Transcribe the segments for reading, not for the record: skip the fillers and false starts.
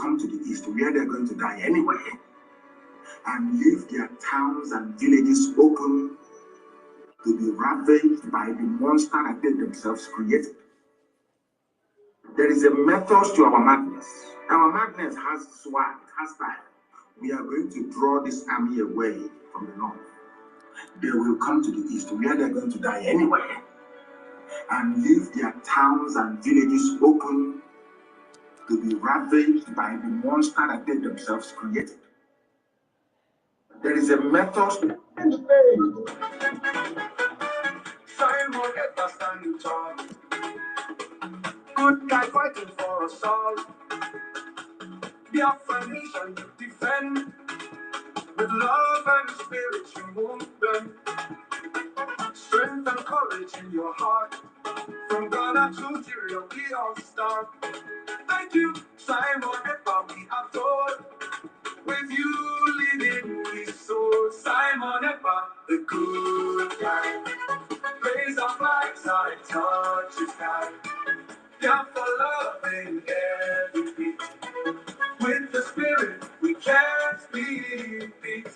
come to the east where they're going to die anyway and leave their towns and villages open to be ravaged by the monster that they themselves created. There is a method to our madness. Our madness has swag, it has style. We are going to draw this army away from the north. They will come to the east where they're going to die anyway and leave their towns and villages open to be ravaged by the monster that they themselves created. There is a method. Simon ever standing tall. Good guy fighting for us all. The affirmation you defend. With love and spirit you move them. Strength and courage in your heart. From Ghana to Nigeria we all start. Thank you, Simon ever we adore. With you leading we soar. Simon ever the good guy. Raise our flags high, touch the sky. Yeah, for love in every beat. With the spirit, we can't be beat.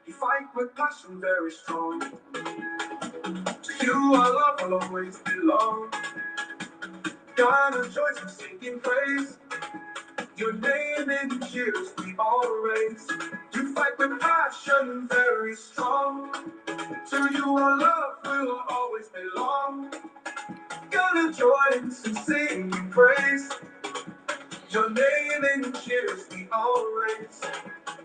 You fight with passion very strong. To you, our love will always belong. God and joys and singing praise. Your name in cheers we all raise. You fight with passion very strong. To you, our love will always belong. Gonna join and sing praise. Your name in cheers we all raise.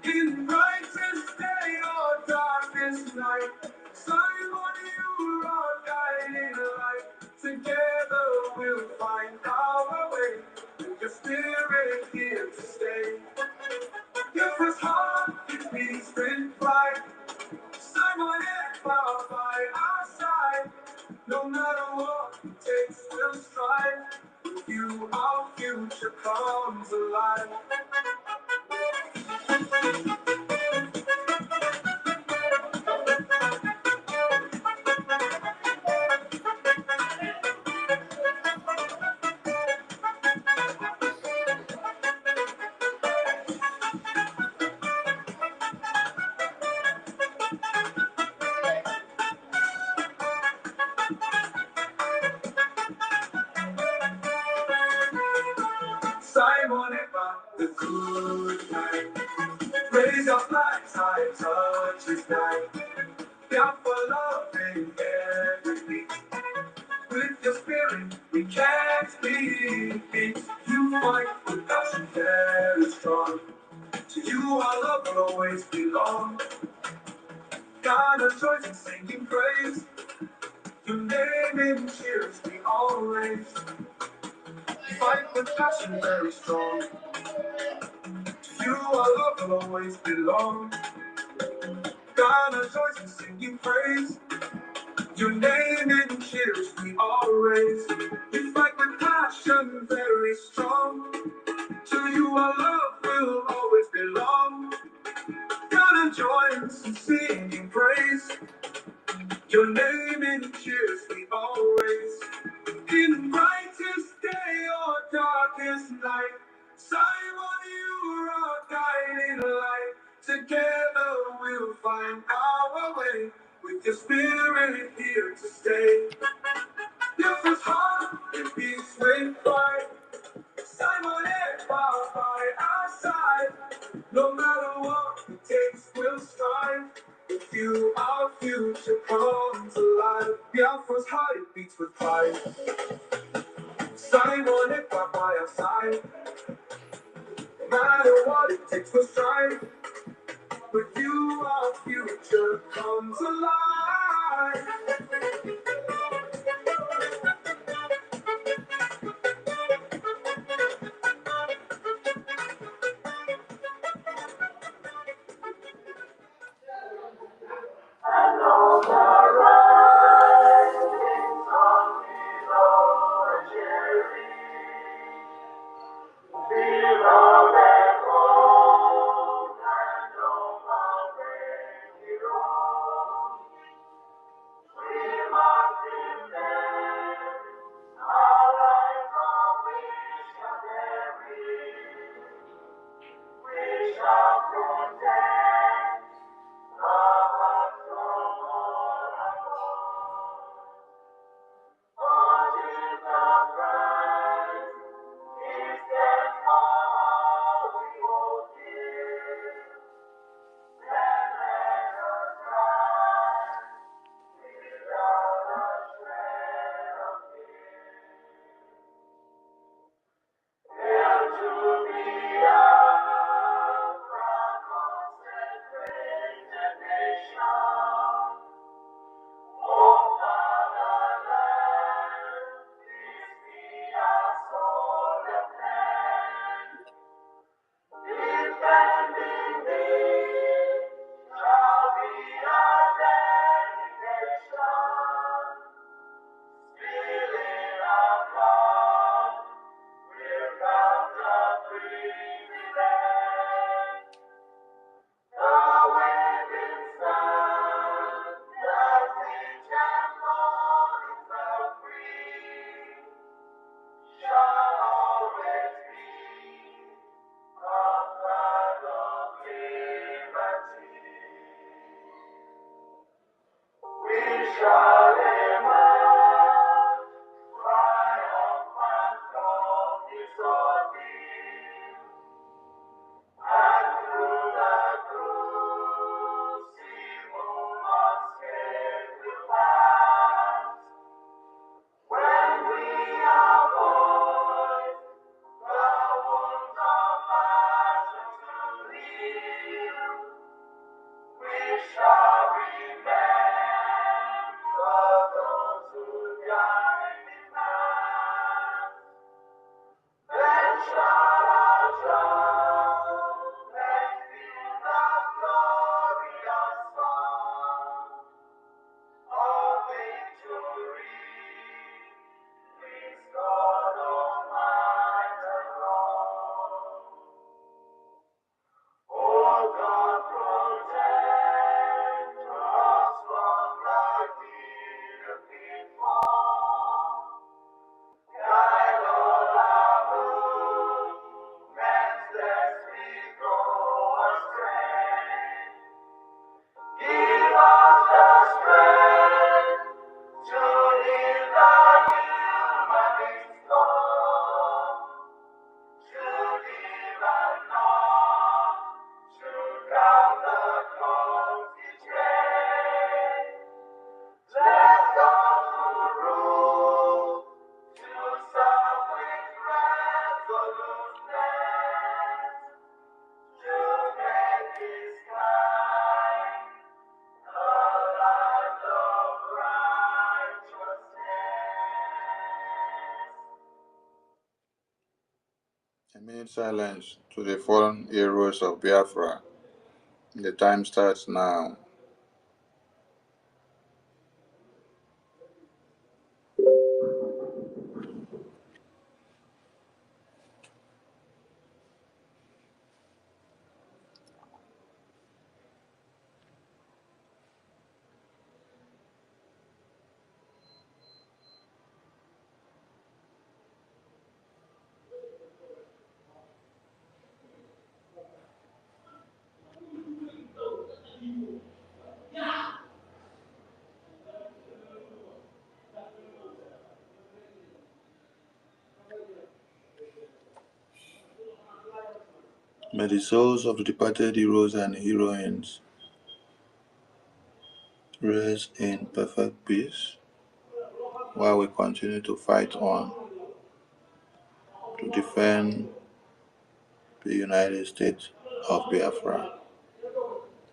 In brightest day or darkest night, Simon, you are guiding light. Together we'll find our way. With your spirit here to stay. Your first heart it beats with pride. Simon and Bob by our side. No matter what it takes, we'll strive. With you, our future comes alive. Simon Ever, the good guy. Raise your flags high, touch the sky. Yeah, for love in every beat. With your spirit, we can't be beat. You fight with passion very strong. To you, our love will always belong. God of choice and singing praise. Your name in cheers we all raise. You fight with passion very strong. To you, our love will always belong. God of choice and singing praise. Your name in cheers we all raise. You fight with passion very strong. To you our love will always belong. Gonna join us in singing praise. Your name in cheers we all raise. In brightest day or darkest night, Simon, you are guiding light. Together we'll find our way. With your spirit here to stay. Your first heart it beats with pride. Simon and Bob by our side. No matter what it takes, we'll strive. With you, our future comes alive. Yeah, first heart it beats with pride. Simon and Bob by our side. No matter what it takes, we'll strive. With you, our future comes alive. A minute silence to the fallen heroes of Biafra. The time starts now. May the souls of the departed heroes and heroines rest in perfect peace while we continue to fight on to defend the United States of Biafra.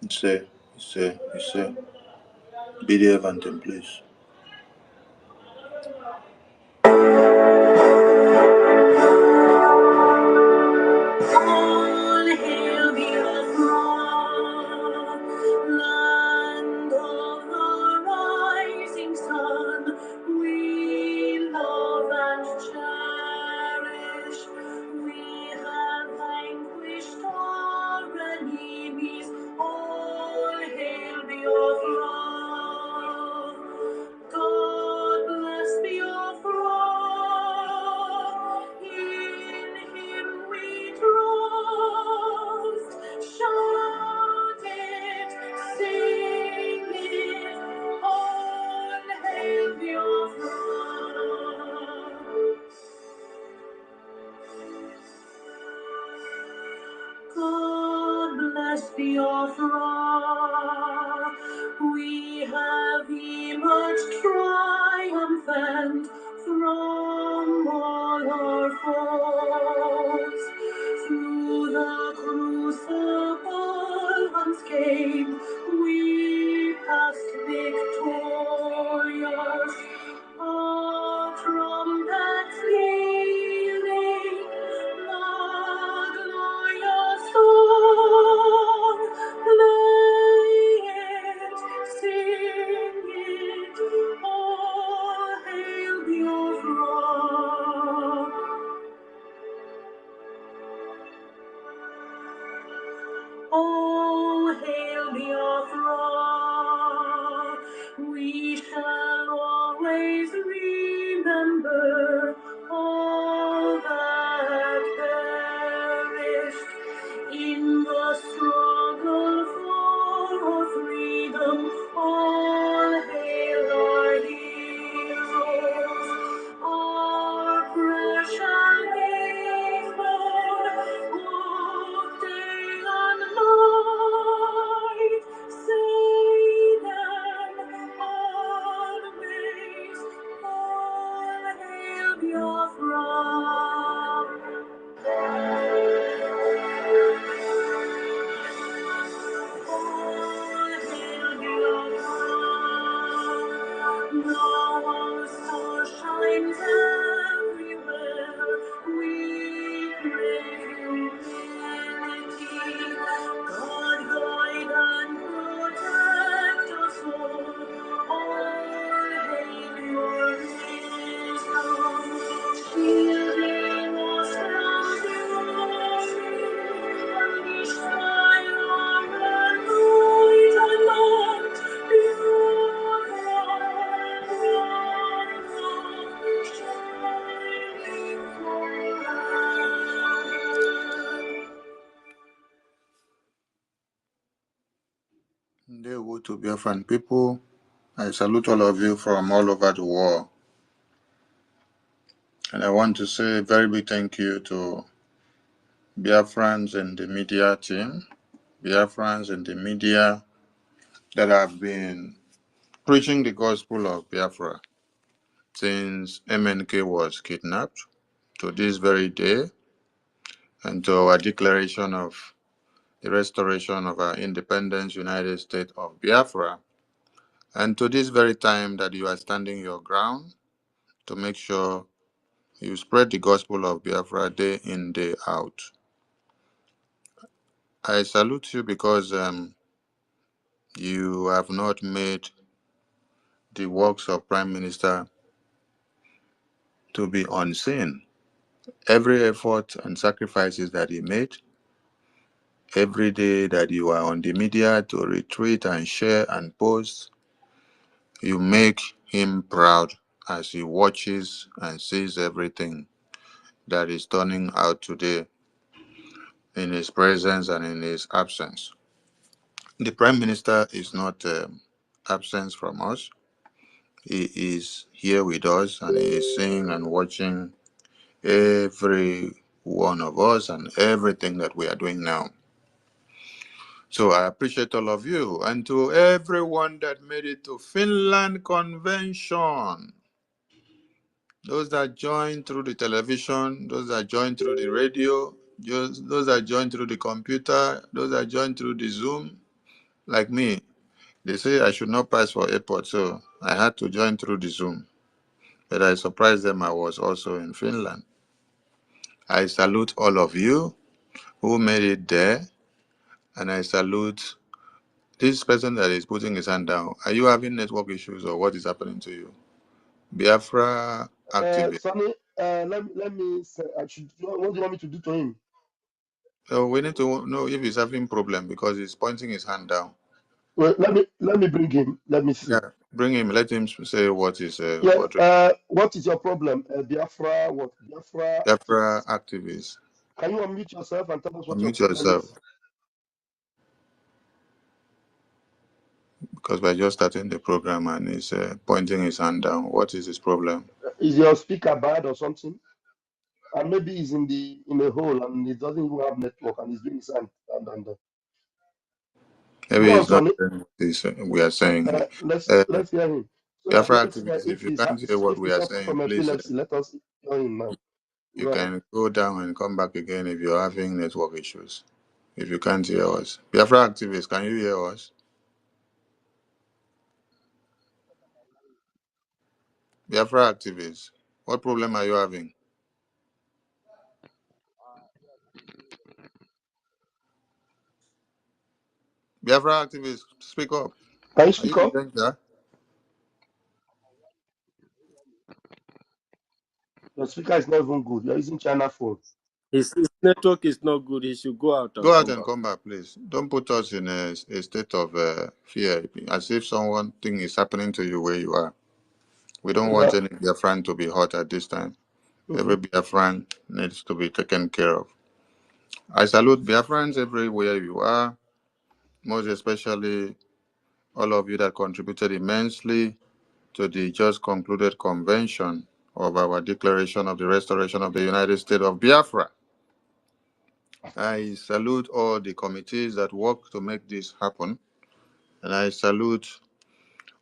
It's a BDF anthem, please. All hail Biafra, land of the rising sun. We love and cherish. We have vanquished our enemies. All hail Biafra. God bless Biafra. In Him we trust. Shout it, sing it, all hail Biafra. God bless Biafra. We have emerged triumphant from all our foes. Through the crucible unscathed, we passed victorious. Our trumpets pealing, the glorious song, play it, sing it, all hail Biafra. All hail Biafra. We shall always remember all that perished in the struggle for our freedom. All hail to Biafran people. I salute all of you from all over the world. And I want to say a very big thank you to Biafrans and the media team, Biafrans and the media that have been preaching the gospel of Biafra since MNK was kidnapped to this very day and to our declaration of the restoration of our independence, United States of Biafra, and to this very time that you are standing your ground to make sure you spread the gospel of Biafra day in, day out. I salute you because you have not made the works of Prime Minister to be unseen. Every effort and sacrifices that he made, every day that you are on the media to retweet and share and post, you make him proud as he watches and sees everything that is turning out today in his presence and in his absence. The Prime Minister is not absent from us. He is here with us and he is seeing and watching every one of us and everything that we are doing now. So I appreciate all of you and to everyone that made it to Finland Convention. Those that joined through the television, those that joined through the radio, just those that joined through the computer, those that joined through the Zoom, like me. They say I should not pass for airport, so I had to join through the Zoom. But I surprised them I was also in Finland. I salute all of you who made it there, and I salute this person that is putting his hand down. Are you having network issues or what is happening to you? Biafra activist. Sonny, let me say, what do you want me to do to him? So we need to know if he's having problem because he's pointing his hand down. Well, let me bring him. Let me see. Yeah, bring him. Let him say what is Yeah. what What is your problem? Biafra, what? Biafra Biafra activist. activist. Can you unmute yourself and tell us what your Unmute problem yourself is? because we're just starting the program and he's pointing his hand down. What is his problem? Is your speaker bad or something? And maybe he's in a hole and he doesn't even have network and he's doing his hand. Maybe Go on, he's not Sonny. hearing what we are saying. Let's Uh, hear him so that Biafra activists, if if you can't hear what if we he's are suffering saying, from please, epilepsy, let us hear him now. you Go ahead. can go down and come back again if you're having network issues. If you can't hear us. Biafra activists, can you hear us? Biafra activists, what problem are you having? Biafra activists, speak up. Can you Are you speak in up? danger? Your speaker is not even good. You're using China phone. His network is not good. He should go out Go and out come and back. come back, please. Don't put us in a state of fear, as if someone thing is happening to you where you are. We don't want Yeah. any Biafran to be hurt at this time. Every Mhm. Biafran needs to be taken care of. I salute Biafrans everywhere you are, most especially all of you that contributed immensely to the just concluded convention of our declaration of the restoration of the United States of Biafra. I salute all the committees that work to make this happen, and I salute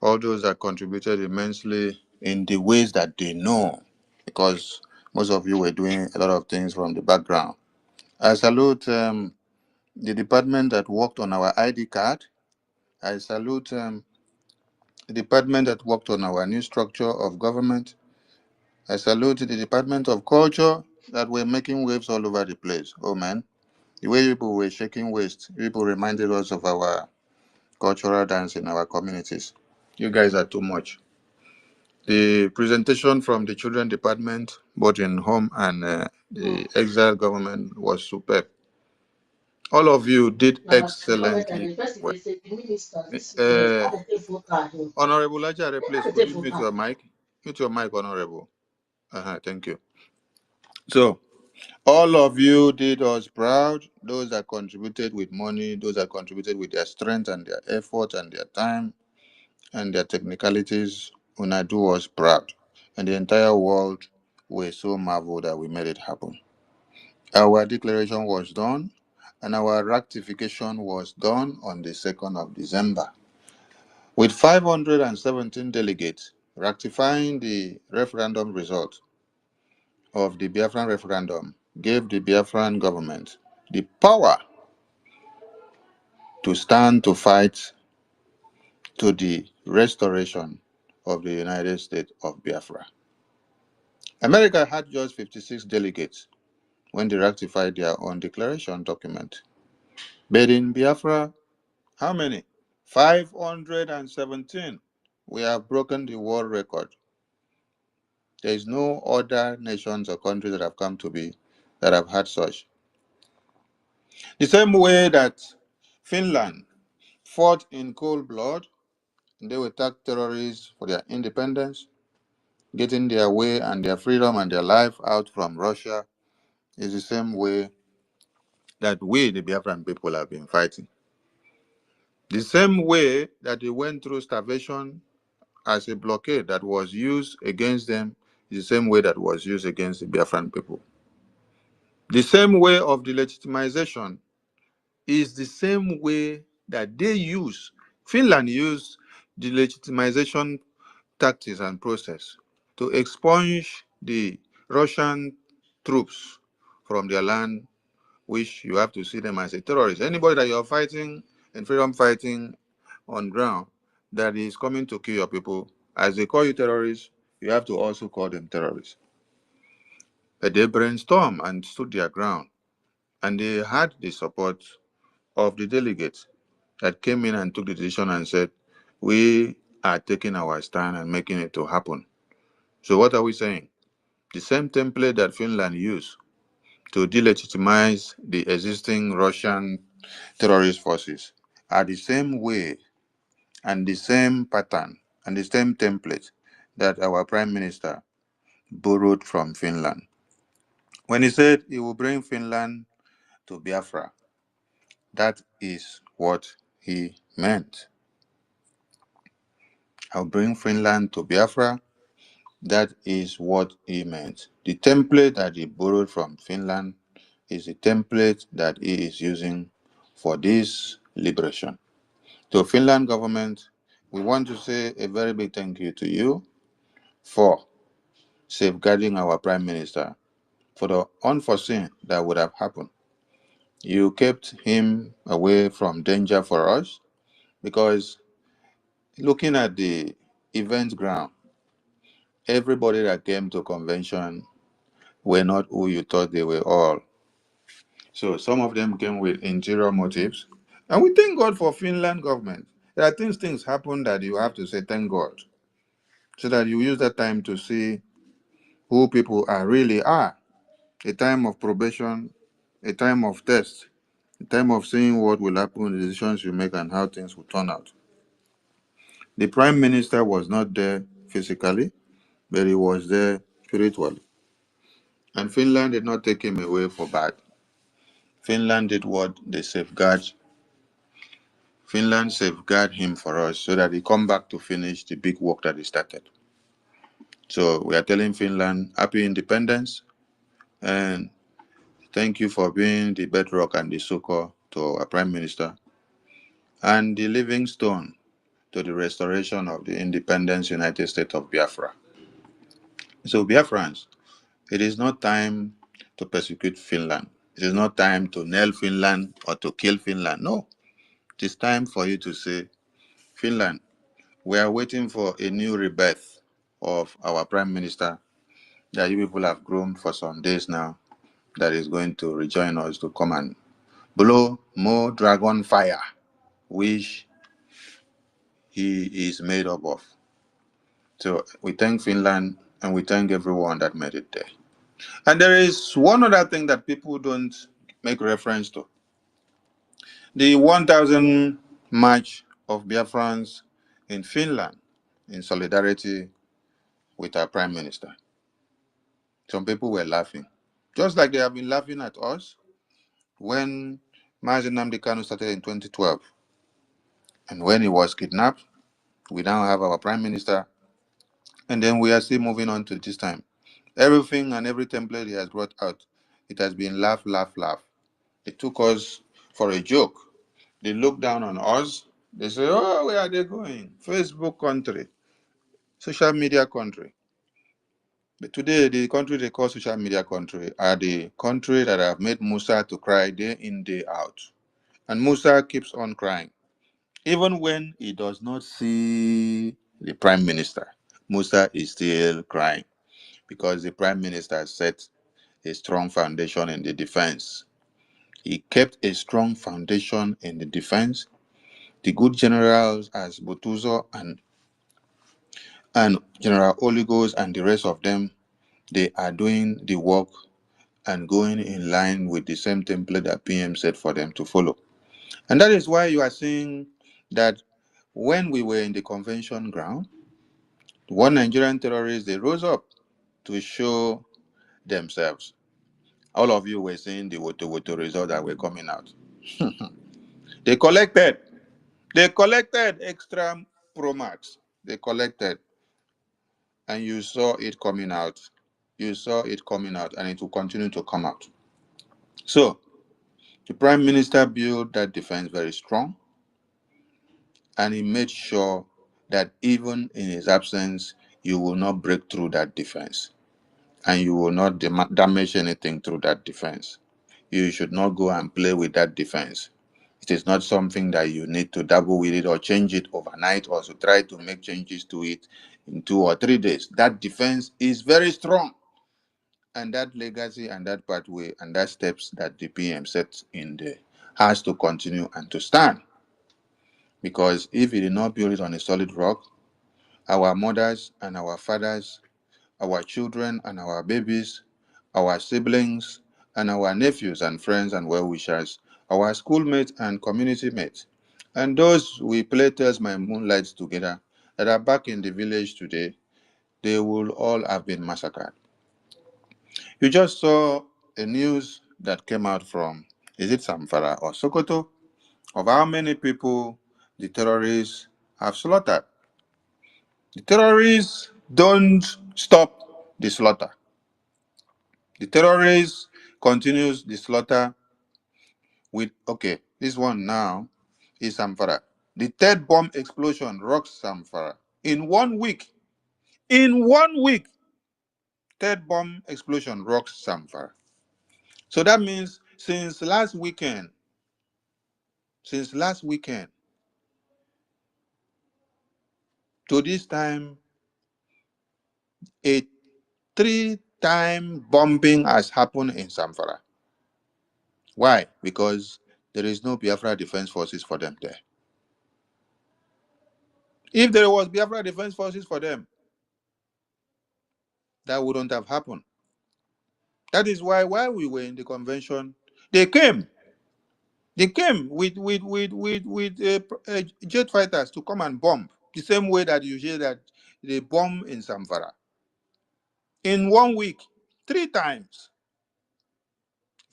all those that contributed immensely in the ways that they know, because most of you were doing a lot of things from the background. I salute the department that worked on our ID card. I salute the department that worked on our new structure of government. I salute the Department of Culture that were making waves all over the place. Oh man, the way people were shaking waist, people reminded us of our cultural dance in our communities. You guys are too much. The presentation from the children department, both in home and the exile government, was superb. All of you did excellently well. Uh, Honorable Ajare, please, could you mute your mic? Mute your mic, Honorable. Thank you. So, All of you did us proud. Those that contributed with money, those that contributed with their strength and their effort and their time and their technicalities, una do us proud. And the entire world were so marveled that we made it happen. Our declaration was done, and our ratification was done on the 2nd of December. With 517 delegates ratifying the referendum result of the Biafran referendum, gave the Biafran government the power to stand to fight to the restoration of the United States of Biafra. America had just 56 delegates when they ratified their own declaration document. But in Biafra, how many? 517. We have broken the world record. There is no other nations or countries that have come to be that have had such. The same way that Finland fought in cold blood, and they were attacked terrorists for their independence, getting their way and their freedom and their life out from Russia, is the same way that we, the Biafran people, have been fighting. The same way that they went through starvation as a blockade that was used against them is the same way that was used against the Biafran people. The same way of the legitimization is the same way that they use. Finland used the legitimization tactics and process to expunge the Russian troops from their land, which you have to see them as a terrorist. Anybody that you're fighting and freedom fighting on ground that is coming to kill your people, as they call you terrorists, you have to also call them terrorists. But they brainstormed and stood their ground, and they had the support of the delegates that came in and took the decision and said, we are taking our stand and making it to happen. So what are we saying? The same template that Finland used to delegitimize the existing Russian terrorist forces are the same way and the same pattern and the same template that our Prime Minister borrowed from Finland. When he said he will bring Finland to Biafra, that is what he meant. I'll bring Finland to Biafra. That is what he meant. The template that he borrowed from Finland is the template that he is using for this liberation. To Finland government, we want to say a very big thank you to you for safeguarding our Prime Minister for the unforeseen that would have happened. You kept him away from danger for us because looking at the event ground, everybody that came to convention were not who you thought they were all. So some of them came with interior motives. And we thank God for Finland government. There are things happen that you have to say thank God. So that you use that time to see who people are really are. A time of probation, a time of test, a time of seeing what will happen, the decisions you make and how things will turn out. The Prime Minister was not there physically, but he was there spiritually. And Finland did not take him away for bad. Finland did what they safeguard. Finland safeguard him for us so that he come back to finish the big work that he started. So we are telling Finland happy independence and thank you for being the bedrock and the succor to our Prime Minister and the living stone to the restoration of the independence United States of Biafra. So Biafrans, it is not time to persecute Finland. It is not time to nail Finland or to kill Finland. No, it is time for you to say, Finland, we are waiting for a new rebirth of our Prime Minister that you people have groomed for some days now that is going to rejoin us to come and blow more dragon fire, which he is made up of. So we thank Finland and we thank everyone that made it there. And there is one other thing that people don't make reference to. The 1,000 march of Biafrans in Finland in solidarity with our Prime Minister. Some people were laughing. Just like they have been laughing at us when Mazi Nnamdi Kanu started in 2012. And when he was kidnapped, we now have our prime minister. And then we are still moving on to this time. Everything and every template he has brought out, it has been laugh, laugh, laugh. They took us for a joke. They look down on us. They say, oh, where are they going? Facebook country, social media country. But today, the country they call social media country are the country that have made Musa to cry day in, day out. And Musa keeps on crying. Even when he does not see the prime minister, Musa is still crying because the prime minister set a strong foundation in the defense. He kept a strong foundation in the defense. The good generals as Butuzor and General Oligos and the rest of them, they are doing the work and going in line with the same template that PM said for them to follow. And that is why you are seeing that when we were in the convention ground, one Nigerian terrorists, they rose up to show themselves. All of you were seeing the Woto results that were coming out. They collected extra Pro Max. They collected, and you saw it coming out. You saw it coming out, and it will continue to come out. So, the Prime Minister built that defense very strong, and he made sure that even in his absence, you will not break through that defense, and you will not damage anything through that defense. You should not go and play with that defense. It is not something that you need to dabble with it or change it overnight or to try to make changes to it in 2 or 3 days. That defense is very strong. And that legacy and that pathway and that steps that the PM set in there has to continue and to stand. Because if he did not build it on a solid rock, our mothers and our fathers, our children and our babies, our siblings and our nephews and friends and well-wishers, our schoolmates and community mates, and those we play Tales My Moonlights together that are back in the village today, they will all have been massacred. You just saw a news that came out from, is it Zamfara or Sokoto, of how many people the terrorists have slaughtered. The terrorists don't stop the slaughter. The terrorists continues the slaughter with, okay, this one now is Zamfara. The third bomb explosion rocks Zamfara. In 1 week, in 1 week, third bomb explosion rocks Zamfara. So that means since last weekend, to this time, a 3-time bombing has happened in Zamfara. Why? Because there is no Biafra Defense Forces for them there. If there was Biafra Defense Forces for them, that wouldn't have happened. That is why while we were in the convention, they came. They came with jet fighters to come and bomb the same way that you hear that they bomb in Zamfara. In 1 week, 3 times.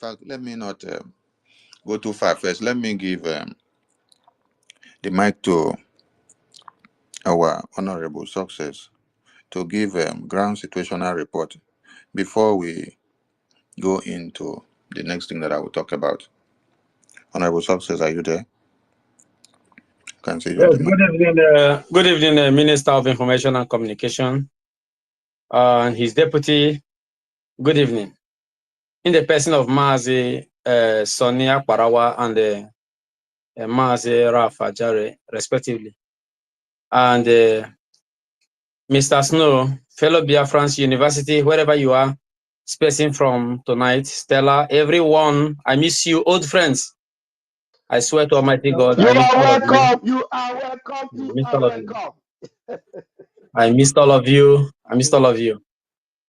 In fact, let me not go too far first. Let me give the mic to our honorable success to give ground situational report before we go into the next thing that I will talk about. Honorable success, are you there? I can see you on Yes, the mic. good evening, Minister of Information and Communication and his deputy. Good evening. In the person of Mazi Sonia Parawa and Mazi Rafa Jare, respectively. And Mr. Snow, fellow Biafrans University, wherever you are, spacing from tonight, Stella, everyone, I miss you, old friends. I swear to Almighty God, You I miss are all of you. welcome. You are welcome. I You missed are all of you. welcome. I missed all of you. I missed all of you.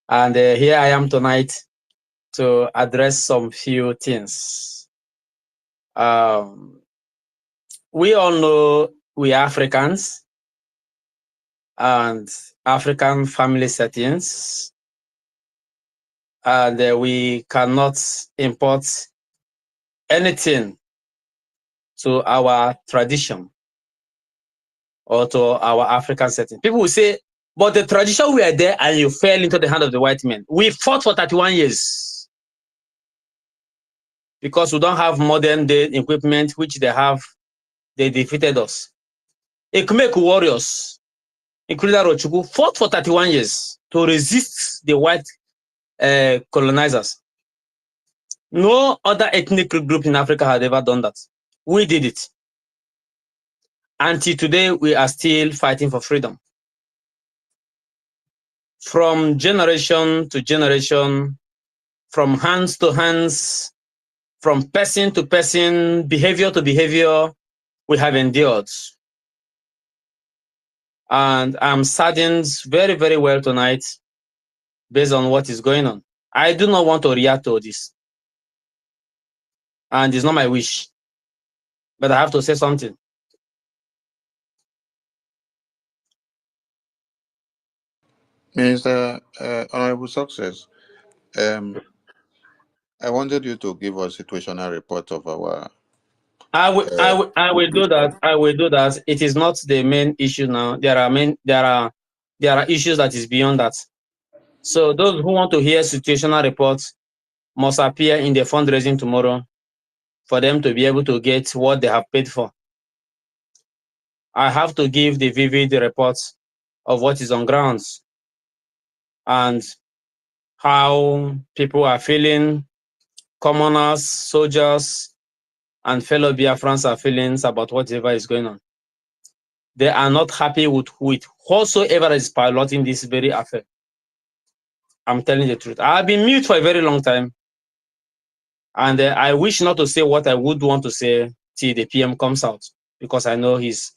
And here I am tonight to address some few things. We all know we are Africans and African family settings. and we cannot import anything to our tradition or to our African setting. People will say, but the tradition we are there and you fell into the hand of the white men. We fought for 31 years because we don't have modern day equipment, which they have. They defeated us. Ekumeku warriors, including Rochukwu, fought for 31 years to resist the white colonizers. No other ethnic group in Africa had ever done that. We did it. Until today, we are still fighting for freedom. From generation to generation, from hands to hands, from person to person, behavior to behavior, we have endured. And I'm saddened very, very well tonight based on what is going on. I do not want to react to this. And it's not my wish. But I have to say something. Minister, Honorable Success, I wanted you to give us situational report of our. I will do that. I will do that. It is not the main issue now. There are issues that is beyond that. So those who want to hear situational reports must appear in the fundraising tomorrow for them to be able to get what they have paid for. I have to give the vivid reports of what is on grounds and how people are feeling, commoners, soldiers, and fellow Biafrans are feeling about whatever is going on. They are not happy with whosoever is piloting this very affair. I'm telling the truth. I've been mute for a very long time, and I wish not to say what I would want to say till the PM comes out, because I know his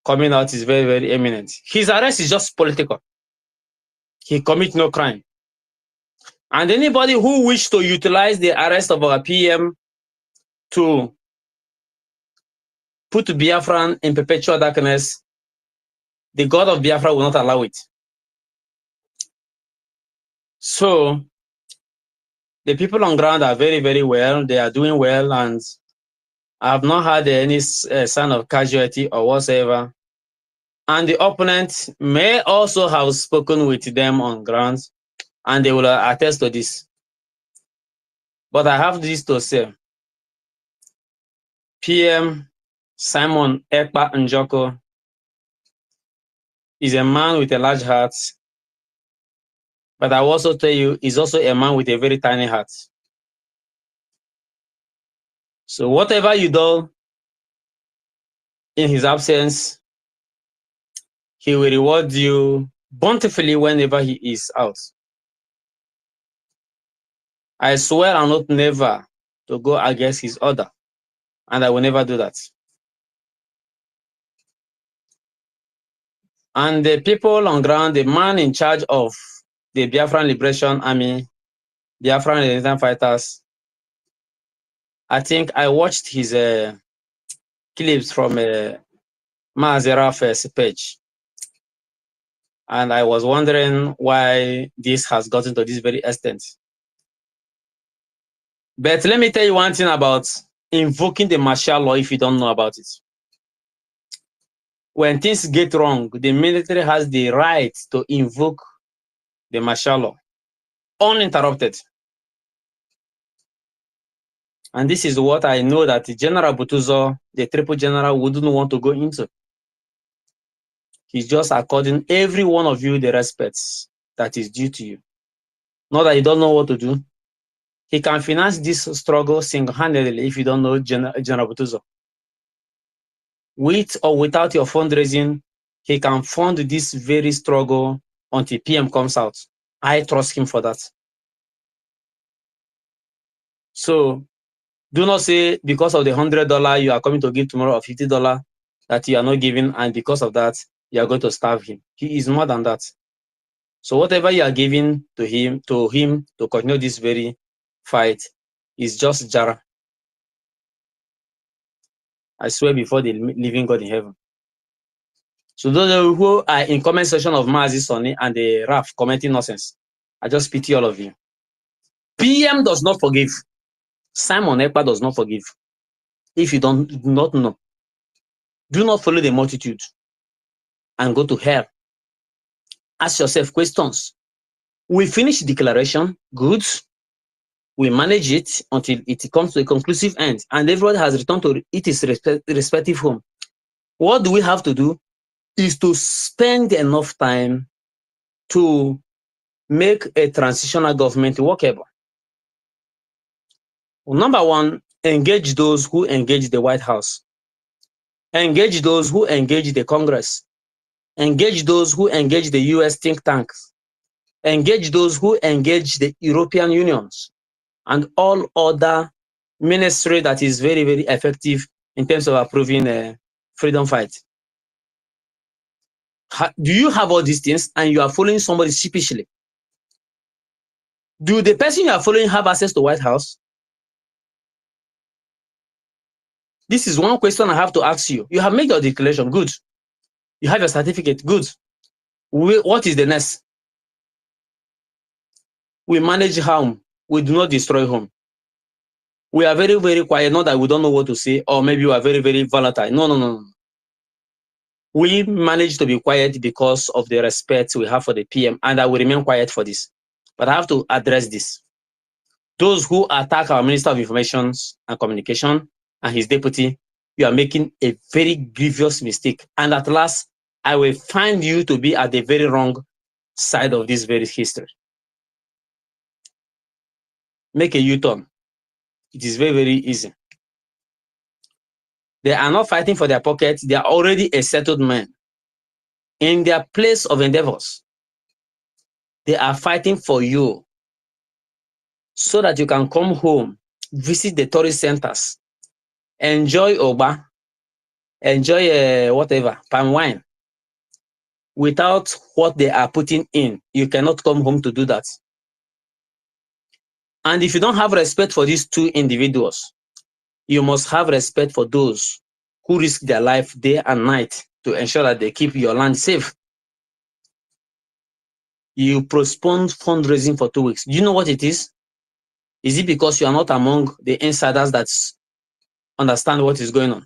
coming out is very, very imminent. His arrest is just political. He commit no crime. And anybody who wish to utilize the arrest of our PM to put Biafran in perpetual darkness, the God of Biafra will not allow it. So the people on ground are very, very well. They are doing well, and I have not had any sign of casualty or whatsoever. And the opponent may also have spoken with them on ground, and they will attest to this. But I have this to say. PM Simon Ekpa Njoko is a man with a large heart, but I will also tell you, he's also a man with a very tiny heart. So whatever you do in his absence, he will reward you bountifully whenever he is out. I swear I'm not never to go against his order, and I will never do that. And the people on ground, the man in charge of the Biafran Liberation Army, Biafran Resistance Fighters, I think I watched his clips from Maaziraf's page, and I was wondering why this has gotten to this very extent. But let me tell you one thing about invoking the martial law if you don't know about it. When things get wrong, the military has the right to invoke the martial law uninterrupted. And this is what I know that General Butuzor, the triple general, wouldn't want to go into. He's just according every one of you the respect that is due to you. Not that you don't know what to do. He can finance this struggle single-handedly if you don't know General Butuzor. With or without your fundraising, he can fund this very struggle until PM comes out. I trust him for that. So do not say because of the $100 you are coming to give tomorrow or $50 that you are not giving, and because of that you are going to starve him. He is more than that. So whatever you are giving to him to continue this very fight is just Jara. I swear before the living God in heaven. So those who are in comment section of Mazi Sonny and the Raf commenting nonsense, I just pity all of you. PM does not forgive. Simon Ekpa does not forgive. If you do not know, do not follow the multitude and go to hell. Ask yourself questions. We finish the declaration, good. We manage it until it comes to a conclusive end, and everybody has returned to its respective home. What do we have to do is to spend enough time to make a transitional government workable. Well, number one, engage those who engage the White House. Engage those who engage the Congress. Engage those who engage the US think tanks. Engage those who engage the European unions and all other ministry that is very, very effective in terms of approving a freedom fight. Do you have all these things and you are following somebody sheepishly? Do the person you are following have access to White House? This is one question I have to ask you. You have made your declaration, good. You have your certificate, good. What is the next? We manage home. We do not destroy home. We are very, very quiet, not that we don't know what to say, or maybe we are very, very volatile. No, no, no. We manage to be quiet because of the respect we have for the PM, and I will remain quiet for this. But I have to address this. Those who attack our Minister of Information and Communication and his deputy, you are making a very grievous mistake. And at last, I will find you to be at the very wrong side of this very history. Make a U-turn. It is very, very easy. They are not fighting for their pocket. They are already a settled man. In their place of endeavors, they are fighting for you so that you can come home, visit the tourist centers, enjoy Oba, enjoy whatever, palm wine. Without what they are putting in, you cannot come home to do that. And if you don't have respect for these two individuals, you must have respect for those who risk their life day and night to ensure that they keep your land safe. You postponed fundraising for 2 weeks. Do you know what it is? Is it because you are not among the insiders that understand what is going on?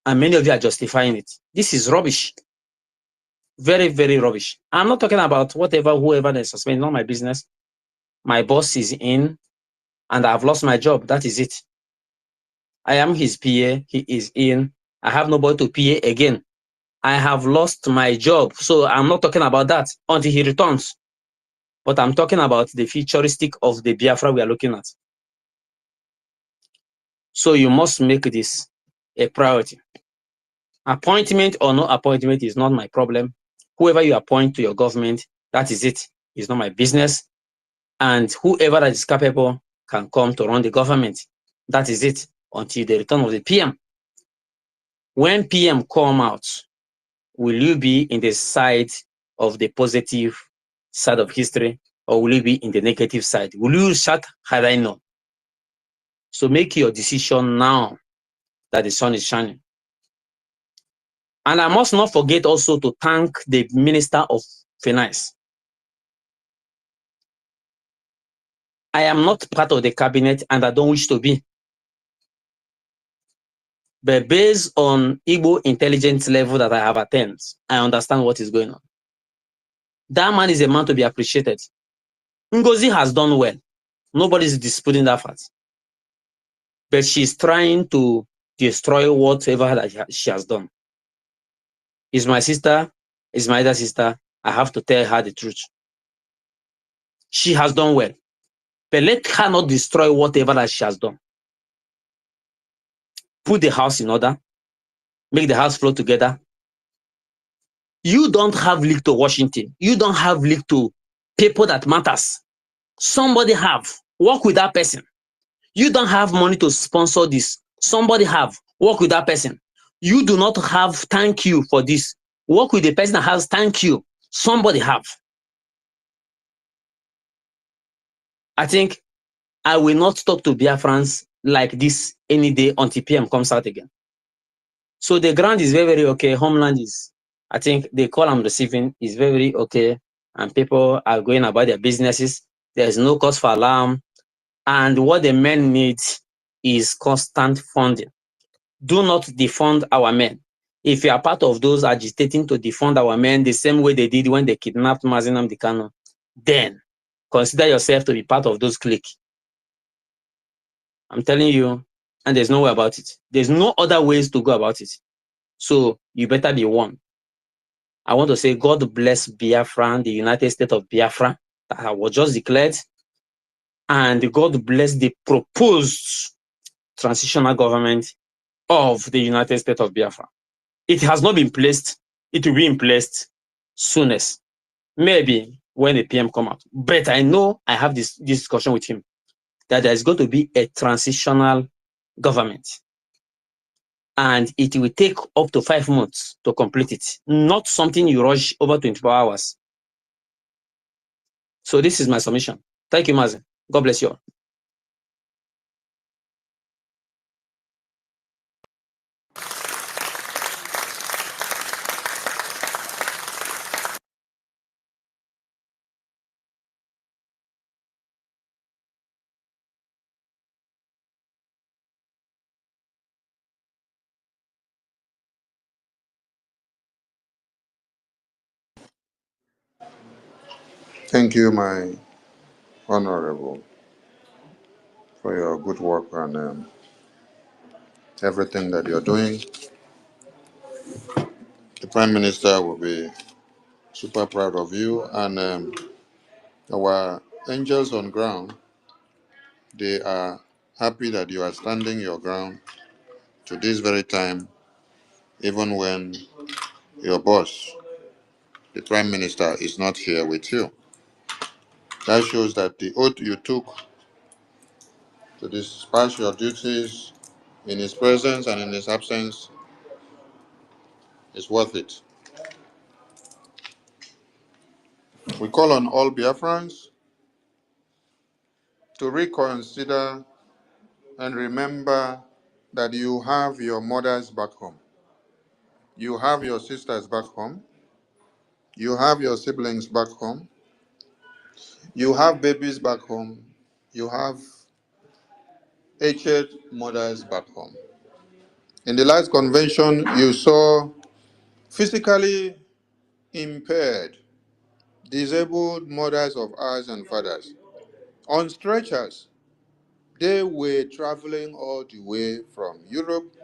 And many of you are justifying it. This is rubbish. Very, very rubbish. I'm not talking about whoever they suspend, not my business. My boss is in, and I've lost my job. That is it. I am his PA. He is in. I have nobody to PA again. I have lost my job. So I'm not talking about that until he returns. But I'm talking about the futuristic of the Biafra we are looking at. So you must make this a priority. Appointment or no appointment is not my problem. Whoever you appoint to your government, that is it. It's not my business. And whoever that is capable can come to run the government. That is it until the return of the PM. When PM come out, will you be in the side of the positive side of history, or will you be in the negative side? Will you shout, had I known? So make your decision now that the sun is shining. And I must not forget also to thank the Minister of Finance. I am not part of the cabinet and I don't wish to be. But based on Igbo intelligence level that I have attained, I understand what is going on. That man is a man to be appreciated. Ngozi has done well. Nobody is disputing that fact. But she's trying to destroy whatever that she has done. Is my sister, is my other sister. I have to tell her the truth. She has done well. But let her not destroy whatever that she has done. Put the house in order. Make the house flow together. You don't have link to Washington. You don't have link to people that matters. Somebody have. Work with that person. You don't have money to sponsor this. Somebody have. Work with that person. You do not have thank you for this. Work with the person that has thank you. Somebody have. I think I will not talk to Biafrans like this any day until PM comes out again. So the ground is very, very okay. Homeland is, I think the call I'm receiving is very, very okay. And people are going about their businesses. There's no cause for alarm. And what the men need is constant funding. Do not defund our men. If you are part of those agitating to defund our men the same way they did when they kidnapped Mazi Nnamdi Kanu, then consider yourself to be part of those cliques. I'm telling you, and there's no way about it. There's no other ways to go about it. So you better be one. I want to say God bless Biafra, the United States of Biafra, that was just declared, and God bless the proposed transitional government of the United States of Biafra. It has not been placed. It will be in place soonest. Maybe when the PM come out. But I know I have this discussion with him that there is going to be a transitional government. And it will take up to 5 months to complete it. Not something you rush over 24 hours. So this is my submission. Thank you, Mazi. God bless you all. Thank you, my honorable, for your good work and everything that you're doing. The Prime Minister will be super proud of you, and our angels on ground, they are happy that you are standing your ground to this very time, even when your boss, the Prime Minister, is not here with you. That shows that the oath you took to dispatch your duties in his presence and in his absence is worth it. We call on all Biafrans to reconsider and remember that you have your mothers back home. You have your sisters back home. You have your siblings back home. You have babies back home. You have aged mothers back home. In the last convention, you saw physically impaired, disabled mothers of ours and fathers on stretchers. They were traveling all the way from Europe,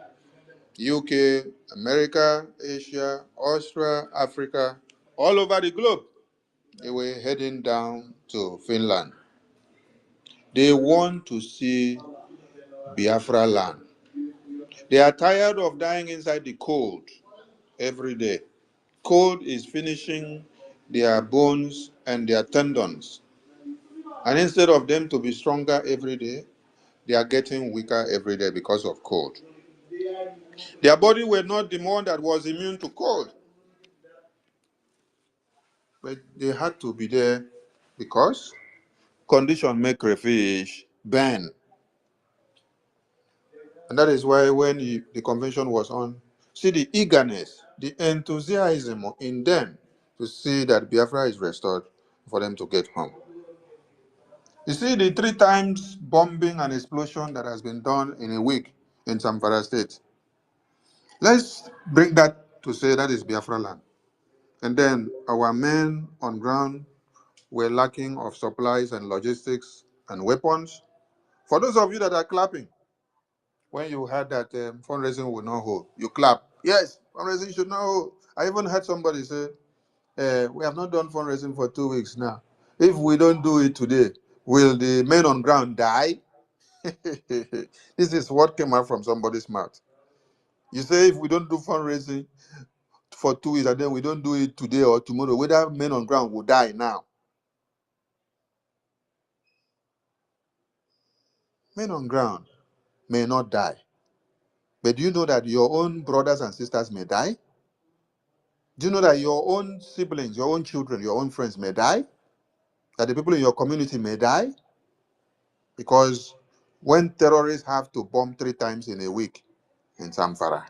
UK, America, Asia, Australia, Africa, all over the globe. They were heading down to Finland. They want to see Biafra land. They are tired of dying inside the cold every day. Cold is finishing their bones and their tendons. And instead of them to be stronger every day, they are getting weaker every day because of cold. Their body were not the one that was immune to cold. But they had to be there because condition make crayfish burn. And that is why when the convention was on, see the eagerness, the enthusiasm in them to see that Biafra is restored for them to get home. You see the 3 times bombing and explosion that has been done in a week in Zamfara State. Let's bring that to say that is Biafra land. And then our men on ground were lacking of supplies and logistics and weapons. For those of you that are clapping, when you heard that fundraising will not hold, you clap. Yes, fundraising should not hold. I even heard somebody say, we have not done fundraising for 2 weeks now. If we don't do it today, will the men on ground die? This is what came out from somebody's mouth. You say if we don't do fundraising for 2 weeks and then we don't do it today or tomorrow, whether men on ground will die now. Men on ground may not die. But do you know that your own brothers and sisters may die? Do you know that your own siblings, your own children, your own friends may die? That the people in your community may die? Because when terrorists have to bomb 3 times in a week in Zamfara,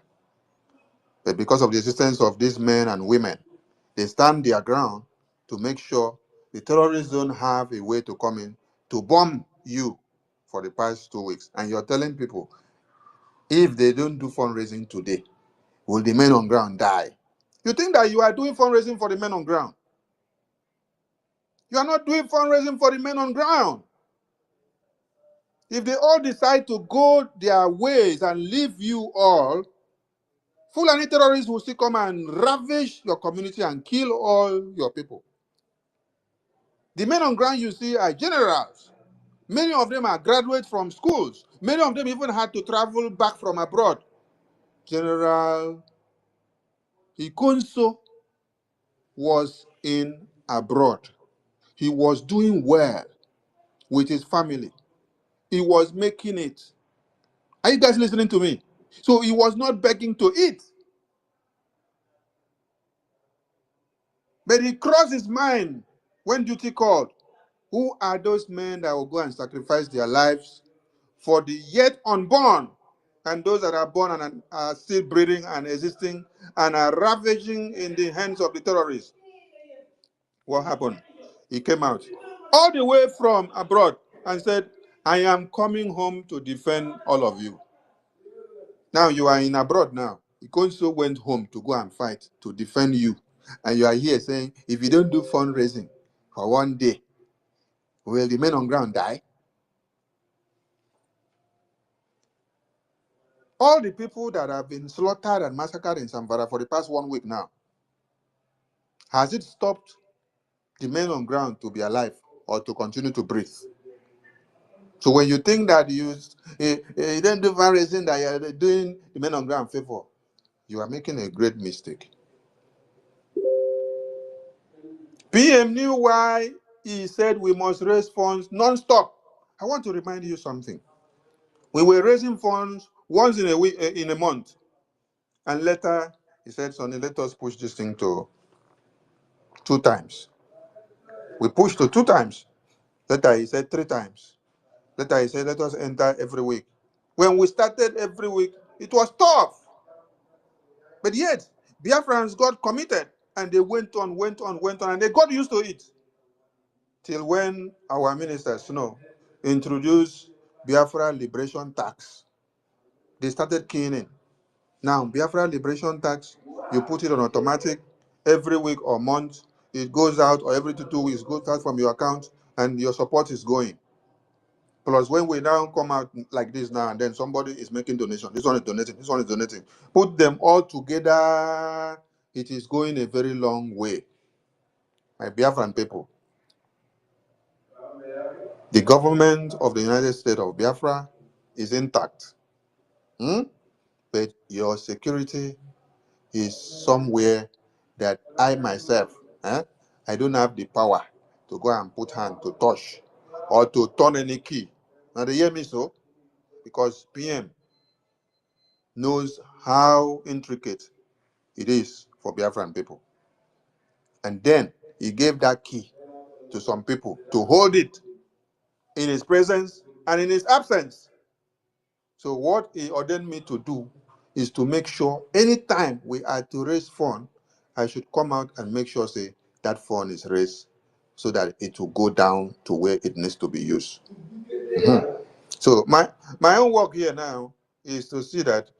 but because of the existence of these men and women, they stand their ground to make sure The terrorists don't have a way to come in to bomb you for the past 2 weeks. And you're telling people, if they don't do fundraising today, will the men on ground die? You think that you are doing fundraising for the men on ground? You are not doing fundraising for the men on ground. If they all decide to go their ways and leave you all, Fulani terrorists will still come and ravage your community and kill all your people. The men on ground you see are generals. Many of them are graduates from schools. Many of them even had to travel back from abroad. General Ikonso was in abroad. He was doing well with his family. He was making it. Are you guys listening to me? So he was not begging to eat. But he crossed his mind when duty called. Who are those men that will go and sacrifice their lives for the yet unborn and those that are born and are still breathing and existing and are ravaging in the hands of the terrorists? What happened? He came out all the way from abroad and said, I am coming home to defend all of you. Now you are in abroad now. He also went home to go and fight to defend you. And you are here saying, if you don't do fundraising for one day, will the men on ground die? All the people that have been slaughtered and massacred in Zamfara for the past 1 week now, has it stopped the men on ground to be alive or to continue to breathe? So when you think that you don't do fundraising, that you are doing the men on ground favor, you are making a great mistake. PM knew why he said we must raise funds non-stop. I want to remind you something. We were raising funds once in a week, in a month, and later he said, Sonny, let us push this thing to 2 times. We pushed to 2 times. Later he said 3 times. Later he said, let us enter every week. When we started every week, it was tough. But yet, Biafrans got committed, and they went on, and they got used to it. Till when our ministers, introduced Biafra Liberation Tax. They started keying in. Now, Biafra Liberation Tax, you put it on automatic every week or month. It goes out, or every 2 weeks, goes out from your account, and your support is going. Plus, when we now come out like this now, and then somebody is making donation, this one is donating, this one is donating. Put them all together, it is going a very long way. My Biafran people, the government of the United States of Biafra is intact. But your security is somewhere that I myself, I don't have the power to go and put hand to touch or to turn any key. Now they hear me so? Because PM knows how intricate it is for Biafran people. And then he gave that key to some people to hold it in his presence and in his absence. So what he ordained me to do is to make sure anytime we are to raise fund, I should come out and make sure, say, that fund is raised so that it will go down to where it needs to be used. So my own work here now is to see that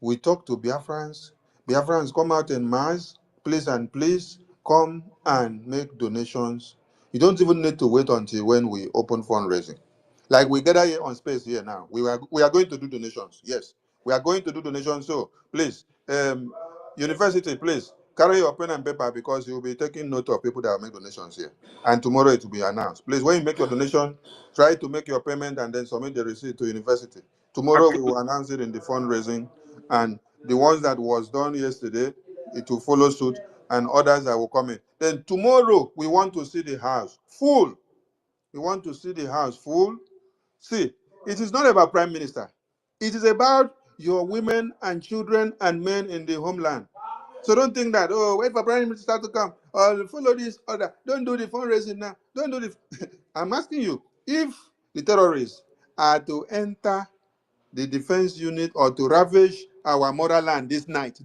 we talk to Biafrans. Biafrans come out in mass, please and please come and make donations. You don't even need to wait until when we open fundraising. Like we gather here on space here now. We are going to do donations. Yes, we are going to do donations. So please, university, please carry your pen and paper because you'll be taking note of people that will make donations here. And tomorrow it will be announced. Please, when you make your donation, try to make your payment and then submit the receipt to university. Tomorrow we will announce it in the fundraising, and the ones that was done yesterday, it will follow suit, and others that will come in. Then tomorrow we want to see the house full. We want to see the house full. See, it is not about prime minister. It is about your women and children and men in the homeland. So don't think that, wait for prime minister to come, or follow this order. Don't do the fundraising now. Don't do the. I'm asking you, if the terrorists are to enter the defense unit or to ravage our motherland this night,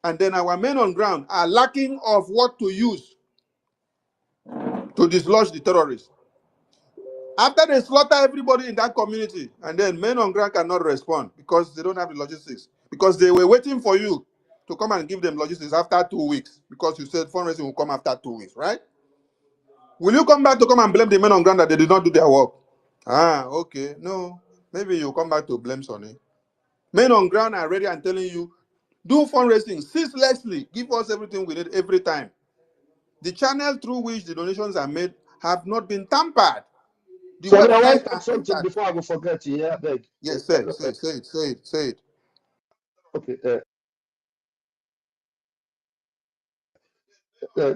and then our men on ground are lacking of what to use, to dislodge the terrorists. After they slaughter everybody in that community, and then men on ground cannot respond because they don't have the logistics. Because they were waiting for you to come and give them logistics after 2 weeks, because you said fundraising will come after 2 weeks, right? Will you come back to come and blame the men on ground that they did not do their work? Ah, okay. No. Maybe you come back to blame Sonny. Men on ground are ready and telling you, do fundraising ceaselessly. Give us everything we need every time. The channel through which the donations are made have not been tampered. The So I want websites to say are something entered. before I go forget. Yeah, beg. Yes, say Sorry, it, say beg. it, say it, say it, say it. Okay.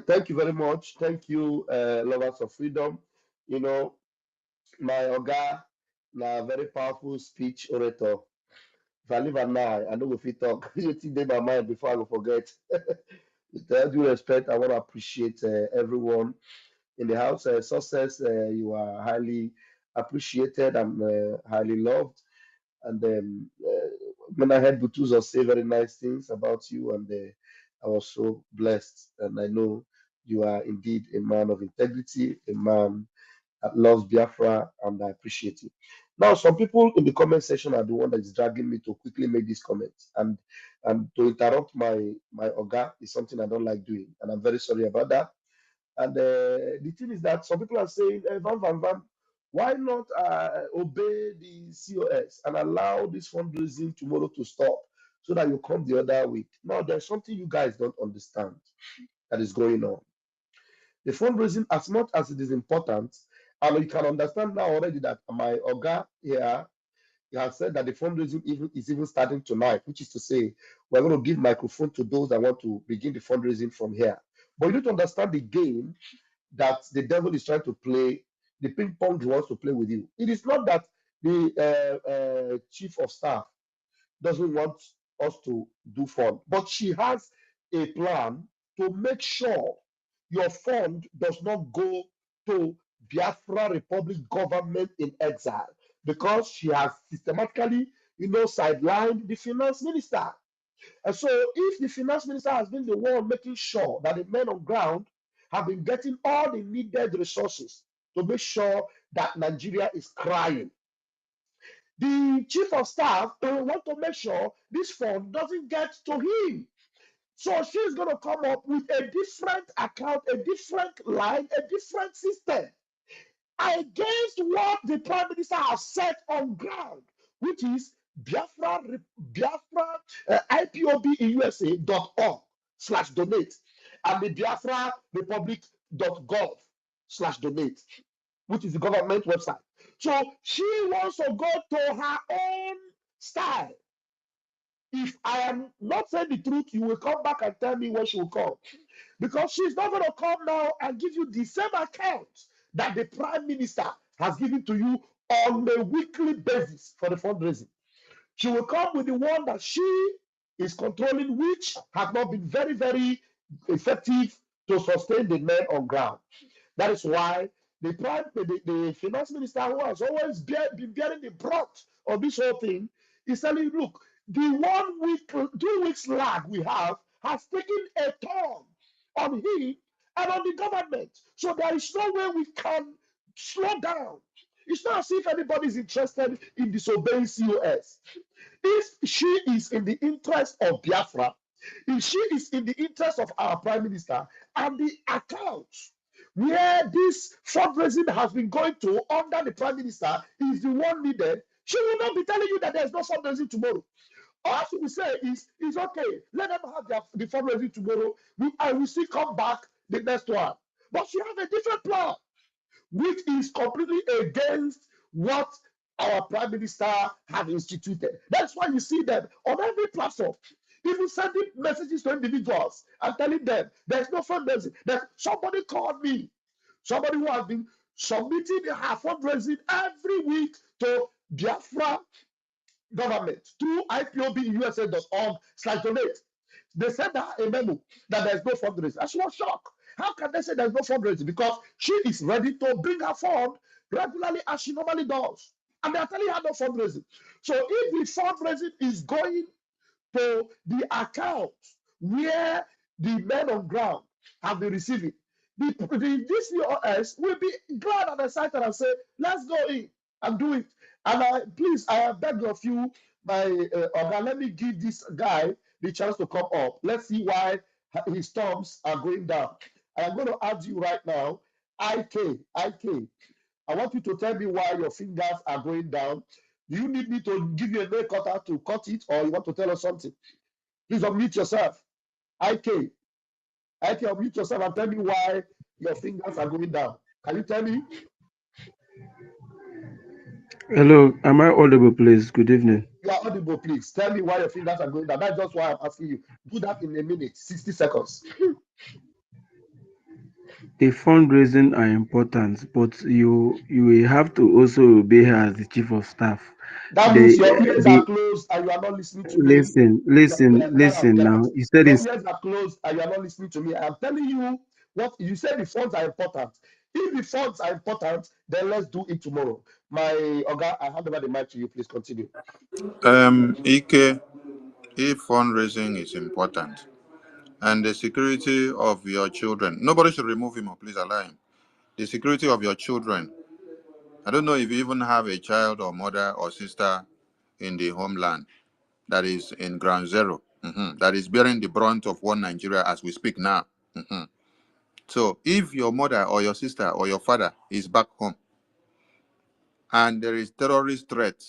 Thank you very much. Thank you, lovers of freedom. You know, my oga, na very powerful speech orator. If I leave an eye, I know if we talk, you think in my mind before I go forget. With all due respect, I want to appreciate everyone in the house. Success, you are highly appreciated and highly loved. And when I heard Butuzor say very nice things about you, and I was so blessed. And I know you are indeed a man of integrity, a man that loves Biafra, and I appreciate it. Now, some people in the comment section are the one that is dragging me to quickly make these comments, and to interrupt my oga is something I don't like doing, and I'm very sorry about that. And the thing is that some people are saying, Van, why not obey the COS and allow this fundraising tomorrow to stop so that you come the other week? Now, there's something you guys don't understand that is going on. The fundraising, as much as it is important, and you can understand now already that my Oga here, he has said that the fundraising is even starting tonight, which is to say, we're going to give microphone to those that want to begin the fundraising from here. But you need to understand the game that the devil is trying to play, the ping pong he wants to play with you. It is not that the chief of staff doesn't want us to do fund, but she has a plan to make sure your fund does not go to Biafra Republic government in exile, because she has systematically, sidelined the finance minister. And so, if the finance minister has been the one making sure that the men on ground have been getting all the needed resources to make sure that Nigeria is crying, the chief of staff want to make sure this fund doesn't get to him. So she's going to come up with a different account, a different line, a different system against what the prime minister has set on ground, which is Biafra IPOB in USA.org/donate and the Biafra Republic.gov/donate, which is the government website. So she wants to go to her own style. If I am not saying the truth, you will come back and tell me when she will come. Because she's not going to come now and give you the same account that the prime minister has given to you on a weekly basis for the fundraising. She will come with the one that she is controlling, which has not been very, very effective to sustain the men on ground. That is why the finance minister, who has always been bearing the brunt of this whole thing, is telling you, look, the 1 week, 2 weeks lag we have has taken a toll on him and on the government. So there is no way we can slow down. It's not as if anybody is interested in disobeying COS. If she is in the interest of Biafra, if she is in the interest of our prime minister, and the accounts where this fundraising has been going to under the prime minister is the one needed, she will not be telling you that there's no fundraising tomorrow. All she will say is, it's okay, let them have the fundraising tomorrow. I will still come back the next one. But she has a different plan, which is completely against what our prime minister have instituted. That's why you see them on every platform, even sending messages to individuals and telling them there's no fundraising. That somebody called me, somebody who has been submitting her fundraising every week to Biafra government through IPOBUSA.org/donate. They sent her a memo that there's no fundraising. And she was shocked. How can they say there's no fundraising? Because she is ready to bring her fund regularly as she normally does. And they are telling her no fundraising. So if the fundraising is going to the account where the men on ground have been receiving, this COS will be glad and excited and say, let's go in and do it. And please, I beg of you, my Oga, let me give this guy the chance to come up. Let's see why his thumbs are going down. I am going to ask you right now, IK, I want you to tell me why your fingers are going down. Do you need me to give you a nail cutter to cut it, or you want to tell us something? Please unmute yourself. IK, unmute yourself and tell me why your fingers are going down. Can you tell me? Hello, am I audible, please? Good evening. You are audible, please. Tell me why your fingers are going down. That's just why I'm asking you. Do that in a minute, 60 seconds. The fundraising are important, but you will have to also obey her as the chief of staff. That The means your ears are the closed and you are not listening to me. Get out, listen get now. out. You said Your it's ears are closed and you are not listening to me. I am telling you what you said. The funds are important. If the funds are important, then let's do it tomorrow. My Oga, I hand over the mic to you. Please continue. Ike, if fundraising is important and the security of your children, nobody should remove him or please allow him. The security of your children. I don't know if you even have a child or mother or sister in the homeland that is in ground zero, that is bearing the brunt of one Nigeria as we speak now. So if your mother or your sister or your father is back home and there is terrorist threat,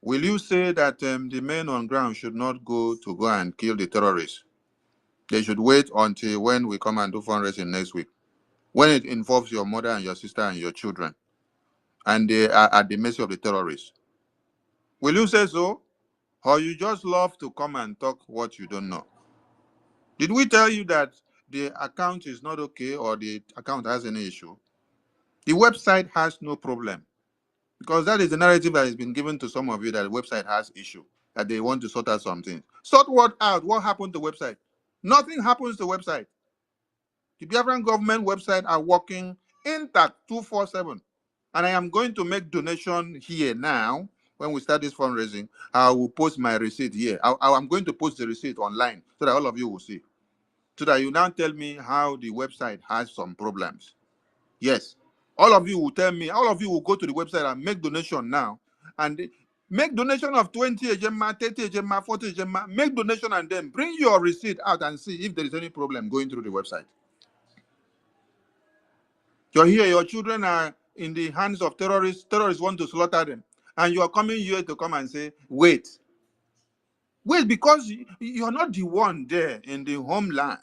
will you say that the men on ground should not go and kill the terrorists? They should wait until when we come and do fundraising next week, when it involves your mother and your sister and your children, and they are at the mercy of the terrorists. Will you say so? Or you just love to come and talk what you don't know? Did we tell you that the account is not okay or the account has any issue? The website has no problem, because that is the narrative that has been given to some of you, that the website has issue, that they want to sort out something. Sort what out? What happened to the website? Nothing happens to the website. The Biafran government website are working intact 247. And I am going to make donation here now. When we start this fundraising, I will post my receipt here. I'm going to post the receipt online so that all of you will see. So that you now tell me how the website has some problems. Yes. All of you will tell me, all of you will go to the website and make donation now. And make donation of 20 ejema, 30 ejema, 40 ejema. Make donation and then bring your receipt out and see if there is any problem going through the website. You're here, your children are in the hands of terrorists. Terrorists want to slaughter them. And you are coming here to come and say, wait. Wait, because you're not the one there in the homeland.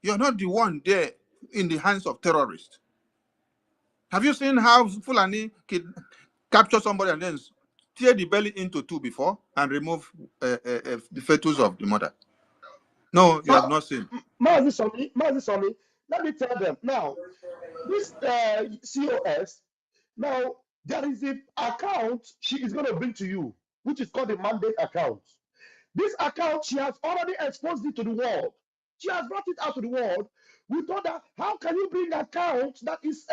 You're not the one there in the hands of terrorists. Have you seen how Fulani capture somebody and then tear the belly into two before and remove the fetus of the mother? No, you have not seen. Mazi Soni, let me tell them now. This COS, now there is an account she is going to bring to you, which is called the mandate account. This account, she has already exposed it to the world. She has brought it out to the world. We told her, how can you bring an account that is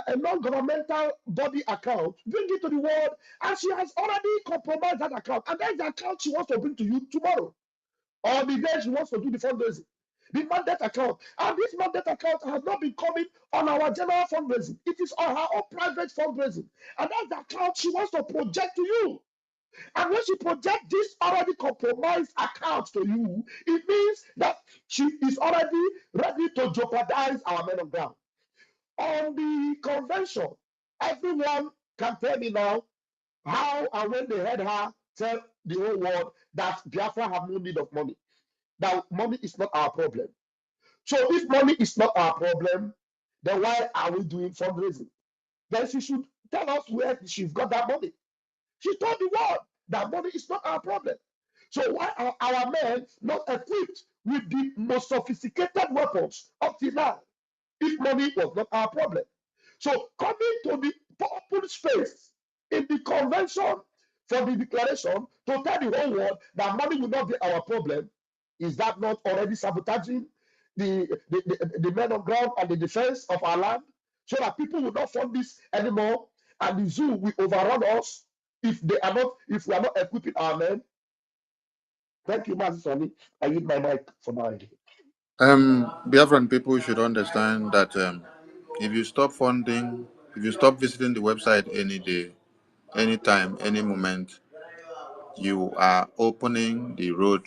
a non-governmental body account, bring it to the world, and she has already compromised that account. And that's the account she wants to bring to you tomorrow, or the day she wants to do the fundraising. The mandate account. And this mandate account has not been coming on our general fundraising. It is on her own private fundraising. And that's the account she wants to project to you. And when she projects this already compromised account to you, it means that she is already ready to jeopardize our men on ground. On the convention, everyone can tell me now how and when they heard her tell the whole world that Biafra have no need of money. That money is not our problem. So if money is not our problem, then why are we doing fundraising? Then she should tell us where she's got that money. She told the world that money is not our problem. So why are our men not equipped with the most sophisticated weapons up till now, if money was not our problem? So coming to the open space in the convention for the declaration to tell the whole world that money will not be our problem, is that not already sabotaging the men on ground and the defense of our land, so that people will not fund this anymore and the zoo will overrun us if we are not equipping our men? Thank you, Master Sonny. I use my mic for now. Biafran people should understand that if you stop funding, if you stop visiting the website any day, anytime, any moment, you are opening the road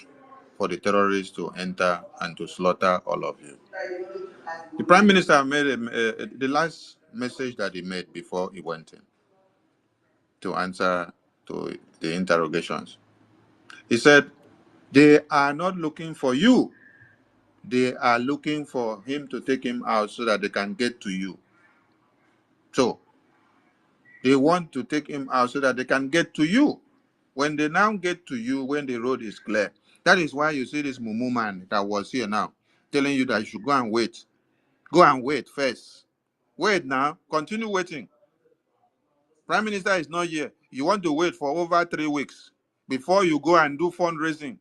for the terrorists to enter and to slaughter all of you. The Prime Minister made the last message that he made before he went in to answer to the interrogations. He said, they are not looking for you. They are looking for him to take him out so that they can get to you. So they want to take him out so that they can get to you. When they now get to you, when the road is clear, that is why you see this Mumu man that was here now telling you that you should go and wait. Go and wait first. Wait now. Continue waiting. Prime Minister is not here. You want to wait for over 3 weeks before you go and do fundraising.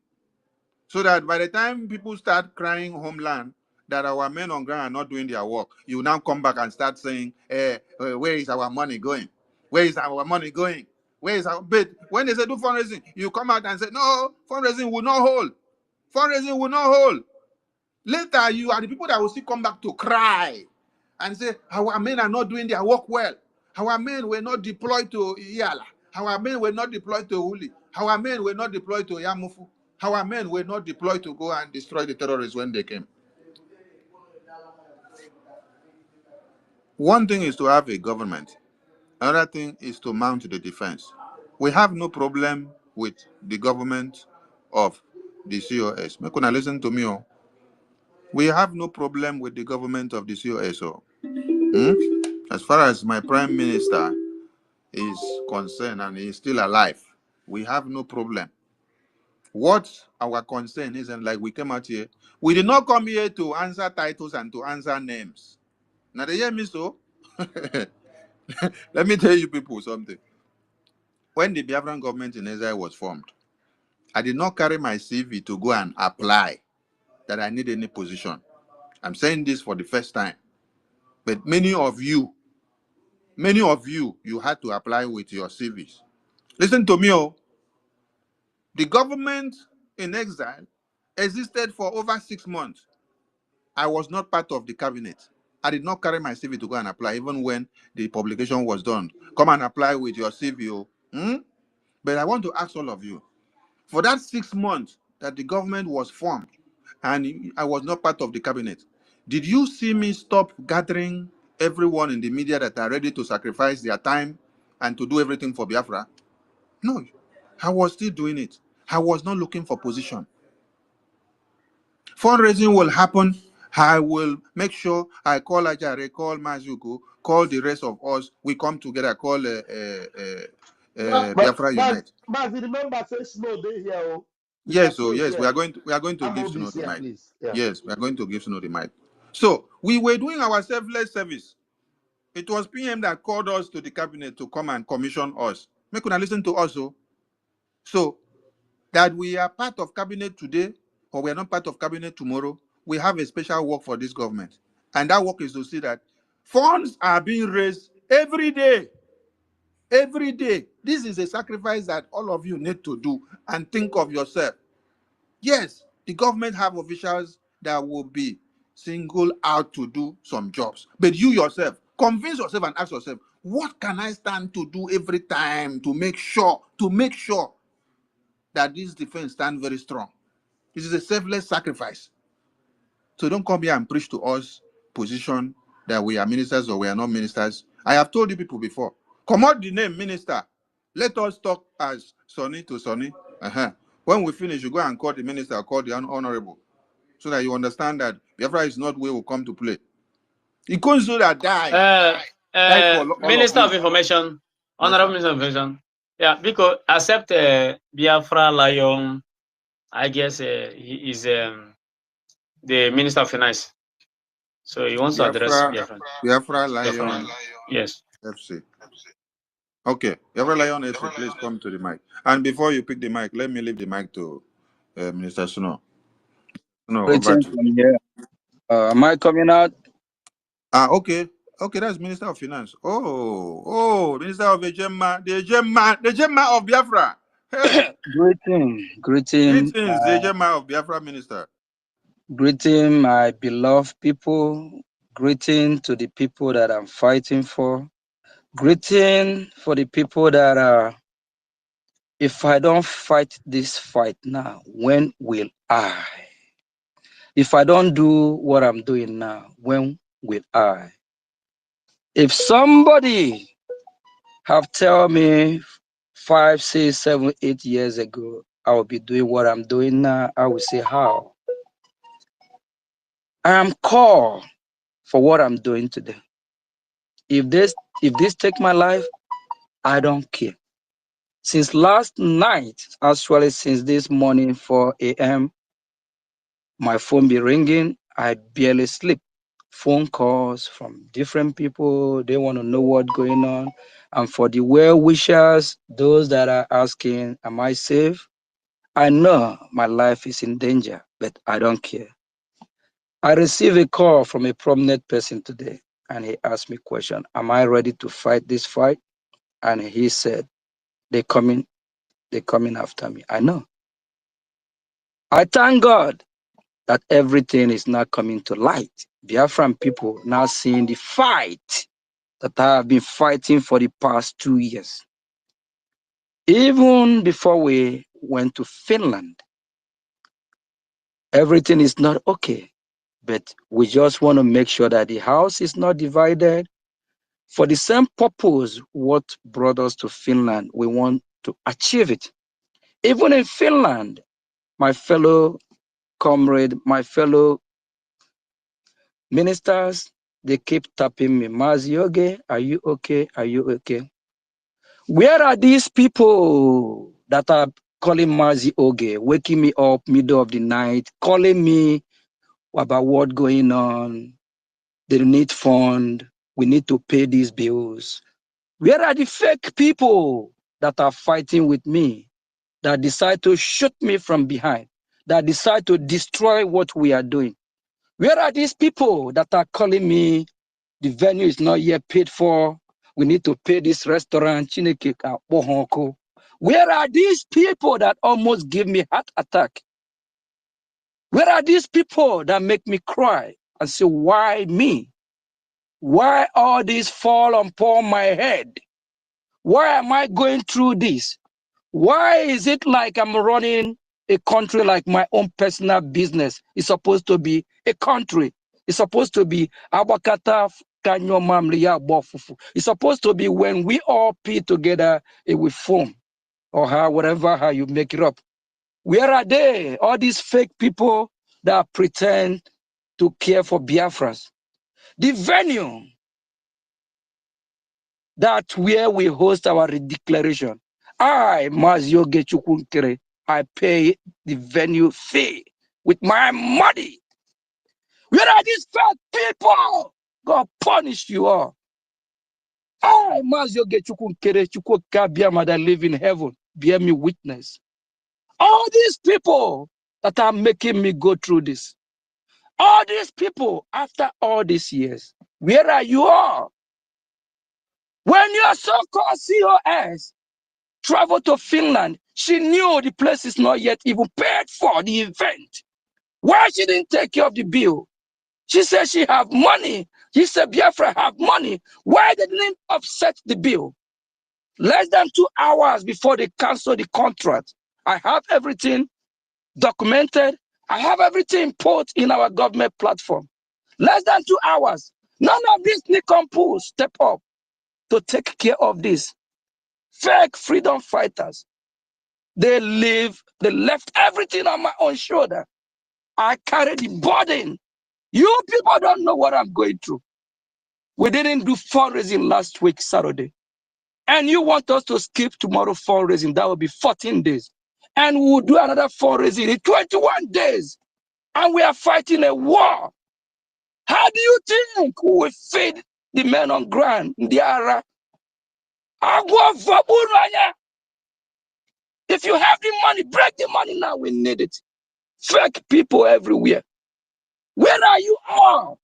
So that by the time people start crying homeland that our men on ground are not doing their work, you now come back and start saying, where is our money going? Where is our money going? Where is our bid? When they say do fundraising, you come out and say, no, fundraising will not hold. Fundraising will not hold. Later, you are the people that will still come back to cry and say, our men are not doing their work well. Our men were not deployed to Iyala. Our men were not deployed to Uli. Our men were not deployed to Yamufu. Our men were not deployed to go and destroy the terrorists when they came. One thing is to have a government. Another thing is to mount the defense. We have no problem with the government of the COS. Make una listen to me. Oh. We have no problem with the government of the COS. Oh. As far as my prime minister is concerned and he is still alive, we have no problem. What our concern is, and like we came out here, we did not come here to answer titles and to answer names. Now they hear me so. Let me tell you people something. When the Biafran government in Israel was formed, I did not carry my CV to go and apply that I need any position. I'm saying this for the first time. But many of you, you had to apply with your CVs. Listen to me, oh. The government in exile existed for over 6 months. I was not part of the cabinet. I did not carry my CV to go and apply, even when the publication was done. Come and apply with your CV. Oh. But I want to ask all of you, for that 6 months that the government was formed and I was not part of the cabinet, did you see me stop gathering everyone in the media that are ready to sacrifice their time and to do everything for Biafra? No, I was still doing it. I was not looking for position. Fundraising will happen. I will make sure I call Ajare, call Mazuko, call the rest of us. We come together, call Biafra Unite. But remember, say Snow day here. Oh. Yes, so yes, we are going to give Snow this the here, mic. please. Yeah. Yes, we are going to give Snow the mic. So we were doing our selfless service. It was PM that called us to the cabinet to come and commission us. Make una listen to us. So that we are part of cabinet today or we are not part of cabinet tomorrow, we have a special work for this government. And that work is to see that funds are being raised every day. Every day. This is a sacrifice that all of you need to do and think of yourself. Yes, the government have officials that will be singled out to do some jobs. But you yourself, convince yourself and ask yourself, what can I stand to do every time to make sure that this defense stand very strong? This is a selfless sacrifice. So don't come here and preach to us position that we are ministers or we are not ministers. I have told you people before. Come out the name minister. Let us talk as Sonny to Sonny. When we finish, you go and call the minister, call the honorable, so that you understand that Biafra is not where we come to play. It comes so that died for all of Minister of you. Information, Yes, Honorable sir. Minister of Information. Yeah, because accept Biafra Lion, I guess he is the Minister of Finance. So he wants to address Biafra Lion Yes. FC. Okay, Biafra Lion FC, please come to the mic. And before you pick the mic, let me leave the mic to Minister Snow. No, over Greetings to from here. Am I coming out? Okay. Okay, that's Minister of Finance. Oh, Minister of the Gemma of Biafra. Hey, Greeting. greetings, the Gemma of Biafra Minister. Greeting my beloved people. Greeting to the people that I'm fighting for. Greeting for the people that are, if I don't fight this fight now, when will I? If I don't do what I'm doing now, when will I? If somebody have told me 5, 6, 7, 8 years ago, I will be doing what I'm doing now, I will say, how? I am called for what I'm doing today. If this take my life, I don't care. Since last night, actually since this morning 4 a.m., my phone be ringing. I barely sleep. Phone calls from different people. They want to know what's going on. And for the well wishers, those that are asking, am I safe? I know my life is in danger, but I don't care. I received a call from a prominent person today, and he asked me a question. Am I ready to fight this fight? And he said, they're coming after me. I know. I thank God that everything is now coming to light. Biafran people now seeing the fight that I have been fighting for the past 2 years. Even before we went to Finland, everything is not okay. But we just want to make sure that the house is not divided. For the same purpose, what brought us to Finland, we want to achieve it. Even in Finland, my fellow comrade, my fellow ministers, they keep tapping me, Mazioge, are you okay? Are you okay? Where are these people that are calling Mazioge, waking me up middle of the night, calling me about what's going on? They need fund. We need to pay these bills. Where are the fake people that are fighting with me, that decide to shoot me from behind, that decide to destroy what we are doing? Where are these people that are calling me, the venue is not yet paid for, we need to pay this restaurant, Chineke ka Bohonko? Where are these people that almost give me heart attack? Where are these people that make me cry and say, why me? Why all this fall upon my head? Why am I going through this? Why is it like I'm running a country like my own personal business? It's supposed to be a country. It's supposed to be Abakata Kanyo Mamliya Bofufu. It's supposed to be when we all pay together, it will form, or how, whatever, how you make it up. Where are they? All these fake people that pretend to care for Biafrans. The venue that where we host our declaration. I, Mazioge Chukunkere, I pay the venue fee with my money. Where are these fake people? God punish you all. I, Mazioge Chukunkere, Chukwukabiama that live in heaven, bear me witness. All these people that are making me go through this, all these people, after all these years, where are you all? When your so-called COS traveled to Finland, she knew the place is not yet even paid for the event. Why she didn't take care of the bill? She said she have money. She said Biafra have money. Why they didn't offset the bill? Less than 2 hours before they cancel the contract, I have everything documented. I have everything put in our government platform. Less than 2 hours. None of these Nikonpools step up to take care of this. Fake freedom fighters. They left everything on my own shoulder. I carry the burden. You people don't know what I'm going through. We didn't do fundraising last week, Saturday. And you want us to skip tomorrow fundraising, that will be 14 days. And we'll do another fundraising in 21 days. And we are fighting a war. How do you think we will feed the men on ground? If you have the money, break the money now, we need it. Fake people everywhere. Where are you all?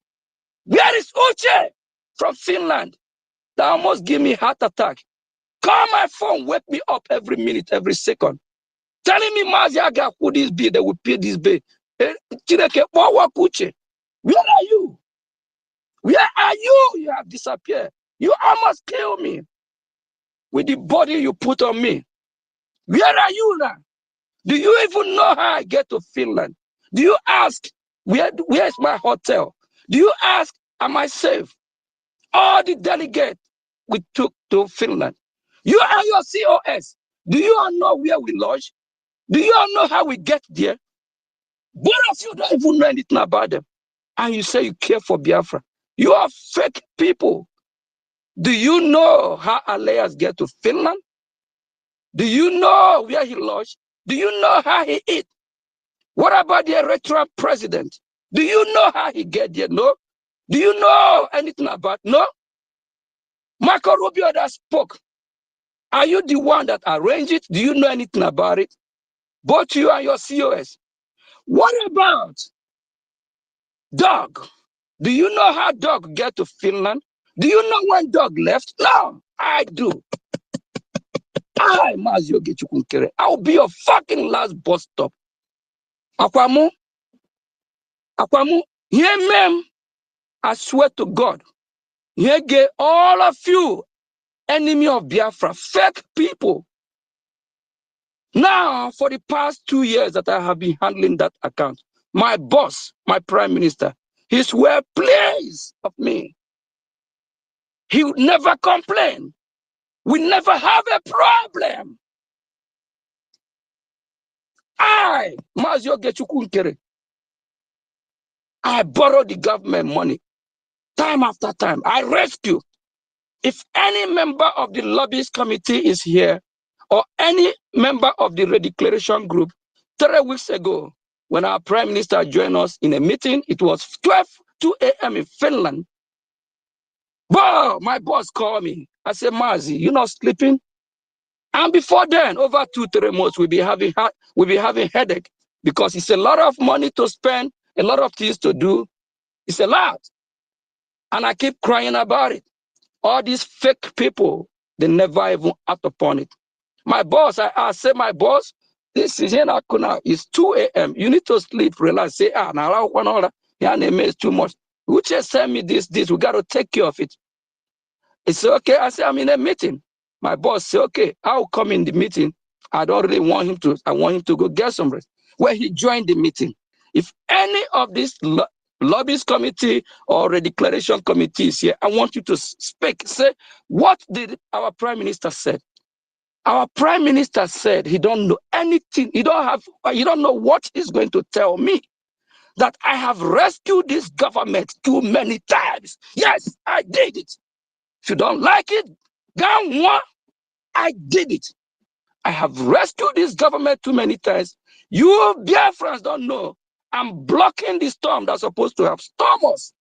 Where is Uche from Finland that almost give me heart attack? Call my phone, wake me up every minute, every second. Telling me, Maziaga, who this bill, they will pay this bill. Where are you? Where are you? You have disappeared. You almost killed me with the body you put on me. Where are you now? Do you even know how I get to Finland? Do you ask, where's my hotel? Do you ask, am I safe? All the delegates we took to Finland. You and your COS, do you all know where we lodge? Do you all know how we get there? Both of you don't even know anything about them. And you say you care for Biafra. You are fake people. Do you know how Aleas get to Finland? Do you know where he lodged? Do you know how he eat? What about the Eritrean president? Do you know how he get there? No. Do you know anything about? No. Marco Rubio that spoke. Are you the one that arranged it? Do you know anything about it? Both you and your COS. What about Doug? Do you know how Doug get to Finland? Do you know when Doug left? No, I do. I'll be your fucking last bus stop. Akwamu, here ma'am, I swear to God, here get all of you, enemy of Biafra, fake people. Now, for the past 2 years that I have been handling that account, my boss, my prime minister, he's well pleased of me. He would never complain. We never have a problem. I borrow the government money time after time. I rescue. If any member of the lobbyist committee is here, or any member of the redeclaration group, 3 weeks ago, when our prime minister joined us in a meeting, it was 2 a.m. in Finland. Wow, my boss called me. I said, Mazi, you're not sleeping? And before then, over 2-3 months, we'll be having headache because it's a lot of money to spend, a lot of things to do. It's a lot. And I keep crying about it. All these fake people, they never even act upon it. My boss, I say, my boss, this is here now. It's 2 a.m. You need to sleep, relax. Say, now one order. Yeah, it's too much. Who just send me this? We got to take care of it. It's okay. I say, I'm in a meeting. My boss say, okay, I'll come in the meeting. I don't really want him to. I want him to go get some rest. Where he joined the meeting. If any of these lobbyist committee or a declaration committee is here, I want you to speak. Say, what did our prime minister said? Our prime minister said he don't know anything. He don't know what he's going to tell me. That I have rescued this government too many times. Yes, I did it. If you don't like it, I did it. I have rescued this government too many times. You Biafrans don't know. I'm blocking the storm that's supposed to have stormed us.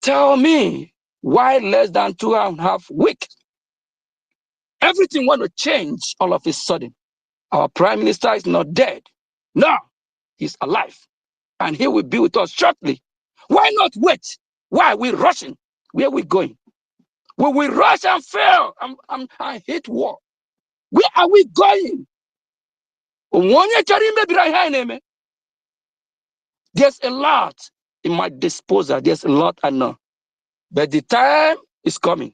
Tell me why less than 2.5 weeks? Everything want to change all of a sudden. Our prime minister is not dead. No, he's alive. And he will be with us shortly. Why not wait? Why are we rushing? Where are we going? Will we rush and fail? I hate war. Where are we going? There's a lot in my disposal. There's a lot I know. But the time is coming.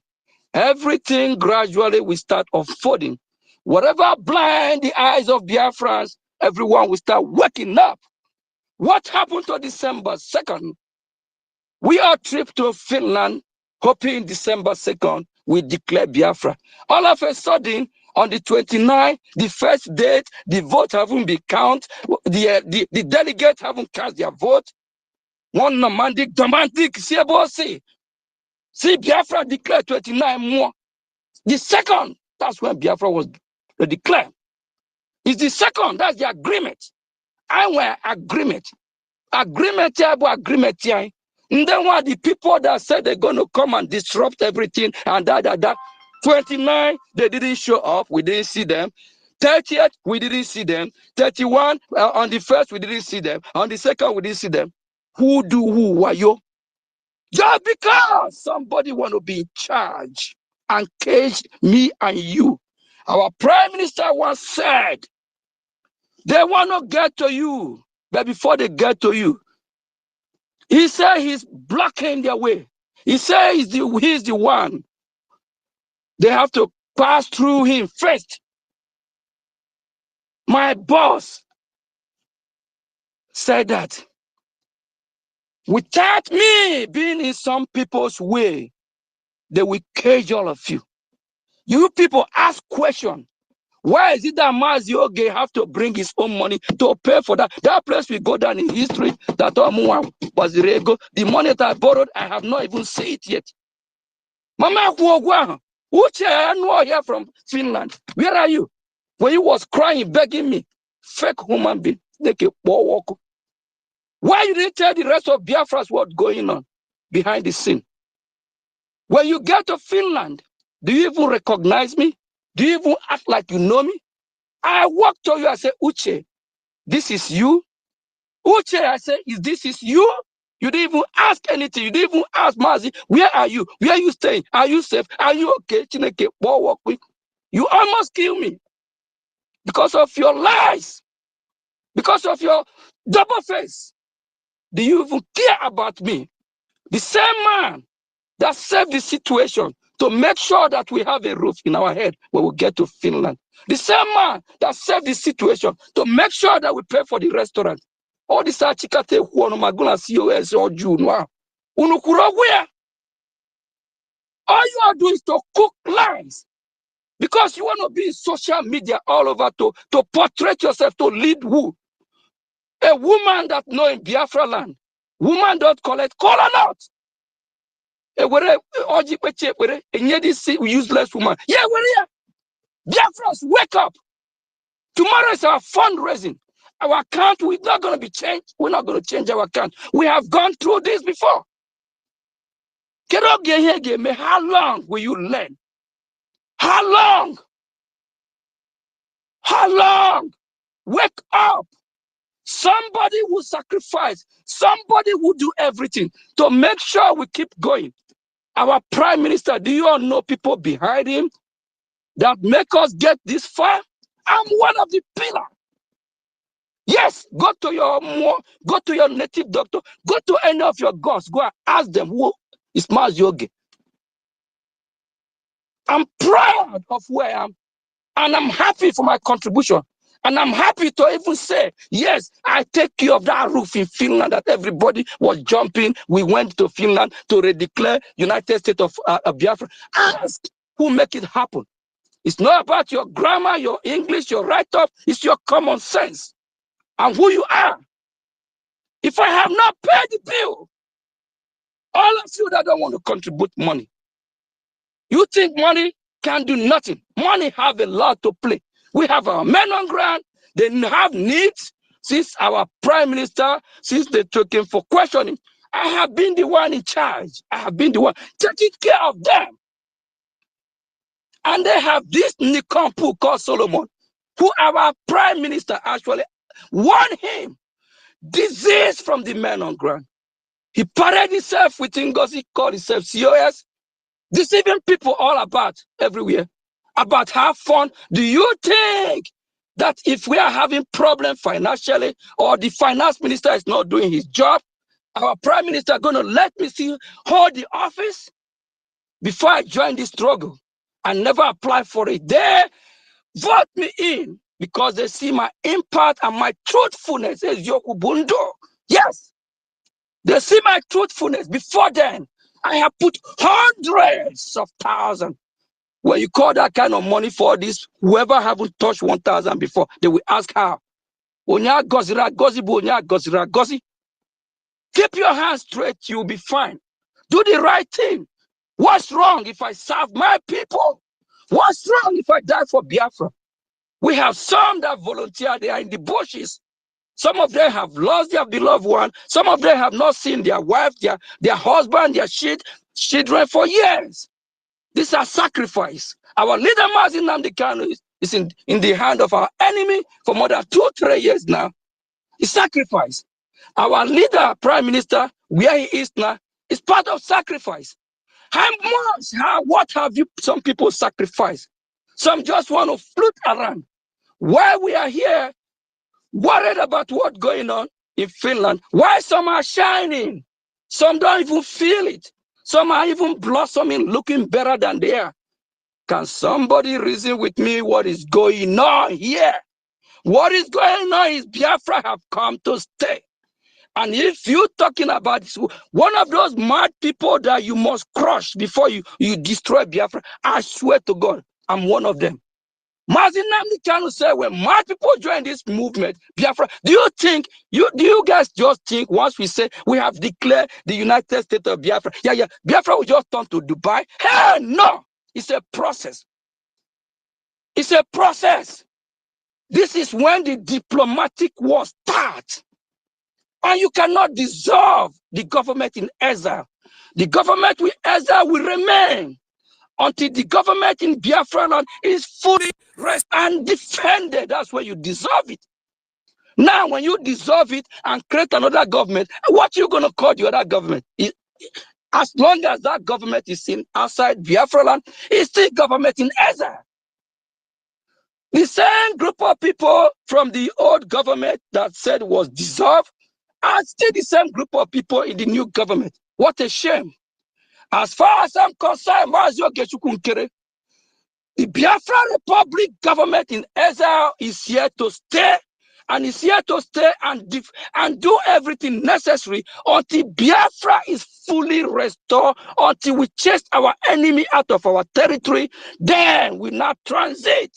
Everything gradually will start unfolding. Whatever blind the eyes of Biafrans, everyone will start waking up. What happened to December 2nd? We are trip to Finland, hoping December 2nd we declare Biafra. All of a sudden, on the 29th, the first date, the vote haven't been counted, the delegates haven't cast their vote. One romantic, see Biafra declared 29 more. The second, that's when Biafra was declared. It's the second, that's the agreement. I want agreement. Agreement here. And then what the people that said they're going to come and disrupt everything and that. 29, they didn't show up. We didn't see them. 30th, we didn't see them. 31, on the 1st, we didn't see them. On the 2nd, we didn't see them. Who? Why you? Just because somebody want to be in charge and cage me and you. Our prime minister once said, they want to get to you. But before they get to you, he said he's blocking their way. He said he's the one. They have to pass through him first. My boss said that without me being in some people's way, they will cage all of you. You people ask questions. Why is it that Mazioge have to bring his own money to pay for that? That place will go down in history. That was the money that I borrowed, I have not even seen it yet. Mama Uche, I know here from Finland. Where are you? When he was crying, begging me, fake human being, why you didn't tell the rest of Biafras what's going on behind the scene? When you get to Finland, do you even recognize me? Do you even act like you know me? I walk to you, I say, Uche, this is you. Uche, I say, this is you? You didn't even ask anything. You didn't even ask Mazi, where are you? Where are you staying? Are you safe? Are you okay? Chineke, walk with. You almost kill me because of your lies, because of your double face. Do you even care about me? The same man that saved the situation to make sure that we have a roof in our head when we get to Finland. The same man that saved the situation to make sure that we pay for the restaurant. All this achikate huono maguna COS or June. Unukurogwea. All you are doing is to cook lies. Because you want to be in social media all over to portray yourself, to lead who? A woman that know in Biafra land. Woman don't collect, call her out. This useless woman. Yeah, where Biafras, wake up. Tomorrow is our fundraising. Our account is not going to be changed. We're not going to change our account. We have gone through this before. How long will you learn? How long? How long? Wake up. Somebody will sacrifice. Somebody will do everything to make sure we keep going. Our prime minister, do you all know people behind him that make us get this far? I'm one of the pillars. Yes, go to your native doctor, go to any of your gods, go and ask them who is Maz Yogi. I'm proud of where I am, and I'm happy for my contribution. And I'm happy to even say, yes, I take care of that roof in Finland that everybody was jumping. We went to Finland to redeclare United States of Biafra. Ask who make it happen. It's not about your grammar, your English, your write-up. It's your common sense and who you are. If I have not paid the bill, all of you that don't want to contribute money, you think money can do nothing. Money have a lot to play. We have our men on ground. They have needs. Since our prime minister, since they took him for questioning, I have been the one in charge. I have been the one taking care of them. And they have this Nikompu called Solomon, who our prime minister actually warned him. Disease from the men on ground. He paraded himself with Ngozi, called himself COS, deceiving people all about everywhere, about have fun. Do you think that if we are having problem financially or the finance minister is not doing his job, our prime minister is going to let me see hold the office? Before I joined this struggle, I never applied for it. They vote me in because they see my impact and my truthfulness. Says Yokubundo. Yes, they see my truthfulness. Before then, I have put hundreds of thousands. When you call that kind of money for this, whoever haven't touched 1,000 before, they will ask how. Keep your hands straight, you'll be fine. Do the right thing. What's wrong if I serve my people? What's wrong if I die for Biafra? We have some that volunteer, they are in the bushes. Some of them have lost their beloved one. Some of them have not seen their wife, their husband, their children for years. These are sacrifice. Our leader, Mazi Nnamdi Kanu, is in the hand of our enemy for more than 2-3 years now. It's sacrifice. Our leader, Prime Minister, where he is now, is part of sacrifice. What have some people sacrificed? Some just want to float around. While we are here, worried about what's going on, in Finland. Why some are shining? Some don't even feel it. Some are even blossoming, looking better than they are. Can somebody reason with me what is going on here? What is going on is Biafra have come to stay. And if you're talking about this, one of those mad people that you must crush before you destroy Biafra, I swear to God, I'm one of them. Mazin Namdi Kanu said, when mad people join this movement, Biafra, do you guys just think once we say we have declared the United States of Biafra, Biafra will just turn to Dubai? Hell no! It's a process. It's a process. This is when the diplomatic war starts. And you cannot dissolve the government in exile. The government with exile will remain until the government in Biafra land is fully rest and defended. That's where you dissolve it. Now, when you dissolve it and create another government, what are you going to call the other government? As long as that government is in outside Biafra land, it's still government in exile. The same group of people from the old government that said was dissolved are still the same group of people in the new government. What a shame. As far as I'm concerned, the Biafra Republic government in exile is here to stay, and is here to stay and do everything necessary until Biafra is fully restored, until we chase our enemy out of our territory. Then we not transit.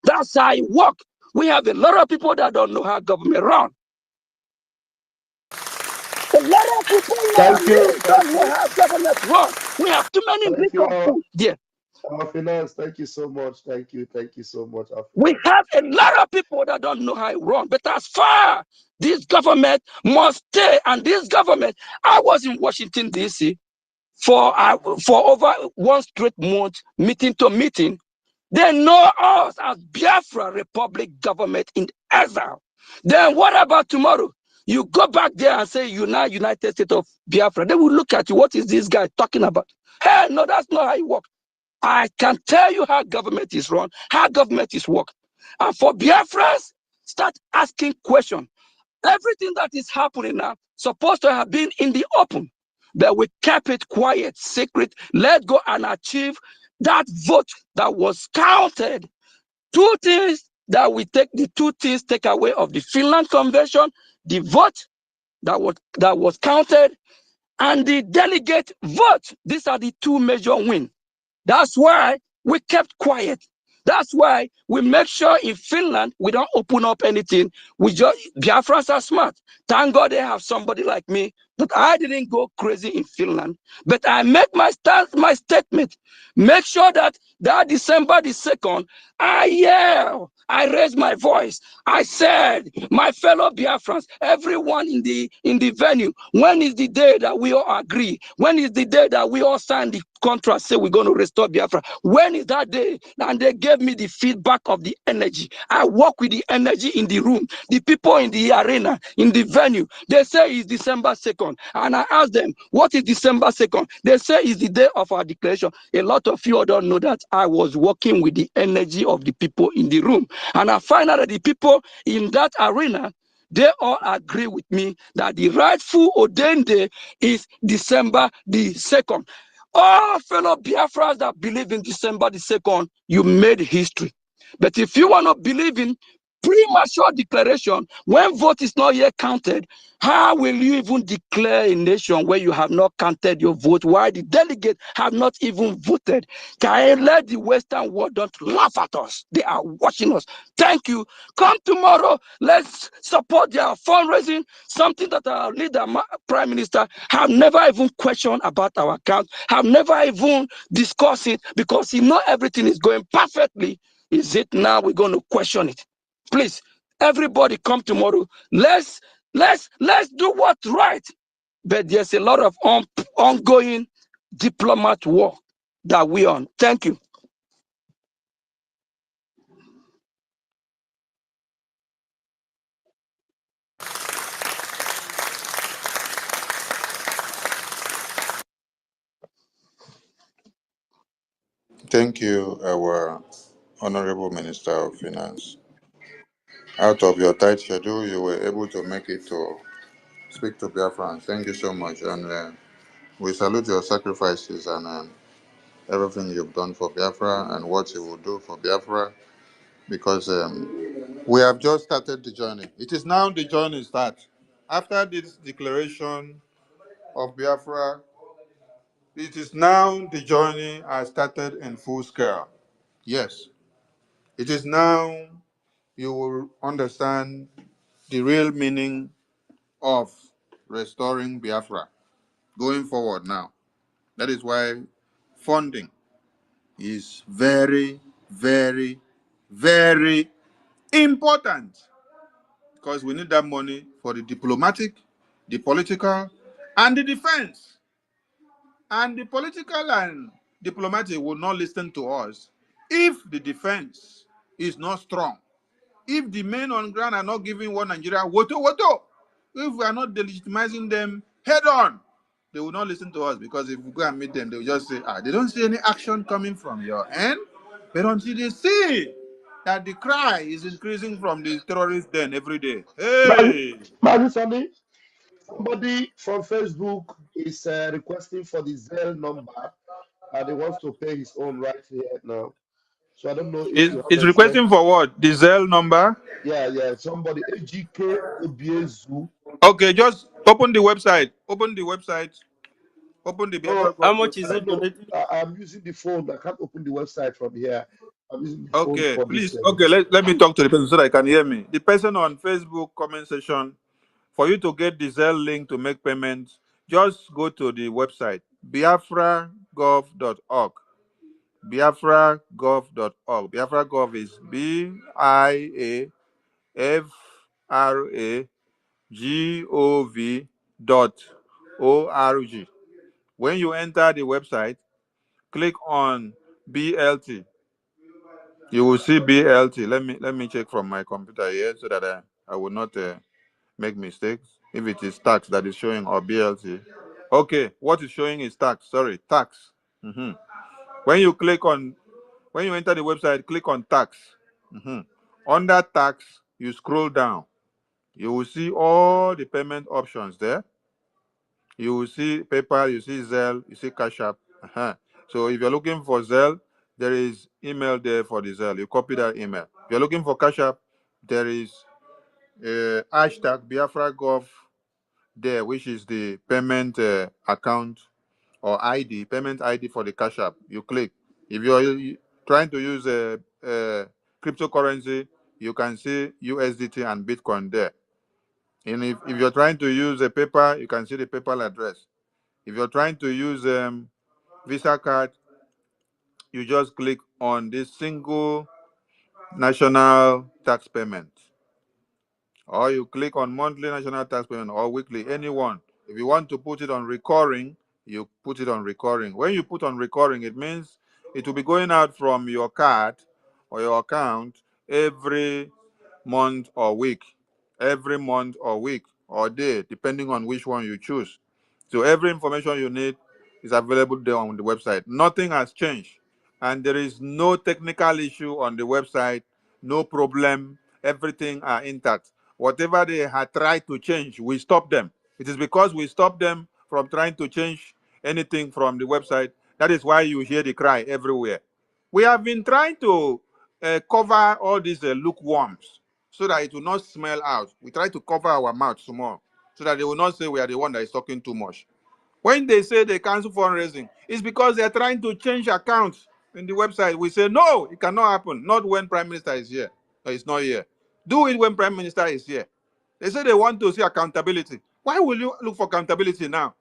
That's how it works. We have a lot of people that don't know how government run. A lot of people Thank you. don't know how government run. We have too many Thank rich you, and food there. our finance. Thank you so much. Thank you. Thank you so much, our We finance. have a lot of people that don't know how it run. But as far this government must stay, and this government, I was in Washington, D.C. for over one straight month, meeting to meeting. They know us as Biafra Republic government in exile. Then what about tomorrow? You go back there and say United States of Biafra. They will look at you. What is this guy talking about? Hey, no, that's not how it works. I can tell you how government is run, how government is worked. And for Biafrans, start asking questions. Everything that is happening now supposed to have been in the open, but we kept it quiet, secret. Let go and achieve that vote that was counted. Two things that we take, the two things take away of the Finland Convention: the vote that was counted, and the delegate vote. These are the two major wins. That's why we kept quiet. That's why we make sure in Finland we don't open up anything. We just Biafrans are smart. Thank God they have somebody like me. But I didn't go crazy in Finland. But I make my statement. Make sure that December the 2nd, I yell. I raised my voice. I said, my fellow Biafrans, everyone in the venue, when is the day that we all agree? When is the day that we all sign the contract, say we're going to restore Biafra? When is that day? And they gave me the feedback of the energy. I work with the energy in the room. The people in the arena, in the venue, they say it's December 2nd. And I asked them, what is December 2nd? They say it's the day of our declaration. A lot of you don't know that I was working with the energy of the people in the room. And I find out that the people in that arena, they all agree with me that the rightful ordained day is December the 2nd. All fellow Biafrans that believe in December the 2nd, you made history. But if you want to believe in premature declaration, when vote is not yet counted, how will you even declare a nation where you have not counted your vote, while the delegates have not even voted? Can I let the Western world don't laugh at us? They are watching us. Thank you. Come tomorrow. Let's support their fundraising, something that our leader, Prime Minister, have never even questioned about our account, have never even discussed it, because he knows everything is going perfectly. Is it now we're going to question it? Please, everybody come tomorrow. Let's do what's right. But there's a lot of ongoing diplomat war that we on. Thank you. Thank you, our Honorable Minister of Finance. out of your tight schedule, you were able to make it to speak to Biafrans. Thank you so much. And we salute your sacrifices and everything you've done for Biafra and what you will do for Biafra because we have just started the journey. It is now the journey start. After this declaration of Biafra, it is now the journey has started in full scale. Yes, it is now you will understand the real meaning of restoring Biafra going forward now. That is why funding is very, very, very important because we need that money for the diplomatic, the political, and the defense. And the political and diplomatic will not listen to us if the defense is not strong. If the men on ground are not giving one Nigeria woto woto, if we are not delegitimizing them head on, they will not listen to us because if we go and meet them, they will just say, they don't see any action coming from your end. But until they see that the cry is increasing from the terrorists then every day. Hey! Maji, somebody from Facebook is requesting for the Zelle number and he wants to pay his own right here now. So I don't know if you have It's a sense. requesting for what? The Zelle number? Yeah. Somebody, AGK Obiezu. Okay, just open the website. Open the website. Open the Biafra Oh, How Gov much is I website. it don't know. donated? I'm using the phone. I can't open the website from here. I'm using the phone Okay, for this. please. Okay, let me talk to the person so that I can hear me. The person on Facebook comment section, for you to get the Zelle link to make payments, just go to the website biafragov.org. Biafragov.org. Biafragov is biafragov.org. When you enter the website, click on BLT. You will see BLT. Let me check from my computer here so that I will not make mistakes. If it is tax that is showing or BLT. Okay, what is showing is tax. Sorry, tax. Mhm. When you when you enter the website, click on tax. Mhm. Under tax, you scroll down. You will see all the payment options there. You will see PayPal, you see Zelle, you see Cash App. Uh-huh. So if you're looking for Zelle, there is email there for the Zelle. You copy that email. If you're looking for Cash App, there is hashtag BiafraGov there, which is the payment account or ID, payment ID for the Cash App. You click. If you're trying to use a cryptocurrency, you can see USDT and Bitcoin there. And if you're trying to use a PayPal, you can see the PayPal address. If you're trying to use Visa card, you just click on this single national tax payment, or you click on monthly national tax payment or weekly, anyone. If you want to put it on recurring, you put it on recurring. When you put on recurring, it means it will be going out from your card or your account every month or week, or day, depending on which one you choose. So every information you need is available there on the website. Nothing has changed, and there is no technical issue on the website, no problem. Everything are intact. Whatever they had tried to change, we stop them. It is because we stop them from trying to change anything from the website. That is why you hear the cry everywhere. We have been trying to cover all these lukewarms so that it will not smell out. We try to cover our mouth small so that they will not say we are the one that is talking too much. When they say they cancel fundraising, it's because they are trying to change accounts in the website. We say, no, it cannot happen. Not when Prime Minister is here. Or it's not here. Do it when Prime Minister is here. They say they want to see accountability. Why will you look for accountability now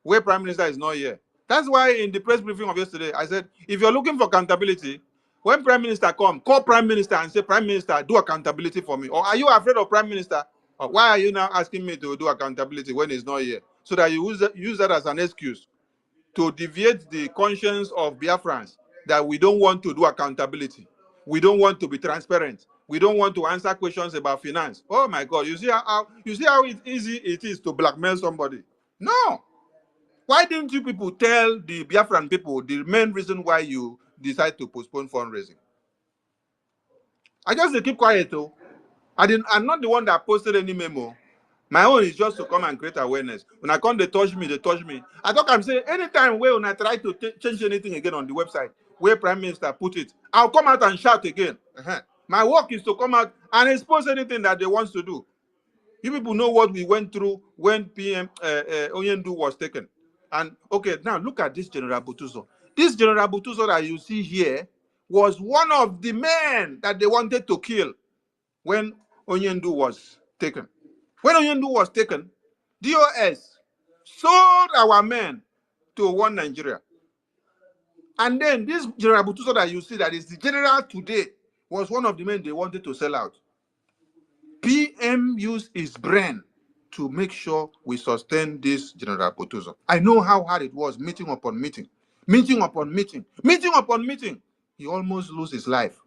where Prime Minister is not here? That's why in the press briefing of yesterday, I said, if you're looking for accountability, when Prime Minister come, call Prime Minister and say, Prime Minister, do accountability for me. Or are you afraid of Prime Minister? Or why are you now asking me to do accountability when he's not here? So that you use that as an excuse to deviate the conscience of Biafrans that we don't want to do accountability. We don't want to be transparent. We don't want to answer questions about finance. Oh my God, you see how easy it is to blackmail somebody? No. Why didn't you people tell the Biafran people the main reason why you decide to postpone fundraising? I just keep quiet though. I'm not the one that posted any memo. My own is just to come and create awareness. When I come, they touch me, they touch me. I talk, I'm saying, anytime when I try to change anything again on the website, where Prime Minister put it, I'll come out and shout again. My work is to come out and expose anything that they want to do. You people know what we went through when PM Oyendu was taken. And okay, now look at this General Butuzor. This General Butuzor that you see here was one of the men that they wanted to kill when Oyendu was taken. When Oyendu was taken, DOS sold our men to one Nigeria. And then this General Butuzor that you see that is the general today was one of the men they wanted to sell out. PM used his brain to make sure we sustain this General Butuzor. I know how hard it was, meeting upon meeting, meeting upon meeting, meeting upon meeting. He almost lost his life.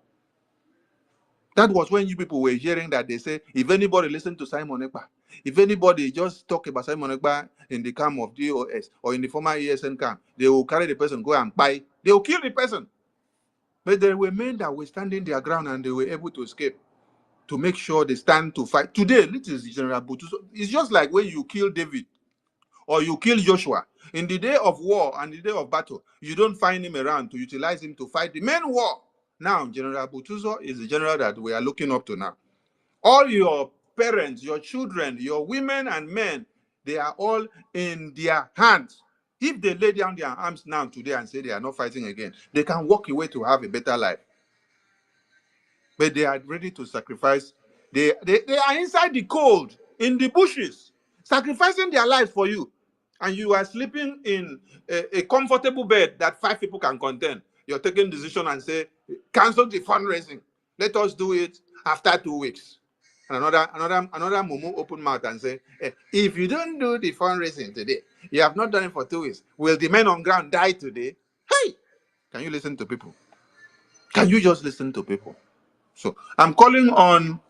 That was when you people were hearing that they say, if anybody listen to Simon Ekpa, if anybody just talk about Simon Ekpa in the camp of DOS or in the former ESN camp, they will carry the person, go and buy. They will kill the person. But there were men that were standing their ground and they were able to escape, to make sure they stand to fight. Today, this is General Butuzor. It's just like when you kill David or you kill Joshua. In the day of war and the day of battle, you don't find him around to utilize him to fight the main war. Now, General Butuzor is the general that we are looking up to now. All your parents, your children, your women and men, they are all in their hands. If they lay down their arms now today and say they are not fighting again, they can walk away to have a better life. But they are ready to sacrifice. They are inside the cold, in the bushes, sacrificing their lives for you. And you are sleeping in a comfortable bed that 5 people can contain. You're taking decision and say, cancel the fundraising. Let us do it after 2 weeks. And another mumu open mouth and say, if you don't do the fundraising today, you have not done it for 2 weeks. Will the men on ground die today? Hey, can you listen to people? Can you just listen to people? So I'm calling on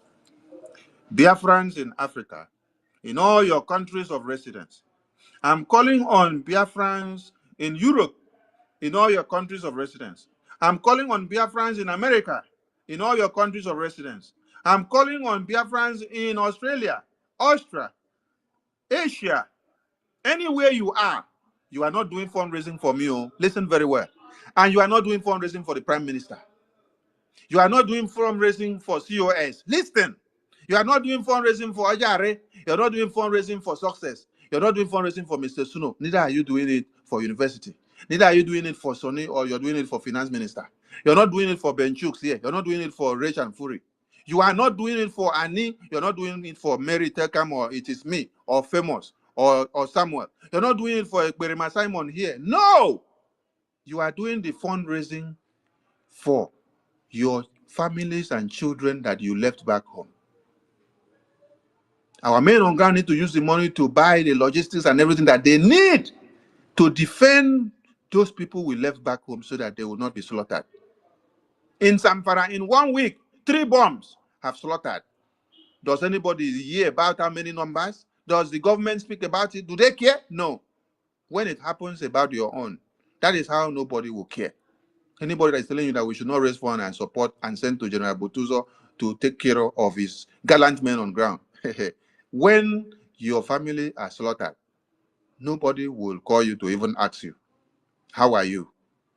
Biafrans in Africa, in all your countries of residence. I'm calling on Biafrans in Europe, in all your countries of residence. I'm calling on Biafrans in America, in all your countries of residence. I'm calling on Biafrans in Australia, Austria, Asia, anywhere you are not doing fundraising for me. Oh, listen very well. And you are not doing fundraising for the Prime Minister. You are not doing fundraising for COS. Listen, you are not doing fundraising for Ajare. You're not doing fundraising for Success. You're not doing fundraising for Mr. Suno. Neither are you doing it for university. Neither are you doing it for Sonny or you're doing it for finance minister. You're not doing it for Ben Chooks here. You're not doing it for Rach and Fury. You are not doing it for Annie. You're not doing it for Mary Telkam or It Is Me or Famous or Samuel. You're not doing it for Ekberima Simon here. No! You are doing the fundraising for your families and children that you left back home. Our men on ground need to use the money to buy the logistics and everything that they need to defend those people we left back home so that they will not be slaughtered. In Zamfara, in 1 week, 3 bombs have slaughtered. Does anybody hear about how many numbers? Does the government speak about it? Do they care? No. When it happens about your own, that is how nobody will care. Anybody that is telling you that we should not raise funds and support and send to General Butuzor to take care of his gallant men on ground. When your family are slaughtered, nobody will call you to even ask you, how are you?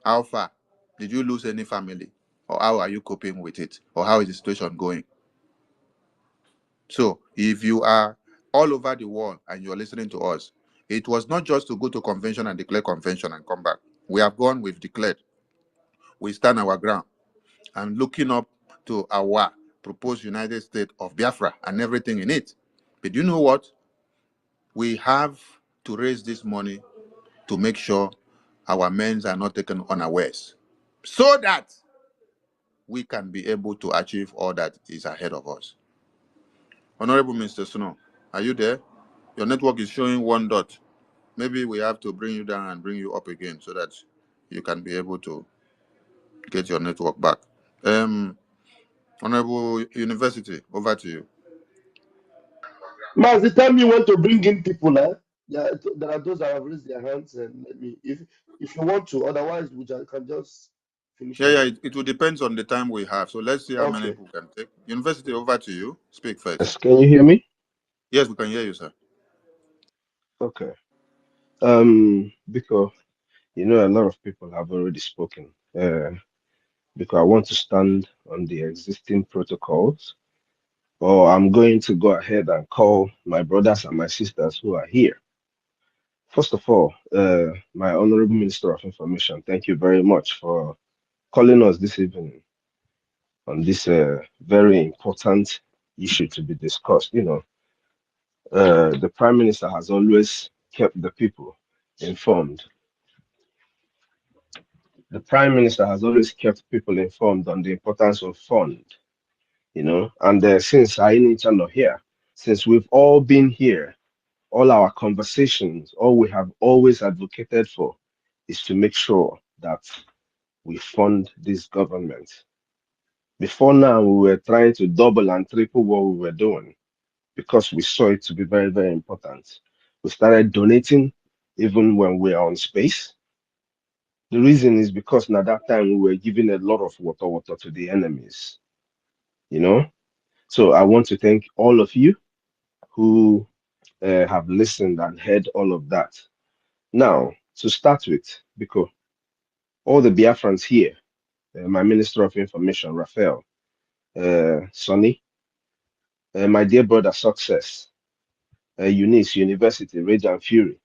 How far? Did you lose any family? Or how are you coping with it? Or how is the situation going? So if you are all over the world and you're listening to us, it was not just to go to convention and declare convention and come back. We have gone, we've declared. We stand our ground. And looking up to our proposed United States of Biafra and everything in it. But you know what? We have to raise this money to make sure our men are not taken unawares, so that we can be able to achieve all that is ahead of us. Honorable Mr. Snow, are you there? Your network is showing 1 dot. Maybe we have to bring you down and bring you up again so that you can be able to get your network back. Honorable University, over to you. Mas, tell me when to bring in people. Yeah, there are those that have raised their hands, and let me, if you want to. Otherwise, we can just finish Yeah, your yeah. mind. It will depend on the time we have. So let's see how many Okay. people can take. University, over to you. Speak first. Yes, can you hear me? Yes, we can hear you, sir. Okay. Because a lot of people have already spoken. Because I want to stand on the existing protocols, or I'm going to go ahead and call my brothers and my sisters who are here. First of all, my Honorable Minister of Information, thank you very much for calling us this evening on this very important issue to be discussed. The Prime Minister has always kept the people informed. The Prime Minister has always kept people informed on the importance of fund, and since I ain't not here, since we've all been here, all our conversations, all we have always advocated for is to make sure that we fund this government. Before now, we were trying to double and triple what we were doing because we saw it to be very, very important. We started donating even when we are on space. The reason is because at that time we were giving a lot of water to the enemies, you know. So I want to thank all of you who have listened and heard all of that. Now, to start with, because all the Biafrans here, my Minister of Information, Raphael, Sonny, my dear brother Success, Eunice, University, Rage and Fury,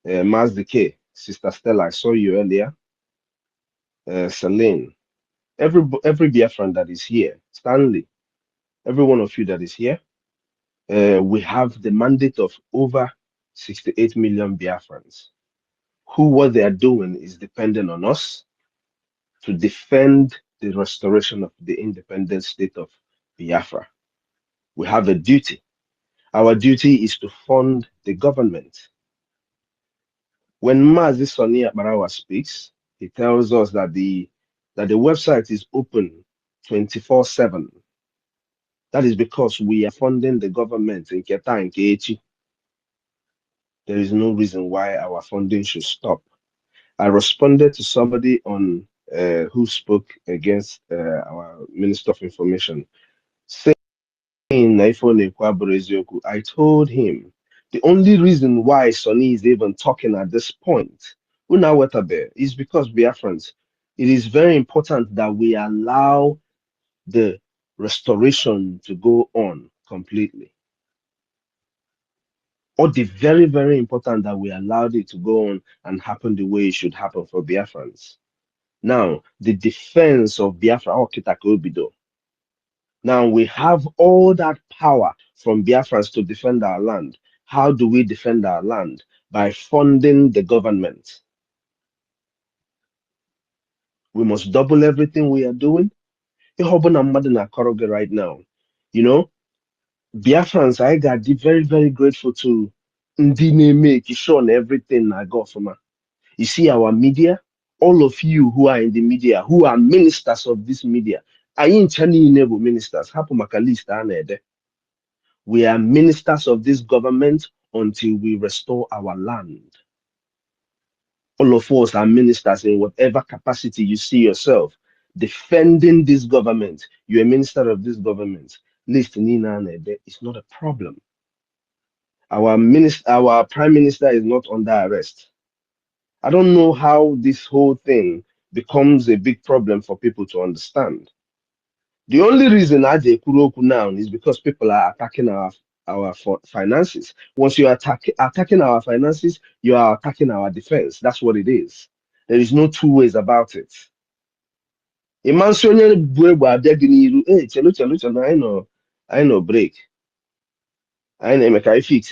Maz Decay, Sister Stella, I saw you earlier, Celine, every Biafran that is here, Stanley, every one of you that is here, we have the mandate of over 68 million Biafrans who what they are doing is dependent on us to defend the restoration of the independent state of Biafra. We have a duty. Our duty is to fund the government. When Mazi Soni Barawa speaks, he tells us that the website is open 24/7. That is because we are funding the government in Keta and Kechi. There is no reason why our funding should stop. I responded to somebody on who spoke against our Minister of Information, saying na ife ọ na-ekwu abụrụ eziokwu. I told him the only reason why Sonny is even talking at this point, Una Wetabe, is because Biafrans, it is very important that we allow the restoration to go on completely. Or the very, very important that we allowed it to go on and happen the way it should happen for Biafrans. Now, the defense of Biafra, Okitakobido. Now we have all that power from Biafrans to defend our land. How do we defend our land? By funding the government. We must double everything we are doing. Right now, you know, Biafrans, I got very, very grateful to Ndine make sure everything I got from her. You see, our media, all of you who are in the media, who are ministers of this media, I ain't telling you ministers. Hapo makalista anede. We are ministers of this government until we restore our land. All of us are ministers in whatever capacity you see yourself defending this government. You're a minister of this government. List Nina Nede is not a problem. Our prime minister is not under arrest. I don't know how this whole thing becomes a big problem for people to understand. The only reason Aje Kuroku now is because people are attacking our finances. Once you attacking our finances, you are attacking our defense. That's what it is. There is no two ways about it. Imansonye Buegba Abeginiru, hey, chelo, I know break. I know make I fix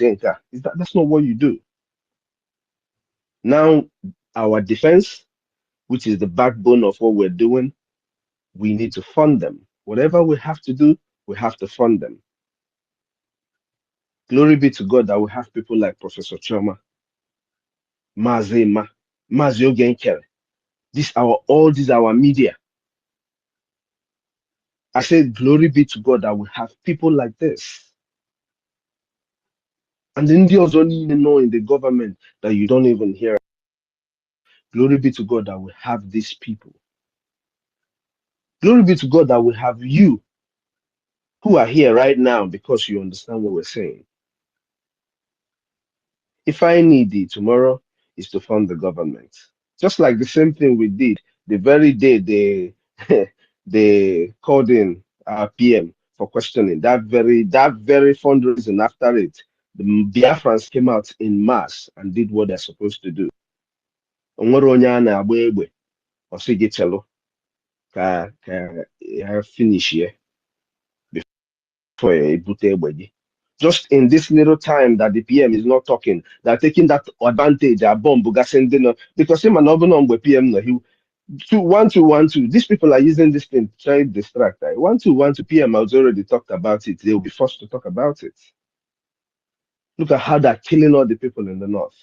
that's not what you do. Now, our defense, which is the backbone of what we're doing, we need to fund them. Whatever we have to do, we have to fund them. Glory be to God that we have people like Professor Choma, Mazema, Mazio Genkel. These our media. I said, glory be to God that we have people like this. And the Indians don't even know in the government that you don't even hear. Glory be to God that we have these people. Glory be to God that we have you who are here right now because you understand what we're saying. If I need it tomorrow is to fund the government. Just like the same thing we did the very day they they called in our PM for questioning. That very fundraising after it, the Biafrans came out in mass and did what they're supposed to do. Onwere onye a na-agba egbe ọ sị gị chelụ ka ya finish here before ya ebute egbe gị. Just in this little time that the PM is not talking, they're taking that advantage, a bomb, because him and Obama PM, no, he 2 1 2 1 2. These people are using this thing to try to distract. 1 2 1 2 PM has already talked about it. They will be forced to talk about it. Look at how they're killing all the people in the north,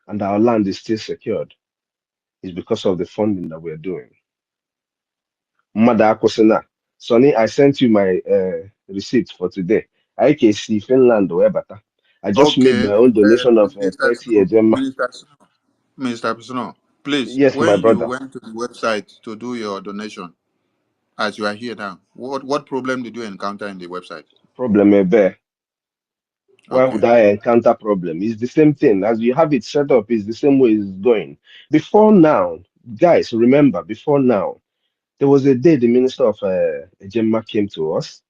and our land is still secured. It's because of the funding that we're doing. Mada Akosina, Sonny, I sent you my receipt for today. I can see Finland or better. I just made Okay, my own donation of Mr. 30 Snow, Gemma. Mr. Snow, please, Yes, my when you brother. went to the website to do your donation, as you are here now, what problem did you encounter in the website? Problem bear. Why would Okay. I encounter problem? It's the same thing. As you have it set up, it's the same way it's going. Before now, guys, remember, before now, there was a day the minister of Gemma came to us.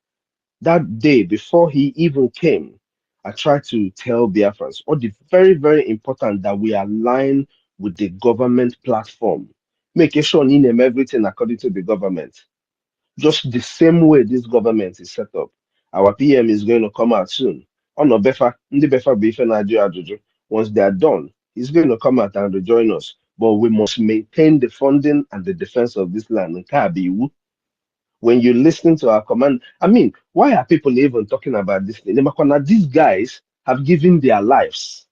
That day, before he even came, I tried to tell Biafrans, oh, the very, very important that we align with the government platform, making sure in them everything according to the government. Just the same way this government is set up. Our PM is going to come out soon. On the Befa, ndị Befa bụ ife na-ajụ ajụjụ. Once they are done, he's going to come out and rejoin us. But we must maintain the funding and the defense of this land. Nke a bụ iwu. When you listen to our command, I mean, why are people even talking about this thing? These guys have given their lives.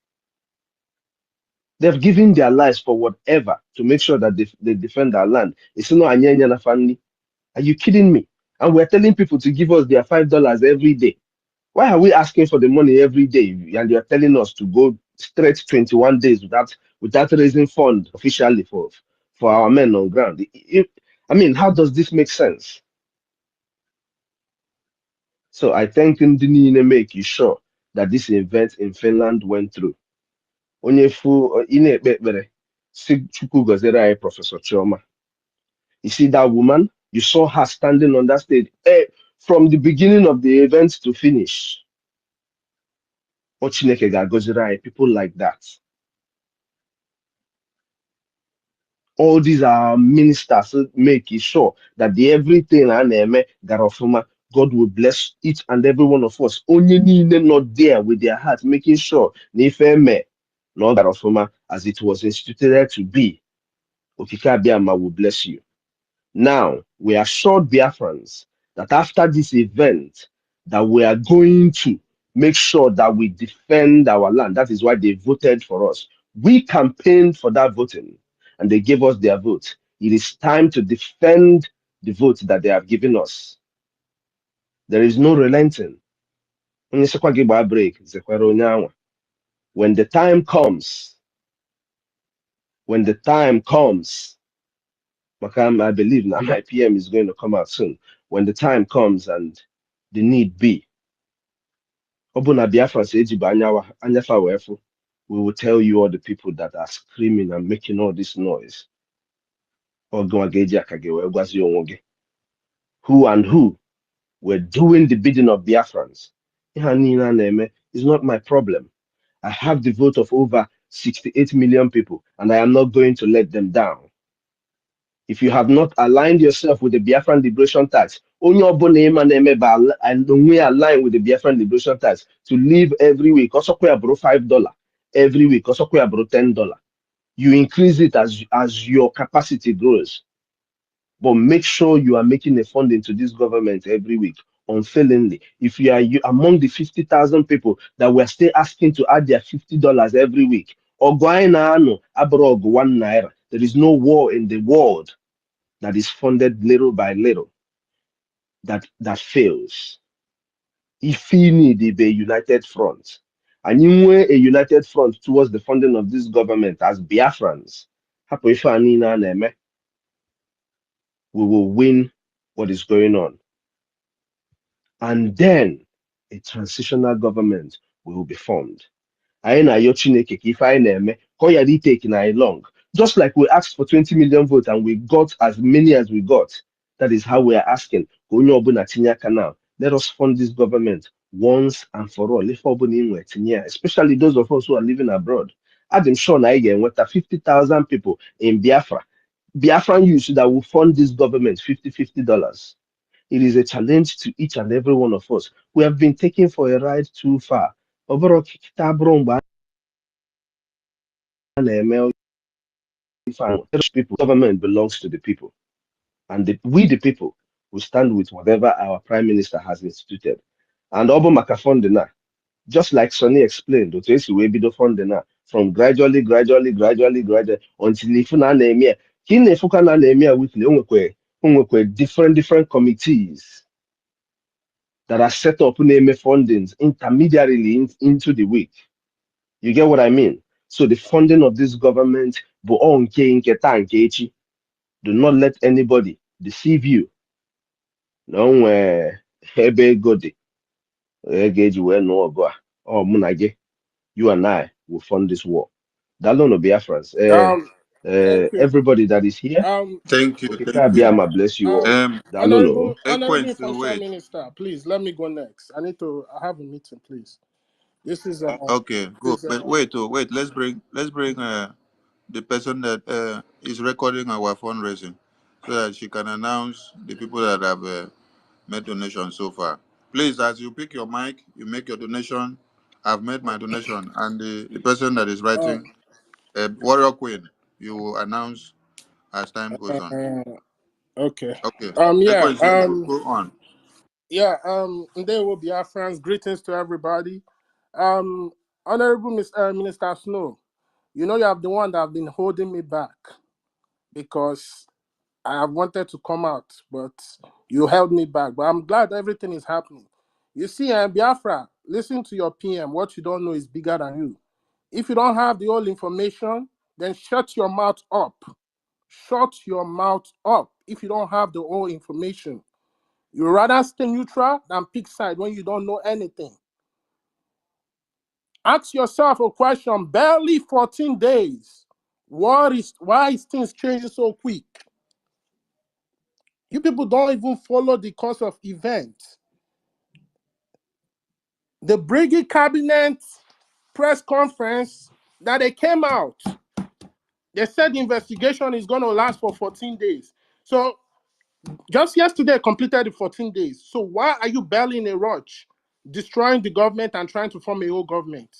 They've given their lives for whatever to make sure that they defend our land. It's not Anyanya na family. Are you kidding me? And we're telling people to give us their $5 every day. Why are we asking for the money every day? And you're telling us to go straight 21 days without raising fund officially for our men on ground. I mean, how does this make sense? So I thank Ndini make you sure that this event in Finland went through. Onyefu ine ekpere si Chukwu gọziere anyị Professor Chioma. You see that woman? You saw her standing on that stage from the beginning of the event to finish. Ochineke ga-agọziri anyị people like that. All these are ministers making sure that the everything a na-eme gara ọfụma. God will bless each and every one of us. Onye niile not there with their heart, making sure na ife eme na ọ gara ọfụma as it was instituted to be. Okike Abịama will bless you. Now, we assured Biafrans that after this event, that we are going to make sure that we defend our land. That is why they voted for us. We campaigned for that voting, and they gave us their vote. It is time to defend the vote that they have given us. There is no relenting. When the time comes, I believe now my PM is going to come out soon. When the time comes and the need be, Obuna Biafra Anyafa Wefu, we will tell you all the people that are screaming and making all this noise. Who and who were doing the bidding of Biafrans. It's not my problem. I have the vote of over 68 million people, and I am not going to let them down. If you have not aligned yourself with the Biafran Liberation Tax, only and we align with the Biafran Liberation Tax to live every week. Also, we abroad $5 every week. Also, we abroad $10. You increase it as your capacity grows, but make sure you are making a funding to this government every week unfailingly. If you are among the 50,000 people that were still asking to add their $50 every week, or abroad ₦1, there is no war in the world that is funded little by little that fails. If you need a united front, and you want a united front towards the funding of this government as Biafrans, hapụ ife a niile a na-eme. we will win what is going on. And then a transitional government will be formed. Anyị na-ayọ Chineke ka ife anyị na-eme ka ọ ghara itake na anyị long. Just like we asked for 20 million votes and we got as many as we got. That is how we are asking ka onye ọbụla tinye aka now. Let us fund this government once and for all. Ife ọbụla ị nwere tinye ya, especially those of us who are living abroad. Adịm sure na anyị ga-enweta 50,000 people in Biafra. Biafran youth that will fund this government $50. It is a challenge to each and every one of us. We have been taken for a ride too far. Overall, people, government belongs to the people, and we, the people, will stand with whatever our prime minister has instituted. And Obo Makafondina, just like Sonny explained, Otesi will be the funding from gradually, until if na anemia, kine fuka na anemia weekly, unwekwe different committees that are set up name fundings intermediarily into the week. You get what I mean? So the funding of this government, do not let anybody deceive you. No, ebe godi, oh munage, you and I will fund this war. That no Biafrans. Thank you. Everybody that is here, Thank you. okay, Thank you. Biama bless you all. That no. Honorable Equence, Infantry wait. Minister, please let me go next. I have a meeting, please. This is Okay, good. But wait. Let's bring the person that is recording our fundraising, so that she can announce the people that have made donations so far. Please, as you pick your mic, you make your donation. I've made my donation, and the person that is writing, Warrior Queen, you will announce as time goes on. okay. Okay. Yeah. Equence, go on. Yeah. There will be our friends. Greetings to everybody. Honorable Minister Snow, you know you have the one that have been holding me back because I have wanted to come out, but you held me back. But I'm glad everything is happening. You see, Biafra, listen to your PM. What you don't know is bigger than you. If you don't have the whole information, then shut your mouth up. Shut your mouth up if you don't have the whole information. You rather stay neutral than pick side when you don't know anything. Ask yourself a question. Barely 14 days. Why is things changing so quick? You people don't even follow the course of events. The Brigade Cabinet press conference that they came out, they said the investigation is going to last for 14 days. So just yesterday completed the 14 days. So why are you barely in a rush, destroying the government and trying to form a whole government?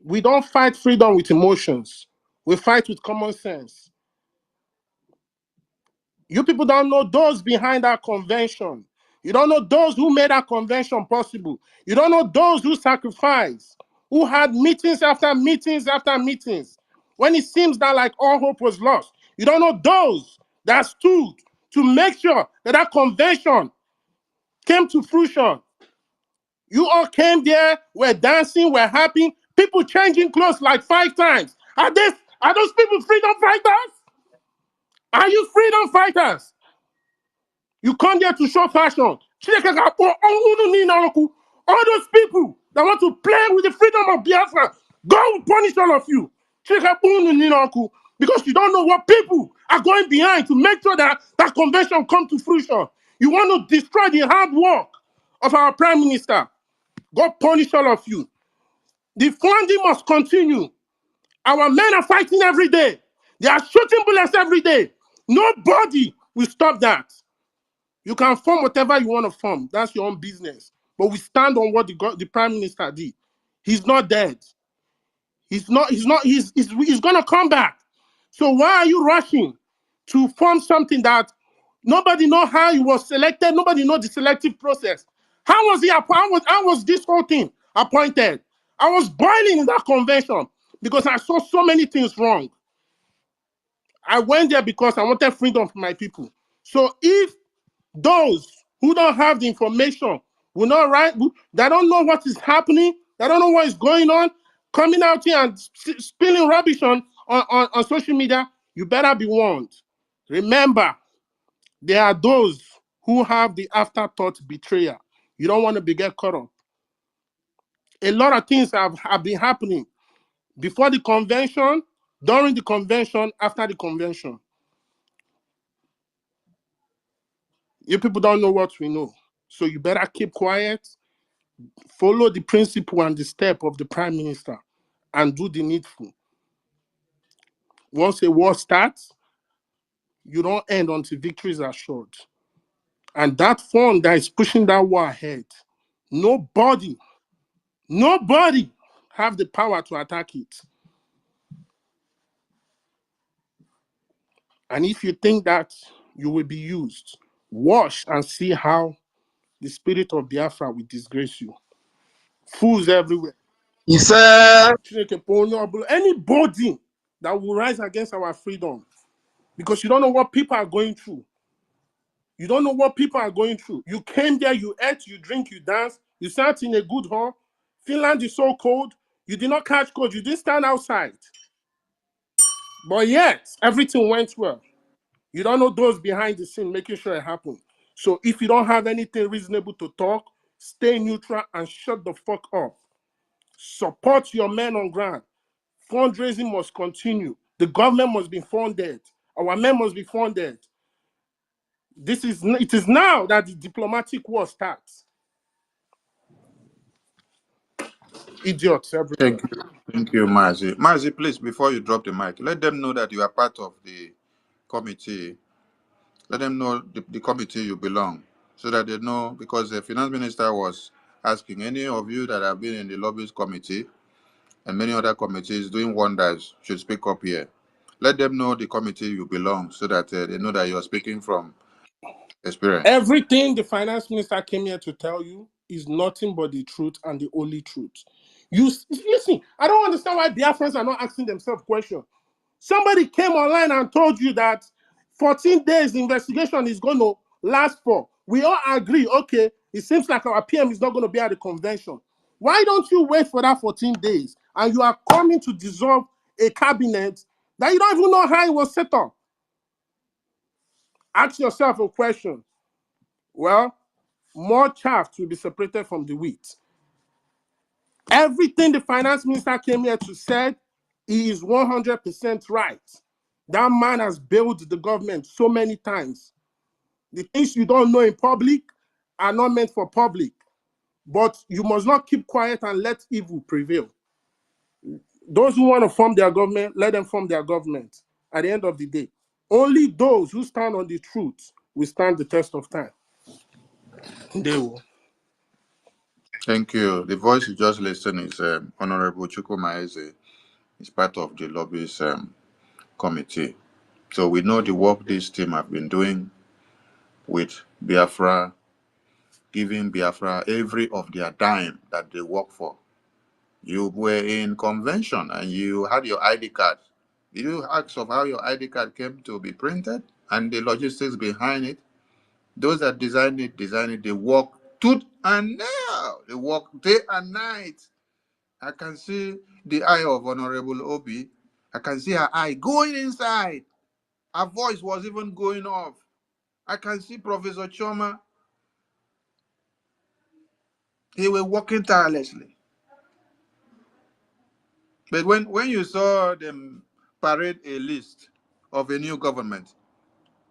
We don't fight freedom with emotions. We fight with common sense. You people don't know those behind that convention. You don't know those who made that convention possible. You don't know those who sacrificed, who had meetings after meetings after meetings. When it seems that like all hope was lost, you don't know those that stood to make sure that that convention came to fruition. You all came there, were dancing, were happy, people changing clothes like 5 times. Are those people freedom fighters? Are you freedom fighters? You come there to show fashion. All those people that want to play with the freedom of Biafra, God will punish all of you. Because you don't know what people are going behind to make sure that that convention comes to fruition. You want to destroy the hard work of our prime minister. God punish all of you. The funding must continue. Our men are fighting every day. They are shooting bullets every day. Nobody will stop that. You can form whatever you want to form. That's your own business. But we stand on what the prime minister did. He's not dead. He's gonna come back. So why are you rushing to form something that nobody know how he was selected? Nobody know the selective process. How was this whole thing appointed? I was boiling in that convention because I saw so many things wrong. I went there because I wanted freedom for my people. So if those who don't have the information will not write, they don't know what is happening, they don't know what is going on, coming out here and spilling rubbish on social media, you better be warned. Remember, There are those who have the afterthought betrayal. You don't want to get caught up. A lot of things have been happening before the convention, during the convention, after the convention. You people don't know what we know. So you better keep quiet, follow the principle and the step of the prime minister, and do the needful. Once a war starts, you don't end until victory is assured. And that fund that is pushing that war ahead, nobody have the power to attack it. And if you think that you will be used, watch and see how the spirit of Biafra will disgrace you. Fools everywhere. Anybody that will rise against our freedom, because you don't know what people are going through. You don't know what people are going through. You came there, you ate, you drink, you dance, you sat in a good hall. Finland is so cold. You did not catch cold. You didn't stand outside. But yet, everything went well. You don't know those behind the scene making sure it happened. So if you don't have anything reasonable to talk, stay neutral and shut the fuck up. Support your men on ground. Fundraising must continue. The government must be funded. Our men must be funded. It is now that the diplomatic war starts. Idiots everywhere. Thank you, Mazi. Mazi, please, before you drop the mic, let them know that you are part of the committee. Let them know the committee you belong, so that they know, because the finance minister was asking any of you that have been in the lobbies committee and many other committees doing wonders should speak up here. Let them know the committee you belong, so that they know that you are speaking from experience. Everything the finance minister came here to tell you is nothing but the truth and the only truth. You listen, I don't understand why Biafrans are not asking themselves questions. Somebody came online and told you that 14 days investigation is going to last for. We all agree, okay, it seems like our PM is not going to be at the convention. Why don't you wait for that 14 days and you are coming to dissolve a cabinet that you don't even know how it was set up? Ask yourself a question. Well, more chaff will be separated from the wheat. Everything the finance minister came here to say, he is 100% right. That man has bailed the government so many times. The things you don't know in public are not meant for public. But you must not keep quiet and let evil prevail. Those who want to form their government, let them form their government. At the end of the day, only those who stand on the truth will stand the test of time. They will. Thank you. The voice you just listened is Honorable Chukuma Eze. He's part of the lobbies committee. So we know the work this team have been doing with Biafra, giving Biafra every of their dime that they work for. You were in convention and you had your ID card. Did you ask of how your ID card came to be printed and the logistics behind it? Those that designed it, they work tooth and nail. They work day and night. I can see the eye of Honorable Obi. I can see her eye going inside. Her voice was even going off. I can see Professor Choma. They were working tirelessly. But when you saw them parade a list of a new government,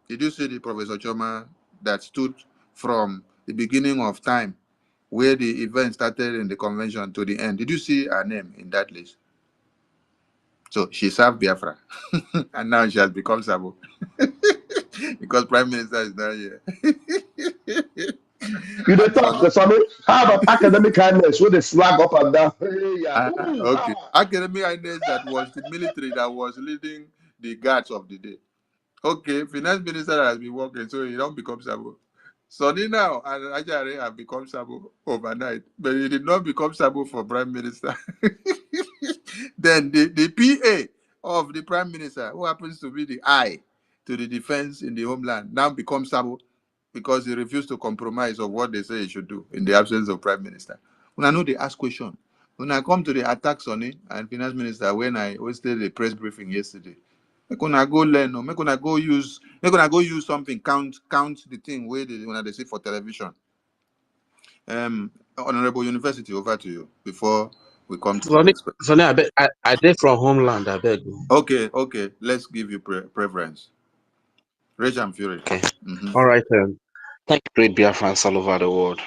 did you see the Professor Choma that stood from the beginning of time, where the event started in the convention to the end? Did you see her name in that list? So she served Biafra, and now she has become Sabo because Prime Minister is not here. You dey And so, talk to somebody. How about academic kindness with the swag up and down? Hey, yeah. okay, academic highness that was the military that was leading the guards of the day. Okay, finance minister has been working, so he don't become Sabo. Sonny now and Ajare have become Sabo overnight, but he did not become Sabo for prime minister. Then the PA of the prime minister, who happens to be the eye to the defense in the homeland, now becomes Sabo because he refused to compromise of what they say he should do in the absence of prime minister. When I know they ask question, when I come to the attacks on it and finance minister, when I hosted a press briefing yesterday, Make una go learn, no. Make una go use something, count the thing where they see for television. Honorable University, over to you before we come to the next question. Sonny, I did from homeland, I beg. Okay, let's give you preference. Rage and Fury. Okay. All right. Thank you, great Biafrans all over the world.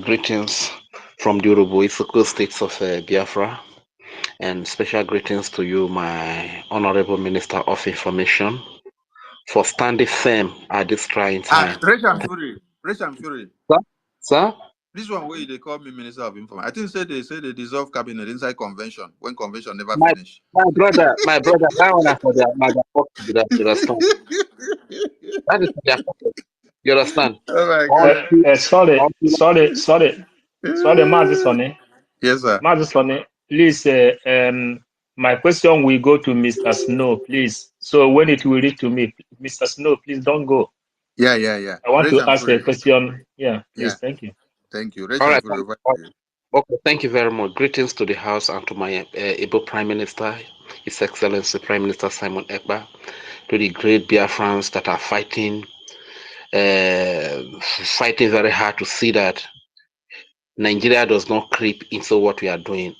Greetings from the Urubu states of Biafra, and special greetings to you, my Honorable Minister of Information, for standing firm at this trying time. Rage and Fury. Sir? This one where they call me Minister of Information. I think they dissolve cabinet inside convention when convention never finish. My brother, that one for their motherfucker, you understand? That is their pocket. You understand? Oh my God. Sorry, Mazi Sonny. Yes, sir. Mazi Sonny, please, my question will go to Mr. Snow, please. So when it will reach to me, Mr. Snow, please don't go. Yeah. I want to ask a question. Yeah, please, thank you. Thank you. All right. Okay, thank you very much. Greetings to the House and to my able Prime Minister, His Excellency Prime Minister Simon Ekpa, to the great Biafrans that are fighting very hard to see that Nigeria does not creep into what we are doing.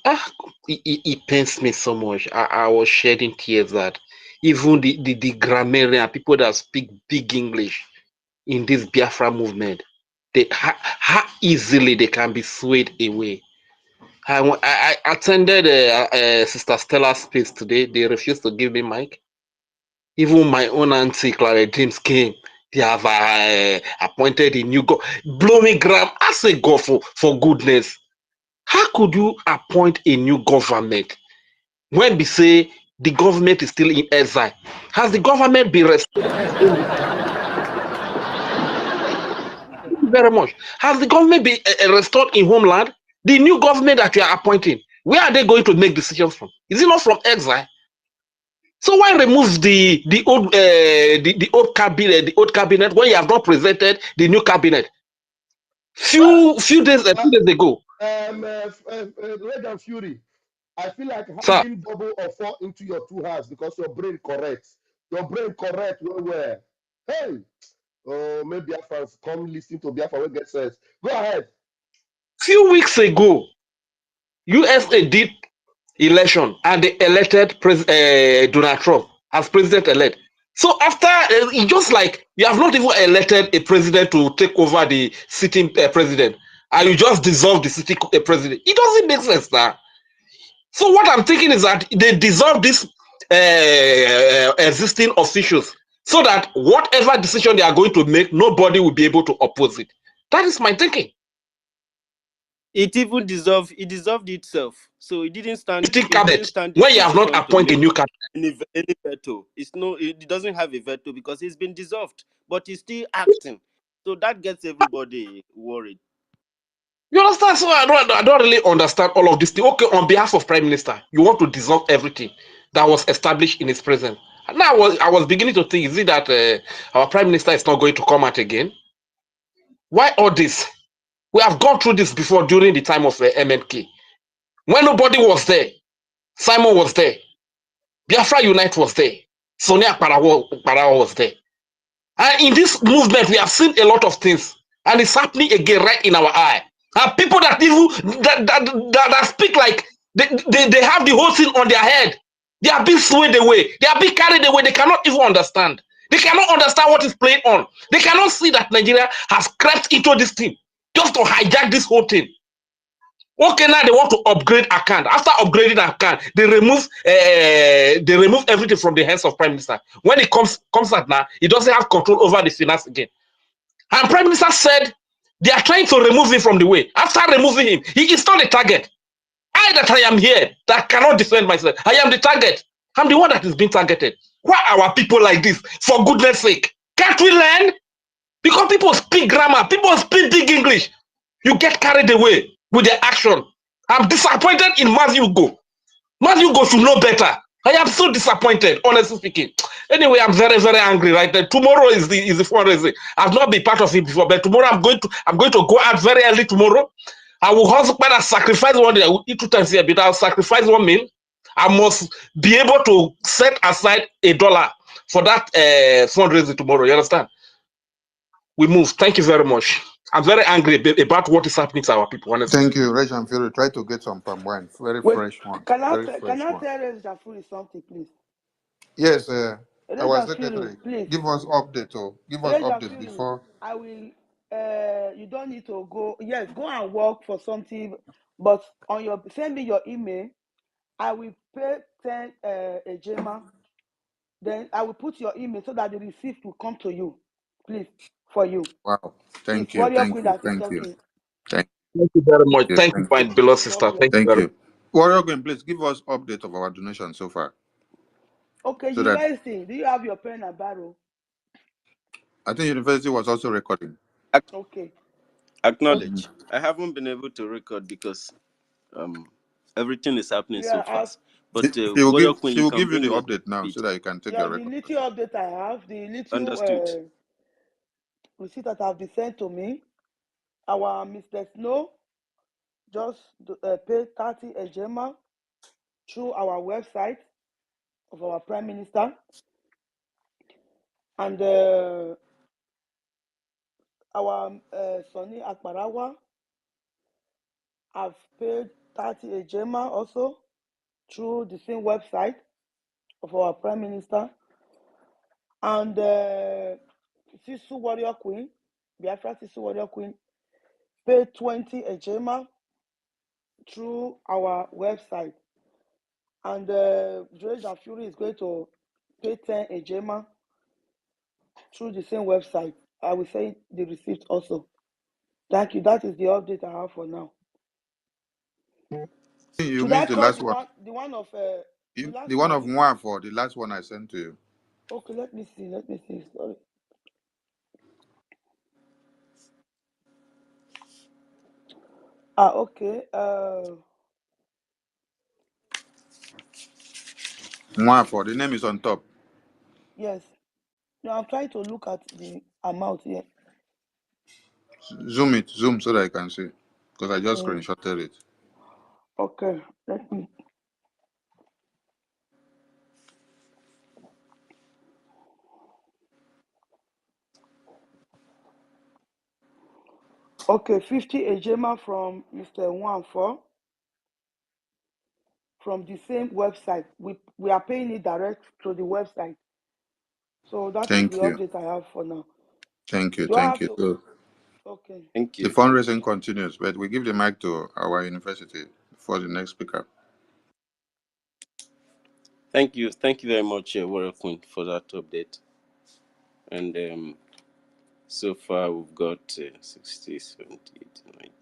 It pains me so much. I was shedding tears that even the grammarian, people that speak big English in this Biafra movement, how easily they can be swayed away. I attended Sister Stella's space today. They refused to give me mic. Even my own auntie Clara James came. They have appointed a new blow me gram. I say God for goodness. How could you appoint a new government when we say the government is still in exile? Has the government been restored? Very much. Has the government been restored in homeland? The new government that you are appointing, where are they going to make decisions from? Is it not from exile? So why remove the old cabinet when you have not presented the new cabinet? Few days ago. Red and Fury, I feel like having double or four into your two hands because your brain correct. Your brain correct where. Hey, oh, maybe Biafrans come listen to Biafra when get sense. Go ahead. Few weeks ago, USA did election and they elected Donald Trump as president-elect. So after, it's just like you have not even elected a president to take over the sitting president, and you just dissolve the sitting president. It doesn't make sense now. So what I'm thinking is that they dissolve these existing officials so that whatever decision they are going to make, nobody will be able to oppose it. That is my thinking. It even dissolved. It dissolved itself, so it didn't stand. When you have not appointed a new cabinet, any veto. It doesn't have a veto because it's been dissolved, but it's still acting. So that gets everybody worried. You understand? So I don't really understand all of this thing. Okay, on behalf of Prime Minister, you want to dissolve everything that was established in his presence. Now I was beginning to think, is it that our Prime Minister is not going to come out again? Why all this? We have gone through this before during the time of MNK. When nobody was there, Simon was there, Biafra Unite was there, Sonia Parawa was there. And in this movement, we have seen a lot of things, and it's happening again right in our eye. And people that even that speak like they have the whole thing on their head. They are being swayed away. They are being carried away. They cannot even understand. They cannot understand what is playing on. They cannot see that Nigeria has crept into this thing just to hijack this whole thing. Okay, now they want to upgrade account. After upgrading account, they remove everything from the hands of Prime Minister. When it comes out now, he doesn't have control over the finance again. And Prime Minister said they are trying to remove him from the way. After removing him, he is not a target. I am here that cannot defend myself. I am the target. I'm the one that is being targeted. Why are people like this? For goodness sake, can't we learn? Because people speak grammar, people speak big English. You get carried away with their action. I'm disappointed in Matthew Go. Matthew Go should know better. I am so disappointed, honestly speaking. Anyway, I'm very, very angry right there. Tomorrow is the fundraising. I've not been part of it before, but tomorrow I'm going to go out very early tomorrow. I will also sacrifice one day. I will eat 2 times here, but I'll sacrifice one meal. I must be able to set aside $1 for that fundraising tomorrow. You understand? We move. Thank you very much. I'm very angry about what is happening to our people, honestly. Thank you, Reg and Fury. Try to get some palm wine. Very Wait, fresh one. can I Very fresh one. tell Reza Fury something, please? Yes, our Reza Fury, secretary. please. Give us update. Oh, give us Reza update Fury, before. I will. You don't need to go. Yes, go and work for something, but on your send me your email. I will pay 10 ejema. Then I will put your email so that the receipt will come to you, please, for you. Wow. It's Thank you. Warrior Thank Queen you. that is Thank you. talking. Thank Thank you very much. you. Thank you, Thank my you. beloved God sister. bless. Thank you Thank very you. Warrior Queen, please give us update of our donation so far. Okay, So that university, do you have your pen and barrel? I think university was also recording. Okay. Acknowledge. I haven't been able to record because um everything is happening so Yeah, fast. But Warrior Queen, She you will can give you bring the me up to update now speed. so that you can take yeah, your the record. little update I have, the little Understood. receipt that have been sent to me. Our Mr. Snow just paid 30 ejema through our website of our Prime Minister. And our Sonny Akbarawa have paid 30 ejema also through the same website of our Prime Minister. And Sisu Warrior Queen, Biafra Sisu Warrior Queen, paid 20 ejema through our website. And George and Fury is going to pay 10 ejema through the same website. I will send the receipt also. Thank you. That is the update I have for now. You Should I missed the call last the one. one of the last The one of one? Moi for the last one I sent to you. Okay, let me see. Sorry. Okay. Moi for the name is on top. Yes. Now I'm trying to look at the amount here. Zoom so that I can see. Because I just screenshotted it. Okay, let me. Okay, 50 ejema from Mr. Wanfor from the same website. We are paying it direct to the website. So that is the Thank you. update I have for now. Thank you. Do I Thank have you. to? So Okay. Thank the you. fundraising continues, but we give the mic to our university for the next speaker. Thank you. Thank you very much, Warrior Queen, for that update. And so far we've got 60, 70, 80, 90.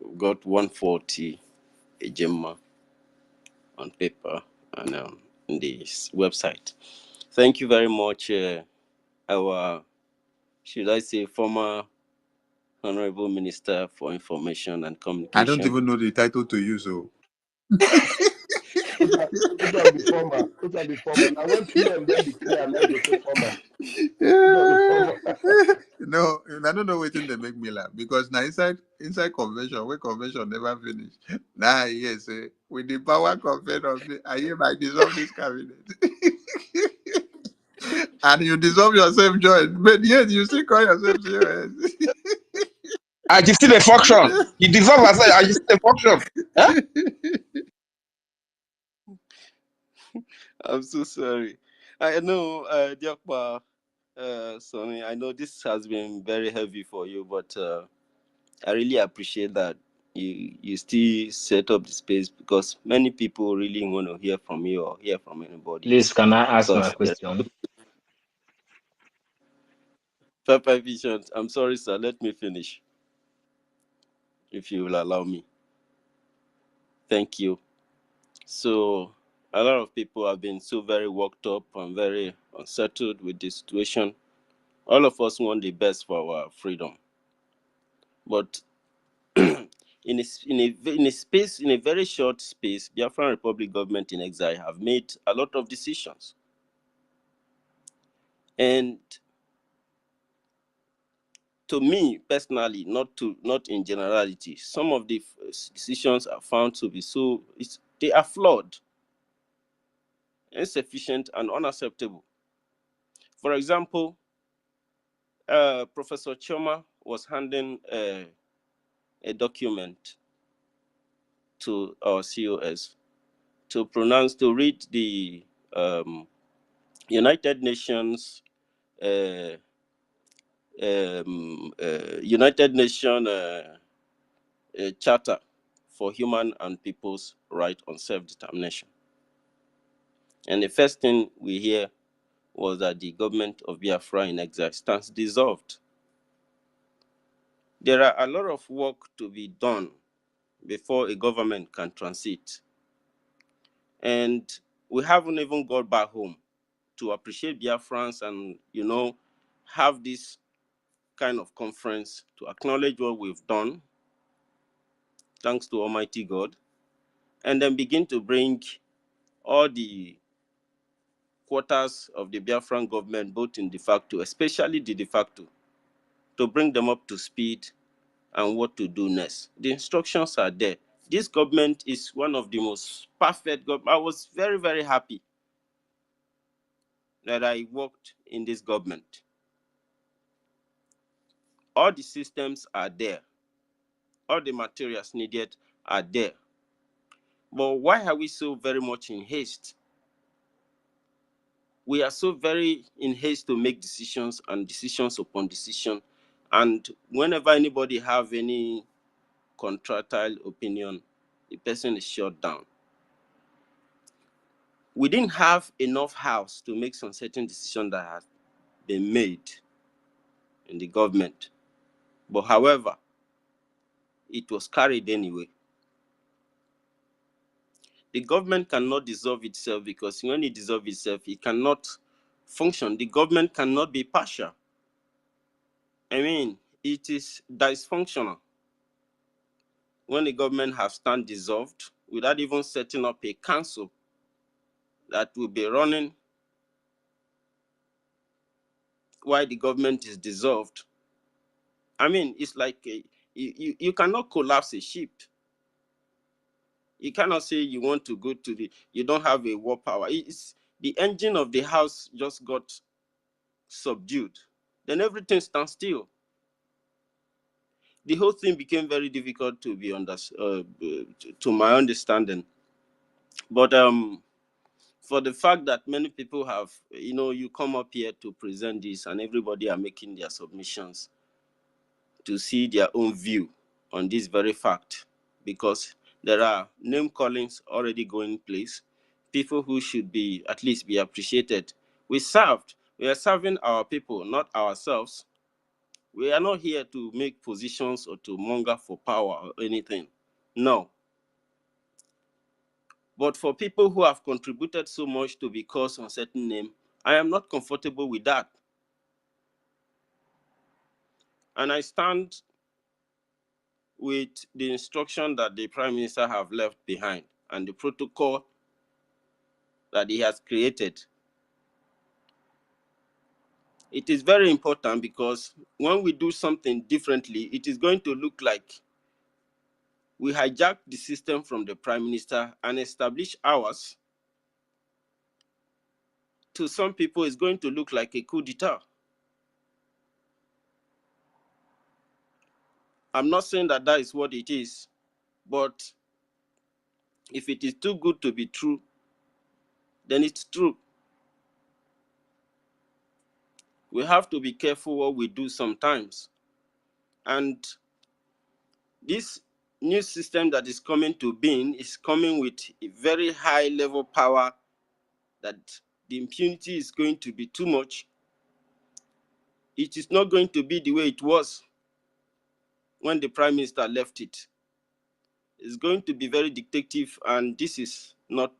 We've got 140 ejema on paper and on this website. Thank you very much, our, should I say, former Honorable Minister for Information and I don't Communication. even know the title to use. So Which one be former? Which one be former? Now when PM then declare, and then go say former. Which one be former? no, I don't know what they make me laugh because now inside convention, where convention never finish. Now yes, with the power conferred on me, I hereby dissolve this cabinet. And you dissolve yourself, join, but yet you still call yourself serious. I just see the function. He deserves as I just see the function. Huh? I'm so sorry. I know, Diakwa, Sonny, I know this has been very heavy for you, but I really appreciate that you still set up the space because many people really want to hear from you or hear from anybody. Please, can I ask my Because question? Pepper Visions, I'm sorry, sir. Let me finish, if you will allow me. Thank you. So, a lot of people have been so very worked up and very unsettled with the situation. All of us want the best for our freedom, but in a very short space, Biafran Republic government in exile have made a lot of decisions, and to me personally, not in generality, some of the decisions are found to be they are flawed, insufficient, and unacceptable. For example, Professor Choma was handing a document to our COS to read the United Nations uh, United Nations Charter for Human and People's Right on Self-Determination. And the first thing we hear was that the government of Biafra in exile stands dissolved. There are a lot of work to be done before a government can transit. And we haven't even got back home to appreciate Biafrans and, have this kind of conference to acknowledge what we've done, thanks to Almighty God, and then begin to bring all the quarters of the Biafran government, both in de facto, especially the de facto, to bring them up to speed and what to do next. The instructions are there. This government is one of the most perfect government. I was very, very happy that I worked in this government. All the systems are there. All the materials needed are there. But why are we so very much in haste? We are so very in haste to make decisions and decisions upon decision. And whenever anybody have any contractile opinion, the person is shut down. We didn't have enough house to make some certain decision that has been made in the government. But however, it was carried anyway. The government cannot dissolve itself, because when it dissolves itself, it cannot function. The government cannot be partial. I mean, it is dysfunctional when the government has stand dissolved without even setting up a council that will be running while the government is dissolved. I mean, it's like you cannot collapse a ship. You cannot say you want to go to you don't have a war power. It's the engine of the house just got subdued. Then everything stands still. The whole thing became very difficult to be to my understanding. But for the fact that many people have, you come up here to present this and everybody are making their submissions to see their own view on this very fact, because there are name callings already going place, people who should be at least be appreciated. We are serving our people, not ourselves. We are not here to make positions or to monger for power or anything. No. But for people who have contributed so much to be called on certain name, I am not comfortable with that. And I stand with the instruction that the Prime Minister have left behind and the protocol that he has created. It is very important, because when we do something differently, it is going to look like we hijack the system from the Prime Minister and establish ours. To some people, it's going to look like a coup d'etat. I'm not saying that that is what it is, but if it is too good to be true, then it's true. We have to be careful what we do sometimes. And this new system that is coming to being is coming with a very high level power, that the impunity is going to be too much. It is not going to be the way it was when the Prime Minister left it. It's going to be very dictative, and this is not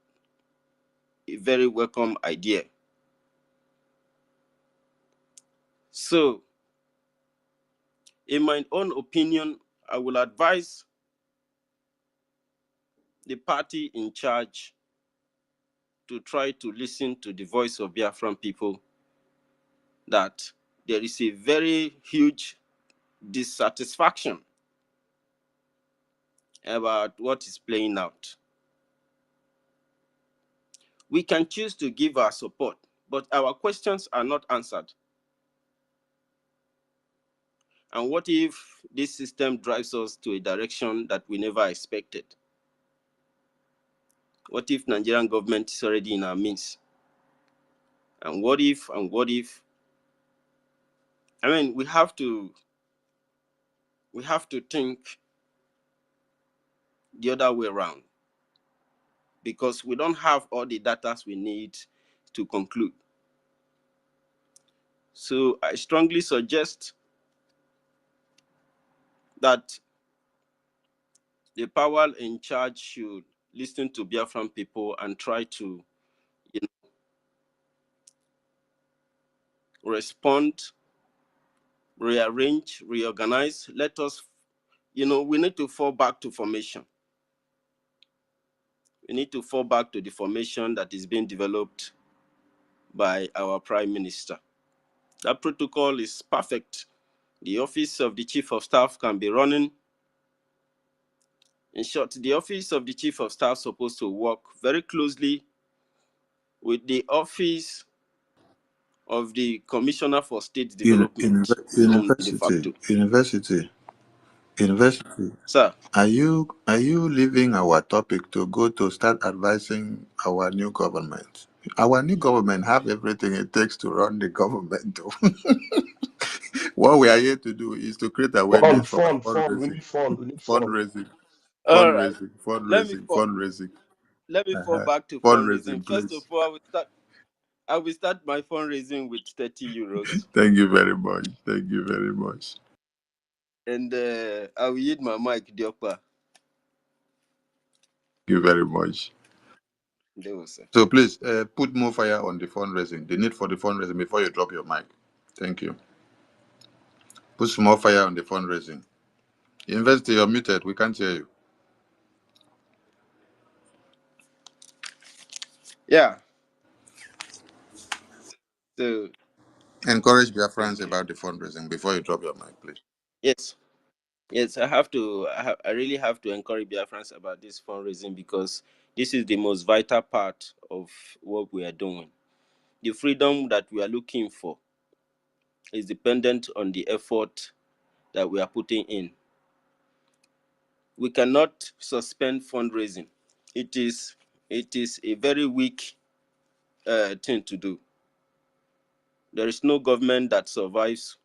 a very welcome idea. So, in my own opinion, I will advise the party in charge to try to listen to the voice of Biafran people, that there is a very huge dissatisfaction about what is playing out. We can choose to give our support, but our questions are not answered. And what if this system drives us to a direction that we never expected? What if Nigerian government is already in our midst? And what if, I mean, we have to think the other way around, because we don't have all the data we need to conclude. So I strongly suggest that the power in charge should listen to Biafran people and try to, respond, rearrange, reorganize. Let us, we need to fall back to formation. We need to fall back to the formation that is being developed by our Prime Minister. That protocol is perfect. The office of the Chief of Staff can be running. In short, the office of the Chief of Staff is supposed to work very closely with the office of the Commissioner for State Development, known de facto. University. Sir, Are you leaving our topic to go to start advising our new government? Our new government have everything it takes to run the government. What we are here to do is to create awareness for Fund. We need fund. We need fund. fundraising, all right. Let me fundraising, fall back to fundraising. fundraising, First of please. all, I will start my fundraising with 30 euros. Thank you very much. Thank you very much. And I will yield my mic, Diokpa. Thank you very much. There was, sir. So please put more fire on the fundraising. The need for the fundraising before you drop your mic. Thank you. Put some more fire on the fundraising. University, you're muted. We can't hear you. Yeah. So, Encourage your friends about the fundraising before you drop your mic, please. yes. Yes, I really have to encourage Biafrans about this fundraising, because this is the most vital part of what we are doing. The freedom that we are looking for is dependent on the effort that we are putting in. We cannot suspend fundraising. It is a very weak thing to do. There is no government that survives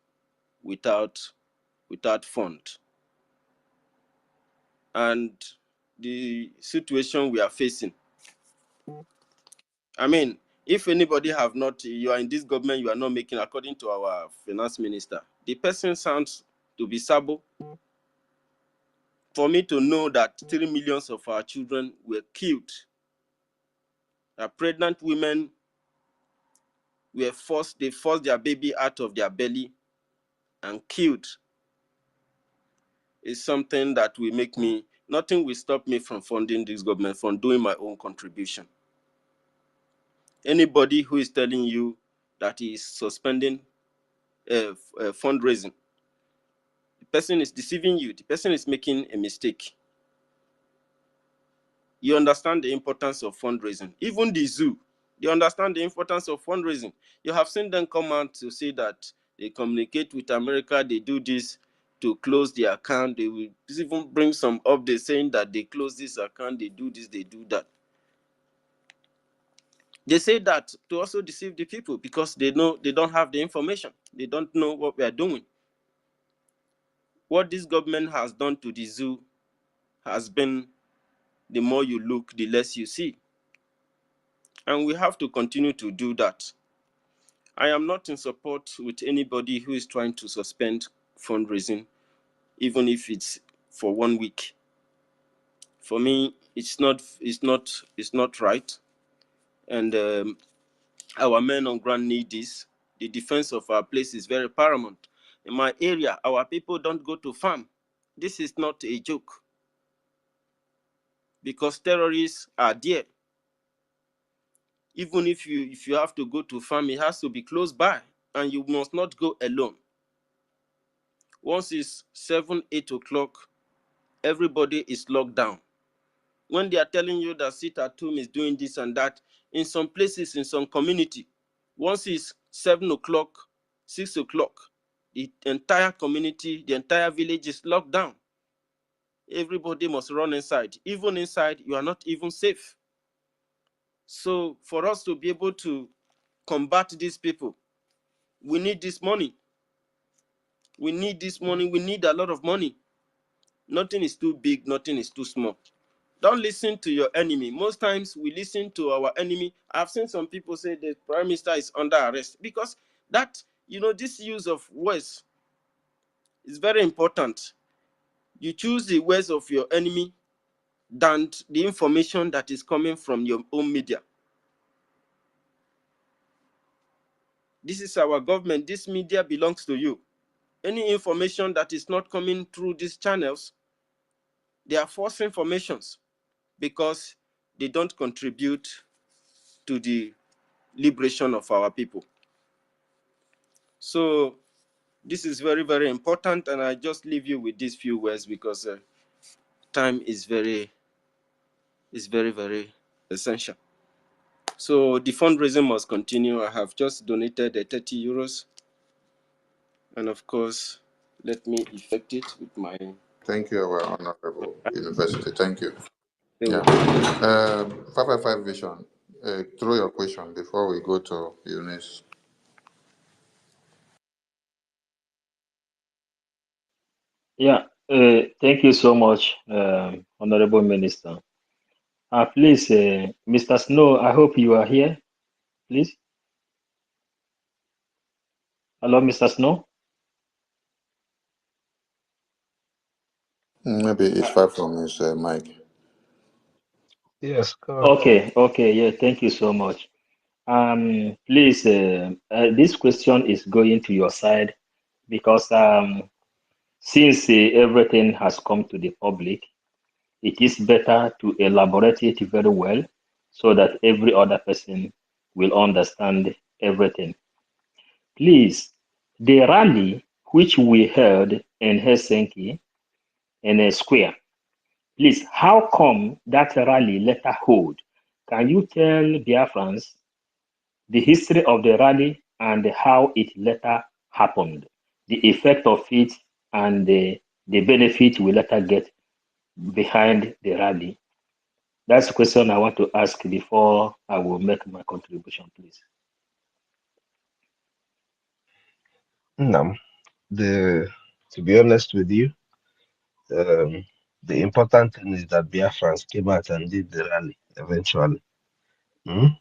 without fund. And the situation we are facing, I mean, if anybody have not, you are in this government, you are not making, according to our finance minister, the person sounds to be Sabo. For me to know that 3 million of our children were killed, pregnant women they forced their baby out of their belly and killed, is something that will make me, nothing will stop me from funding this government, from doing my own contribution. Anybody who is telling you that he is suspending fundraising, the person is deceiving you. The person is making a mistake. You understand the importance of fundraising. Even the zoo, they understand the importance of fundraising. You have seen them come out to say that they communicate with America, they do this to close the account. They will even bring some updates saying that they close this account, they do this, they do that. They say that to also deceive the people, because they know they don't have the information. They don't know what we are doing. What this government has done to the zoo has been, the more you look, the less you see. And we have to continue to do that. I am not in support with anybody who is trying to suspend fundraising, even if it's for 1 week. For me, it's not right. And our men on ground need this. The defense of our place is very paramount. In my area, our people don't go to farm. This is not a joke, because terrorists are there. Even if you have to go to farm, it has to be close by, and you must not go alone. Once it's 7, 8 o'clock, everybody is locked down. When they are telling you that sit at home is doing this and that, in some places, in some community, once it's 7 o'clock, 6 o'clock, the entire community, the entire village is locked down. Everybody must run inside. Even inside, you are not even safe. So for us to be able to combat these people, we need this money. We need this money. We need a lot of money. Nothing is too big, nothing is too small. Don't listen to your enemy. Most times we listen to our enemy. I've seen some people say the prime minister is under arrest because that, this use of words is very important. You choose the words of your enemy than the information that is coming from your own media. This is our government. This media belongs to you. Any information that is not coming through these channels, they are false informations because they don't contribute to the liberation of our people. So this is very, very important, and I just leave you with these few words because time is very, very essential. So the fundraising must continue. I have just donated 30 euros, and of course, let me effect it with my. Thank you, our honorable university. Thank you. Thank Yeah. you. 555 Vision. Throw your question before we go to Eunice. Yeah, thank you so much, Honorable Minister. Please, Mr. Snow, I hope you are here, please. Hello, Mr. Snow. Maybe it's far from his mic. Yes, go ahead. Okay, yeah, thank you so much. Please, this question is going to your side because since everything has come to the public, it is better to elaborate it very well so that every other person will understand everything. Please, the rally which we held in Helsinki in a square, please, how come that rally later hold? Can you tell Biafrans the history of the rally and how it later happened, the effect of it, and the benefit we later get behind the rally? That's a question I want to ask before I will make my contribution, please. Now, to be honest with you, um, the important thing is that Biafrans came out and did the rally eventually. Mm?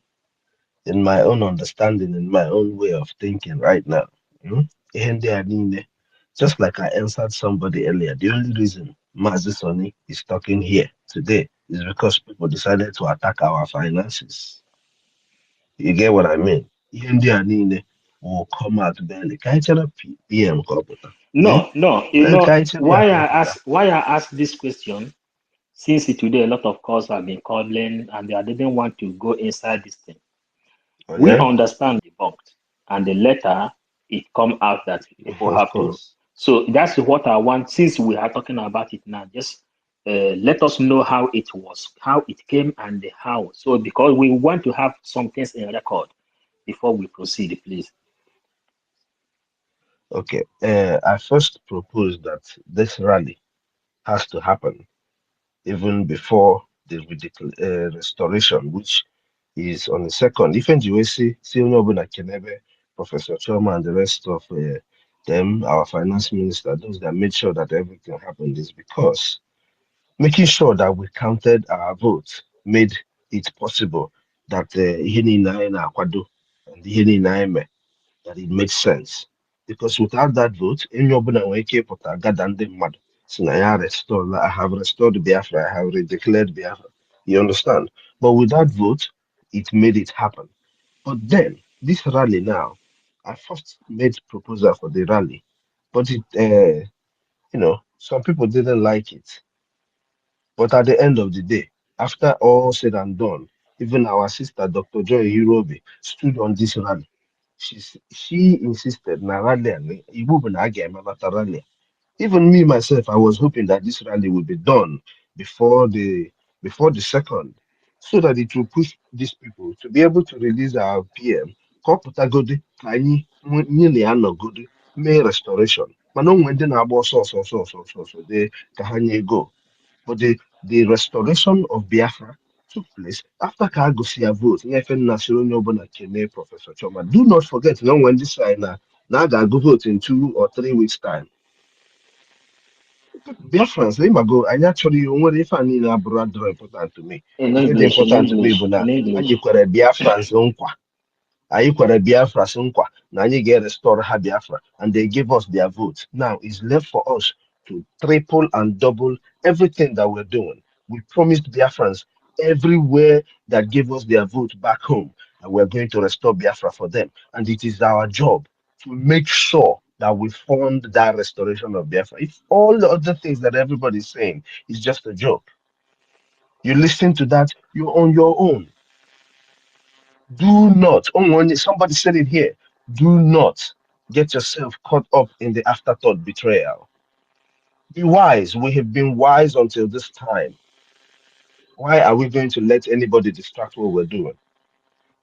In my own understanding, in my own way of thinking right now. Mm? Ihe ndị a niile, just like I answered somebody earlier, the only reason Mazi Soni is talking here today is because people decided to attack our finances. You get what I mean? Ihe ndị a niile will come out barely. Ka anyị chere PM ka ọ pụta. Mm? No, Ka anyị chere ya ka ọ pụta. why I ask this question, since today a lot of calls have been calling and I didn't want to go inside this thing. Oh, We yeah? understand the bunked, and the later it come out that people Of have to. course. So that's what I want. Since we are talking about it now, just let us know how it was, how it came, and the how. So because we want to have some things in record before we proceed, please. Okay. I first proposed that this rally has to happen even before the restoration, which is on the second. Even you will see Onye Kenebe, Professor Choma, and the rest of them, our finance minister, those that made sure that everything happened, is because making sure that we counted our votes made it possible that ihe niile anyị na-akwado and ihe niile anyị mee, that it makes sense. Because without that vote, onye ọbụla nwere ike ịpụta gada ndị mmadụ si na ya restore, I have restored Biafra, I have declared Biafra. You understand? But with that vote, it made it happen. But then, this rally now, I first made proposal for the rally, but some people didn't like it. But at the end of the day, after all said and done, even our sister, Dr. Joy Hirobi, stood on this rally. She insisted na rally and Igbo bụ na a ga-eme maka rally. Even me myself, I was hoping that this rally would be done before the second, so that it will push these people to be able to release our PM. Kọpụtagodi ka anyị nye na ya nọgodi mee restoration. Mana o nwere ndị na-agba ọsọ dị ka ha nye go. But the restoration of Biafra took place after ka a gụsịa vote nyefe nna siri onye ọbụla kene Professor Choma. Do not forget na when this side na a ga-agụ vote in 2 or 3 weeks time. Biafrans, let me go. I actually onwere ife a niile abụrụ adịrọ important to me. In Ife dị English, in important to me English, bụ na in anyị English. kwere Biafrans nkwa. Anyị kwere Biafrans nkwa na anyị ga-restore ha Biafra, and they give us their vote. Now it's left for us to triple and double everything that we're doing. We promised Biafrans everywhere that gave us their vote back home, and we're going to restore Biafra for them. And it is our job to make sure that we fund that restoration of Biafra. If all the other things that everybody's saying is just a joke, you listen to that, you're on your own. Do not, somebody said it here, do not get yourself caught up in the afterthought betrayal. Be wise. We have been wise until this time. Why are we going to let anybody distract what we're doing?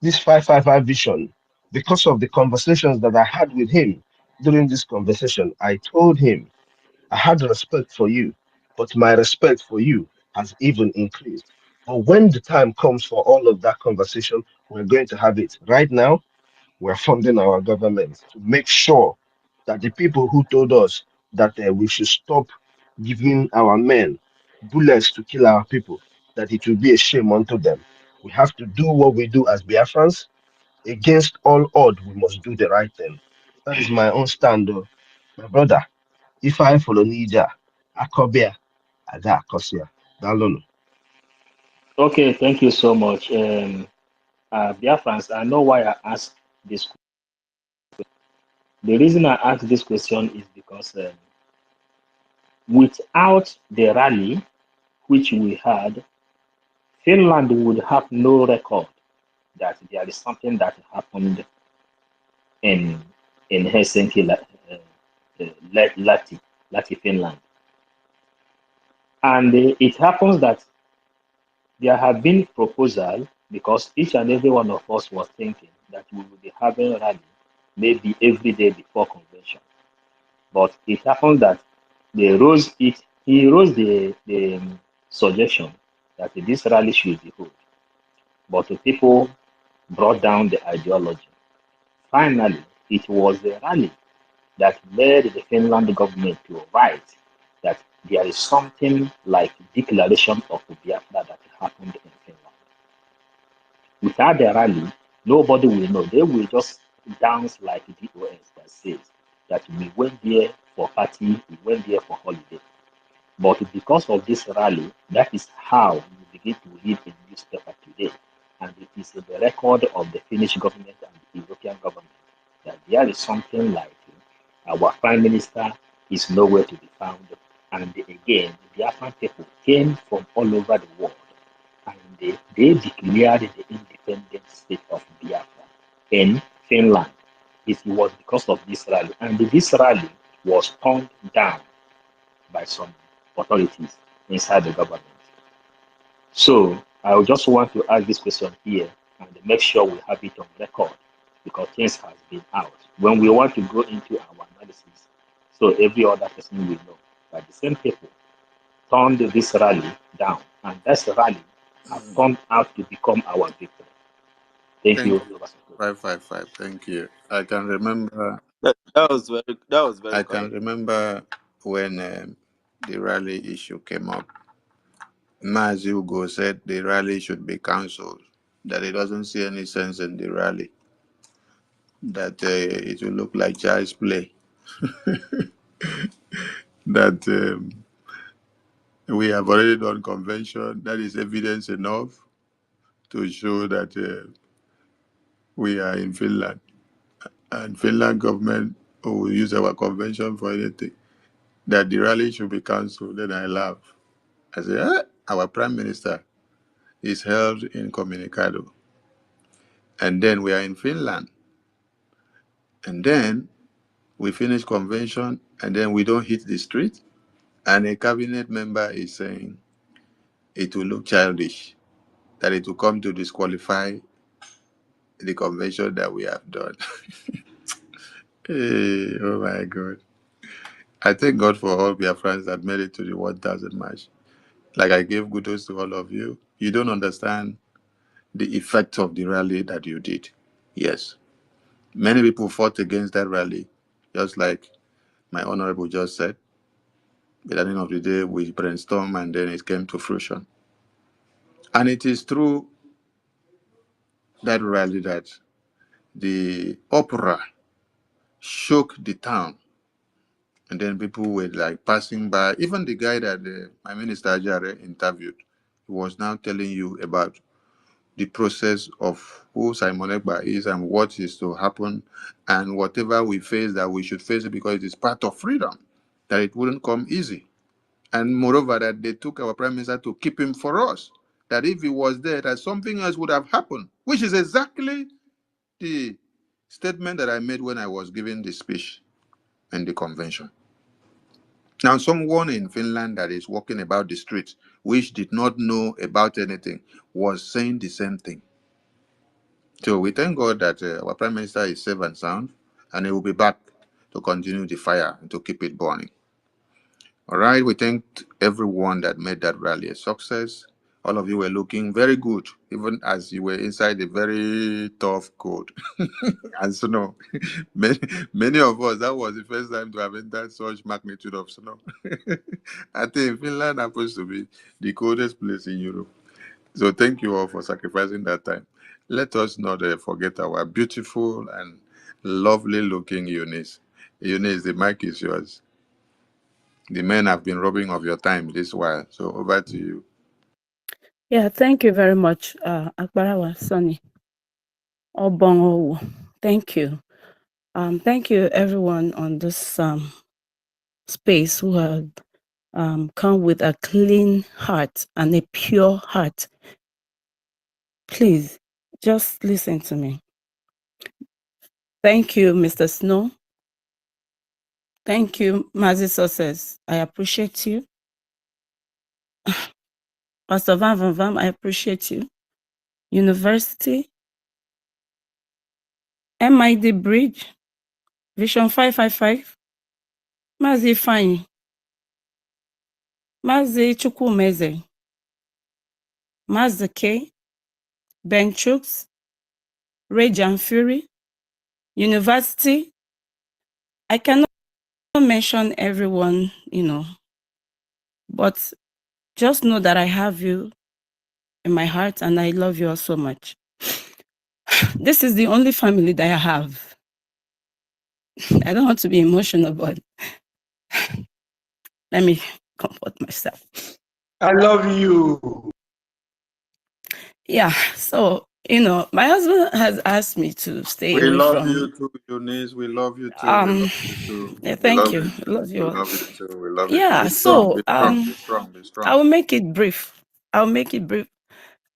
This 555 vision, because of the conversations that I had with him during this conversation, I told him I had respect for you, but my respect for you has even increased. But when the time comes for all of that conversation, we're going to have it. Right now, we're funding our government to make sure that the people who told us that we should stop giving our men bullets to kill our people, that it will be a shame unto them. We have to do what we do as Biafrans. Against all odds, we must do the right thing. That is my own stand, though. My brother, if I follow Nija, Akobia, Ada Akosia, Dalono. Okay, thank you so much. Biafrans, I know why I asked this. The reason I asked this question is because without the rally which we had, Finland would have no record that there is something that happened in Helsinki, Lati, Finland. And it happens that there have been proposal because each and every one of us was thinking that we will be having a rally maybe every day before convention. But it happened that he rose the suggestion that this rally should be held. But the people brought down the ideology. Finally, it was the rally that made the Finland government to write that there is something like declaration of Biafra that happened in Finland. Without the rally, nobody will know. They will just dance like DOS that says that we went there for party, we went there for holiday. But because of this rally, that is how we begin to read in newspaper today. And it is in the record of the Finnish government and the European government that there is something like our prime minister is nowhere to be found. And again, the Biafran people came from all over the world and they declared the independent state of Biafra in Finland. It was because of this rally. And this rally was turned down by some authorities inside the government. So I just want to ask this question here and make sure we have it on record because things has been out. When we want to go into our analysis, so every other person will know that the same people turned this rally down, and that rally has turned out to become our victory. Thank Thank you. you. 555. Thank you. I can remember. That was very I can correct. remember when the rally issue came up. Mazi Ugo said the rally should be cancelled. That he doesn't see any sense in the rally. That it will look like child's play. That we have already done convention. That is evidence enough to show that we are in Finland. And Finland government will use our convention for anything. That the rally should be cancelled. Then I laugh. I say, our prime minister is held incommunicado. And then we are in Finland. And then we finish convention and then we don't hit the street, and a cabinet member is saying it will look childish, that it will come to disqualify the convention that we have done. Hey, oh my God. I thank God for all Biafrans that made it to the 1,000 march. Like I gave kudos to all of you. You don't understand the effect of the rally that you did. Yes. Many people fought against that rally, just like my honorable just said. But at the end of the day, we brainstormed and then it came to fruition. And it is through that rally that the opera shook the town. And then people were like passing by. Even the guy that my minister Ajare interviewed, he was now telling you about the process of who Simon Ekpa is and what is to happen, and whatever we face, that we should face it because it is part of freedom, that it wouldn't come easy. And moreover, that they took our prime minister to keep him for us, that if he was there, that something else would have happened, which is exactly the statement that I made when I was giving the speech in the convention. Now, someone in Finland that is walking about the streets, which did not know about anything, was saying the same thing. So we thank God that our Prime Minister is safe and sound, and he will be back to continue the fire and to keep it burning. All right, we thank everyone that made that rally a success. All of you were looking very good, even as you were inside a very tough cold and snow. many, many of us, that was the first time to have entered such magnitude of snow. I think Finland happens to be the coldest place in Europe. So thank you all for sacrificing that time. Let us not forget our beautiful and lovely looking Eunice. Eunice, the mic is yours. The men have been robbing of your time this while. So over to you. Yeah, thank you very much, Akbarawa Sonny Obongo. Thank you. Thank you everyone on this space who have come with a clean heart and a pure heart. Please, just listen to me. Thank you, Mr. Snow. Thank you, Mazi Success. I appreciate you. Pastor Van Van Vam, I appreciate you. University, MID Bridge, Vision 555, Mazi Fine, Mazi Chukwumeze, Mazi K, Ben Chooks, Rage and Fury, University. I cannot mention everyone, but just know that I have you in my heart and I love you all so much. This is the only family that I have. I don't want to be emotional, but let me comfort myself. I love you. Yeah, so, my husband has asked me to stay We away love from, you too, Eunice. We love you too. We love you too. yeah, We thank love you. you I too. love We you all. love you too. We love you too. Yeah, Be strong. so, Be strong. Be strong. Be strong. I will make it brief.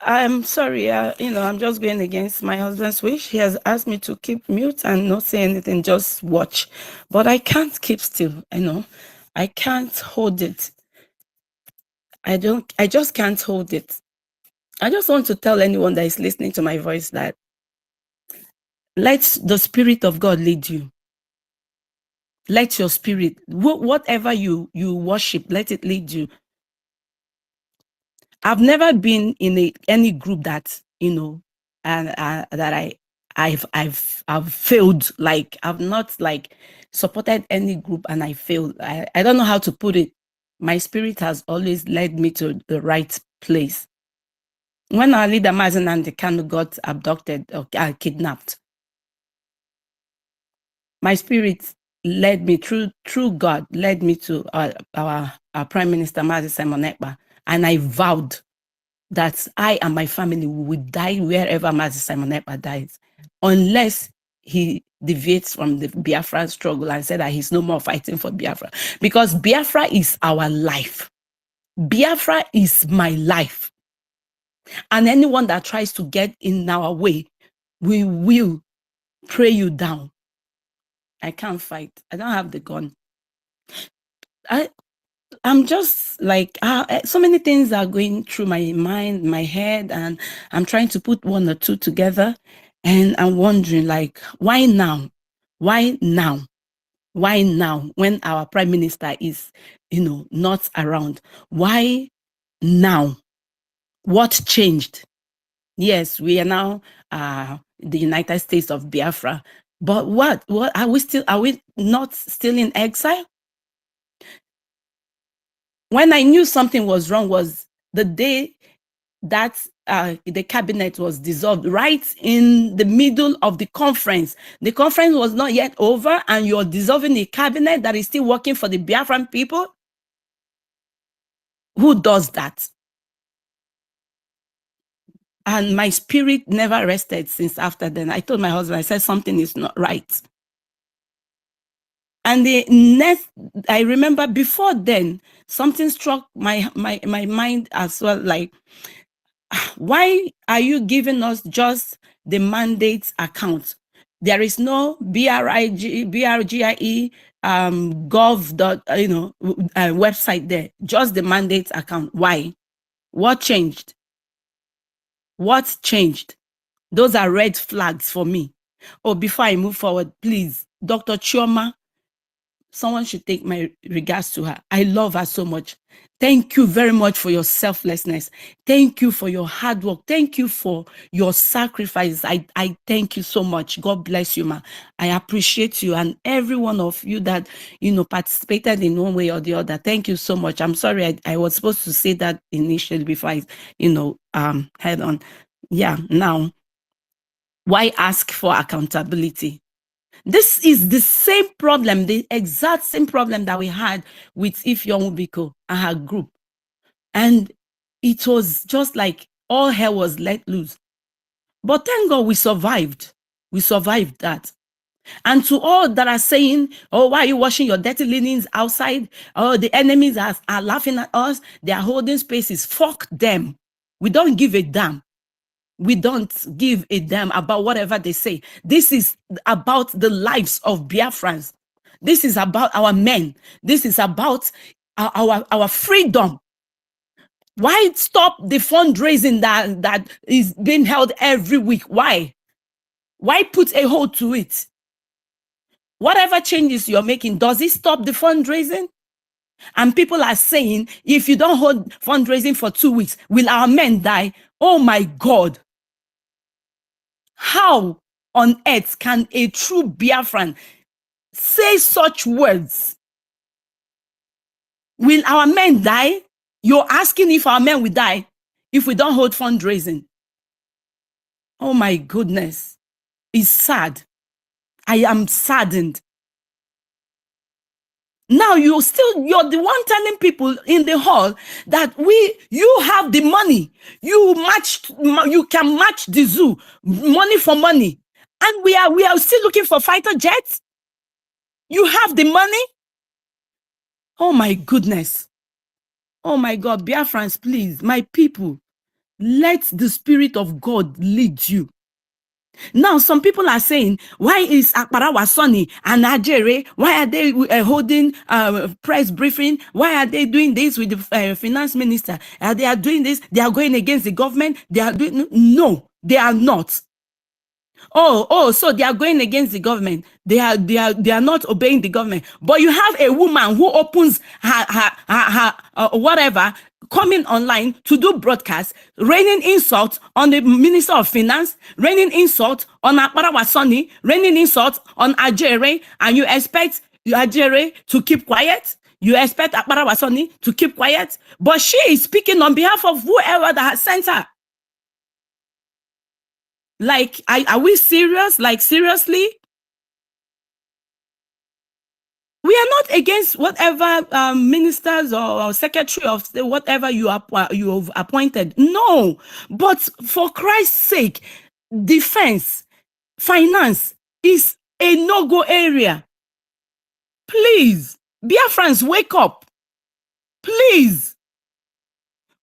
I'm sorry, I'm just going against my husband's wish. He has asked me to keep mute and not say anything, just watch. But I can't keep still, I can't hold it. I just can't hold it. I just want to tell anyone that is listening to my voice that let the Spirit of God lead you. Let your spirit, whatever you worship, let it lead you. I've never been in any group that, and that I've failed. Like, I've not like supported any group and I failed. I don't know how to put it. My spirit has always led me to the right place. When our leader Mazen and the Kanu got abducted or kidnapped, my spirit led me through God, led me to our Prime Minister Mazi Simon Ekpa, and I vowed that I and my family would die wherever Mazi Simon Ekpa dies, unless he deviates from the Biafra struggle and said that he's no more fighting for Biafra. Because Biafra is our life. Biafra is my life. And anyone that tries to get in our way, we will pray you down. I can't fight. I don't have the gun. I'm just like, so many things are going through my mind, my head, and I'm trying to put one or two together. And I'm wondering, like, why now? Why now? Why now when our prime minister is, not around? Why now? What changed? Yes, we are now the United States of Biafra. But what are we not still in exile? When I knew something was wrong was the day that the cabinet was dissolved, right in the middle of the conference. The conference was not yet over, and you're dissolving a cabinet that is still working for the Biafran people. Who does that? And my spirit never rested since after then. I told my husband, I said, something is not right. And the next, I remember before then, something struck my mind as well, like, why are you giving us just the mandates account? There is no BRGIE gov. Website there, just the mandates account. Why? What changed? What changed? Those are red flags for me. Oh, before I move forward, please, Dr. Chioma, someone should take my regards to her. I love her so much. Thank you very much for your selflessness. Thank you for your hard work. Thank you for your sacrifice. I thank you so much. God bless you, ma. I appreciate you and every one of you that, participated in one way or the other. Thank you so much. I'm sorry I was supposed to say that initially before I, head on. Yeah, now, why ask for accountability? This is the same problem, the exact same problem that we had with Ifeoma Biko and her group. And it was just like all hell was let loose. But thank God we survived. We survived that. And to all that are saying, oh, why are you washing your dirty linens outside? Oh, the enemies are laughing at us. They are holding spaces. Fuck them. We don't give a damn. We don't give a damn about whatever they say. This is about the lives of Biafrans. This is about our men. This is about our freedom. Why stop the fundraising that is being held every week? Why? Why put a hold to it? Whatever changes you're making, does it stop the fundraising? And people are saying, if you don't hold fundraising for 2 weeks, will our men die? Oh my God. How on earth can a true Biafran say such words? Will our men die? You're asking if our men will die if we don't hold fundraising. Oh my goodness. It's sad. I am saddened. Now you're the one telling people in the hall that you have the money. You can match the zoo, money for money. And we are still looking for fighter jets. You have the money. Oh my goodness. Oh my God, Biafrans, please, my people, let the Spirit of God lead you. Now, some people are saying, why is Akparawa Sonny and Ajere, why are they holding press briefing? Why are they doing this with the finance minister? They are doing this, they are going against the government. No, they are not. Oh, so they are going against the government. They are not obeying the government. But you have a woman who opens her whatever, coming online to do broadcasts, raining insults on the Minister of Finance, raining insults on Akparawa Sonny, raining insults on Ajere, and you expect Ajere to keep quiet? You expect Akparawa Sonny to keep quiet? But she is speaking on behalf of whoever that has sent her. Like, are we serious? Like, seriously? We are not against whatever ministers or secretary of state, whatever you've appointed. No. But for Christ's sake, defense, finance is a no-go area. Please, Biafrans, wake up. Please.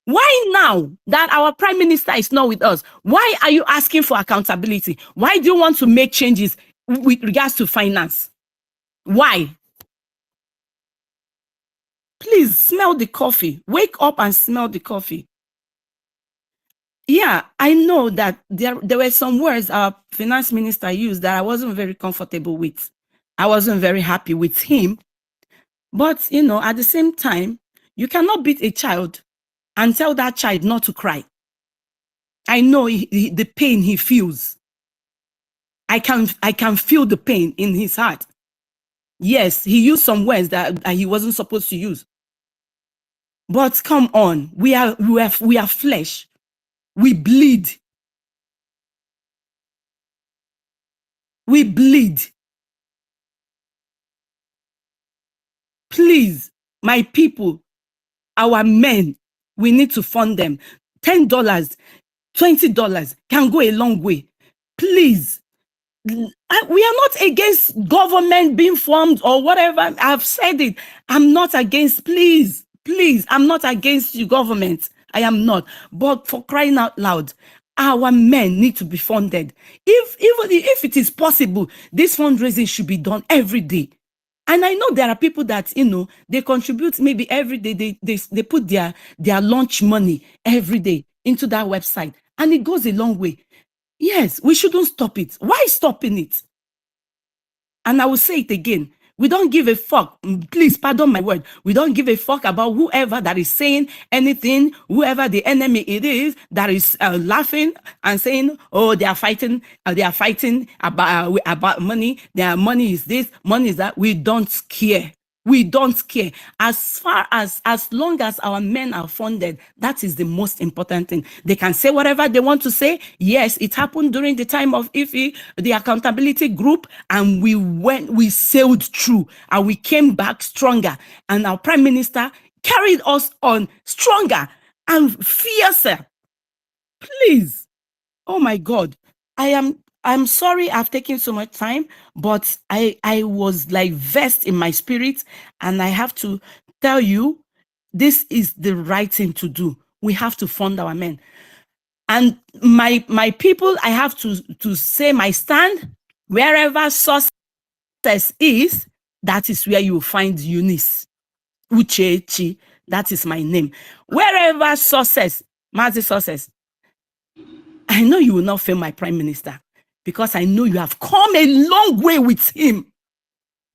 Why now that our prime minister is not with us? Why are you asking for accountability? Why do you want to make changes with regards to finance? Why? Please smell the coffee. Wake up and smell the coffee. Yeah, I know that there were some words our finance minister used that I wasn't very comfortable with. I wasn't very happy with him. But, at the same time, you cannot beat a child and tell that child not to cry. I know the pain he feels. I can feel the pain in his heart. Yes, he used some words that he wasn't supposed to use. But come on, we are flesh. We bleed. We bleed. Please, my people, our men, we need to fund them. $10, $20 can go a long way. Please. We are not against government being formed or whatever. I've said it. I'm not against, please, I'm not against you, government. I am not. But for crying out loud, our men need to be funded. If it is possible, this fundraising should be done every day. And I know there are people that, they contribute maybe every day. They put their launch money every day into that website. And it goes a long way. Yes, we shouldn't stop it. Why stopping it? And I will say it again. We don't give a fuck. Please, pardon my word. We don't give a fuck about whoever that is saying anything, whoever the enemy it is that is laughing and saying, oh, they are fighting about money. Their money is this, money is that. We don't care. We don't care. As long as our men are funded, that is the most important thing. They can say whatever they want to say. Yes, it happened during the time of IFE, the accountability group, and we sailed through and we came back stronger. And our prime minister carried us on stronger and fiercer. Please. Oh my God. I'm sorry I've taken so much time, but I was like vexed in my spirit, and I have to tell you, this is the right thing to do. We have to fund our men. And my people, I have to say my stand. Wherever success is, that is where you will find Eunice Uchechi. That is my name. Wherever success, Mazi success, I know you will not fail my prime minister, because I know you have come a long way with him.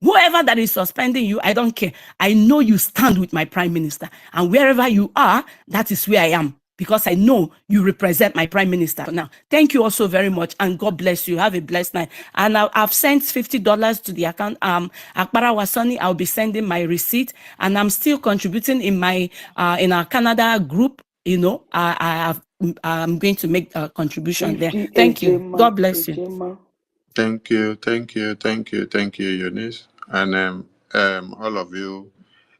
Whoever that is suspending you, I don't care. I know you stand with my prime minister. And wherever you are, that is where I am, because I know you represent my prime minister. Now, thank you also very much, and God bless you. Have a blessed night. And I've sent $50 to the account. Akbara Wasani, I'll be sending my receipt, and I'm still contributing in my in our Canada group. I'm going to make a contribution there. Thank you. God bless you. Thank you, Eunice. And all of you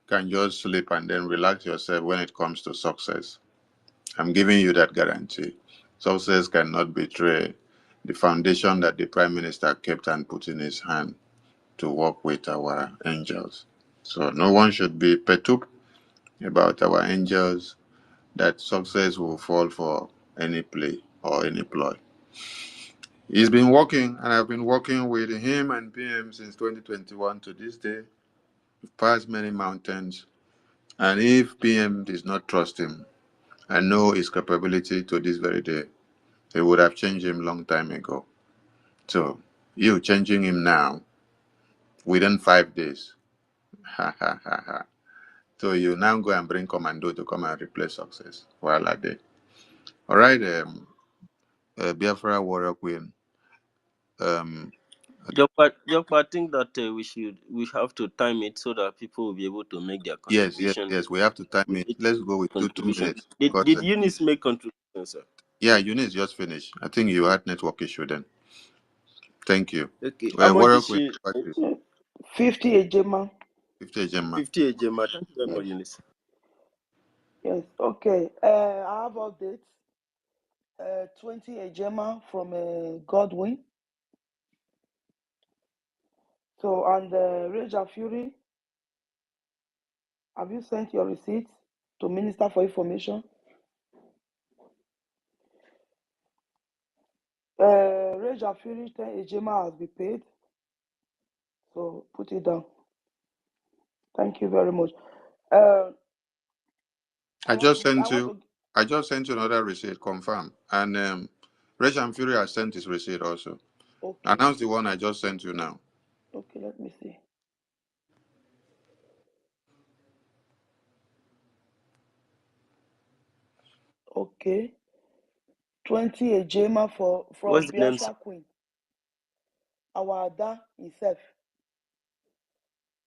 can just sleep and then relax yourself when it comes to success. I'm giving you that guarantee. Success cannot betray the foundation that the Prime Minister kept and put in his hand to work with our angels. So no one should be perturbed about our angels that success will fall for any play or any ploy. He's been working, and I've been working with him and PM since 2021 to this day. We've passed many mountains, and if PM does not trust him and know his capability to this very day, he would have changed him long time ago. So you changing him now within 5 days. Ha ha ha ha. So you now go and bring Commando to come and replace success while I did. All right, Biafra Warrior Queen. Jokpa, I think that we have to time it so that people will be able to make their Yes. contribution. We have to time We it. need Let's go with two contribution. minutes. Because, Did Eunice make contribution, sir? yeah, Eunice just finished. I think you had network issue then. Thank you. Okay. How much Warrior is Queen, she? back to you. 50 Ejema. 50 Gemma. 50 Ejema. Thank you very Yes. much, Eunice. Yes, okay. I have updates. 20 Ejema from Godwin. So, and Reja Fury, have you sent your receipts to Minister for Information? Reja Fury, 10 Ejema has been paid. So, put it down. Thank you very much. I just sent I want you. to. I just sent you another receipt. Confirm. And Rich and Fury has sent his receipt also. Okay. Announce the one I just sent you now. Okay. Let me see. Okay. 20 ejema from What's the name, sir? Biafra Queen. Our Ada himself.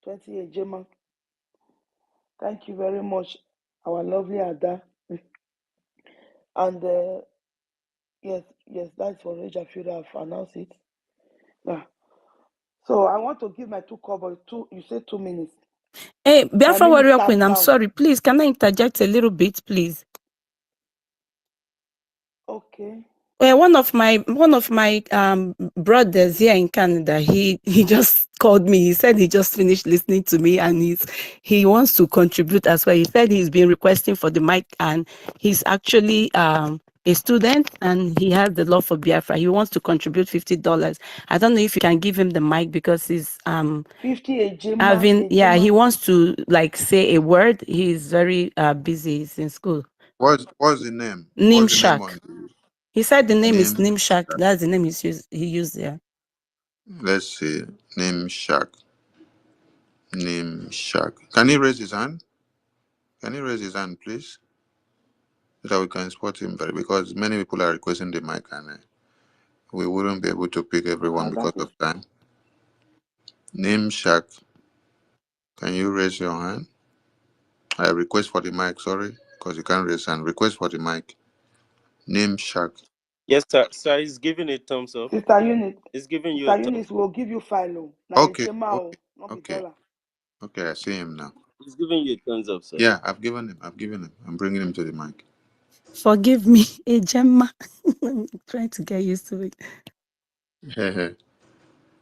20 ejema. Thank you very much, our lovely Ada. And yes, that's for Reja Fury. I've announced it. Yeah. So I want to give my two covers. You say 2 minutes. Hey, My Biafra minute Warrior starts Queen, I'm now. sorry. Please, can I interject a little bit, please? Okay. One of my brothers here in Canada, he just called me. He said he just finished listening to me and he wants to contribute as well. He said he's been requesting for the mic and he's actually a student and he has the love for Biafra. He wants to contribute $50. I don't know if you can give him the mic because he's 50 ejema. he wants to like say a word. He's very busy. He's in school. What's the name? What's the name Nimshak. on the He said the name is name? Nimshak. That's the name he used there. Let's see. Name Shark. Name Shark. Can he raise his hand? Can he raise his hand, please? So that we can spot him better because many people are requesting the mic and we wouldn't be able to pick everyone because That is. of time. Name Shark. Can you raise your hand? I request for the mic, sorry, because you can't raise hand. Request for the mic. Name Shark. Yes, sir. Sir, he's giving a thumbs up. Sister Unit. He's giving you a Sister thumbs Eunice will give you file. Na Okay, ejema, okay, not be okay, dollar. okay. I see him now. He's giving you a thumbs up, sir. Yeah, I've given him. I'm bringing him to the mic. Forgive me, a Gemma. I'm trying to get used to it.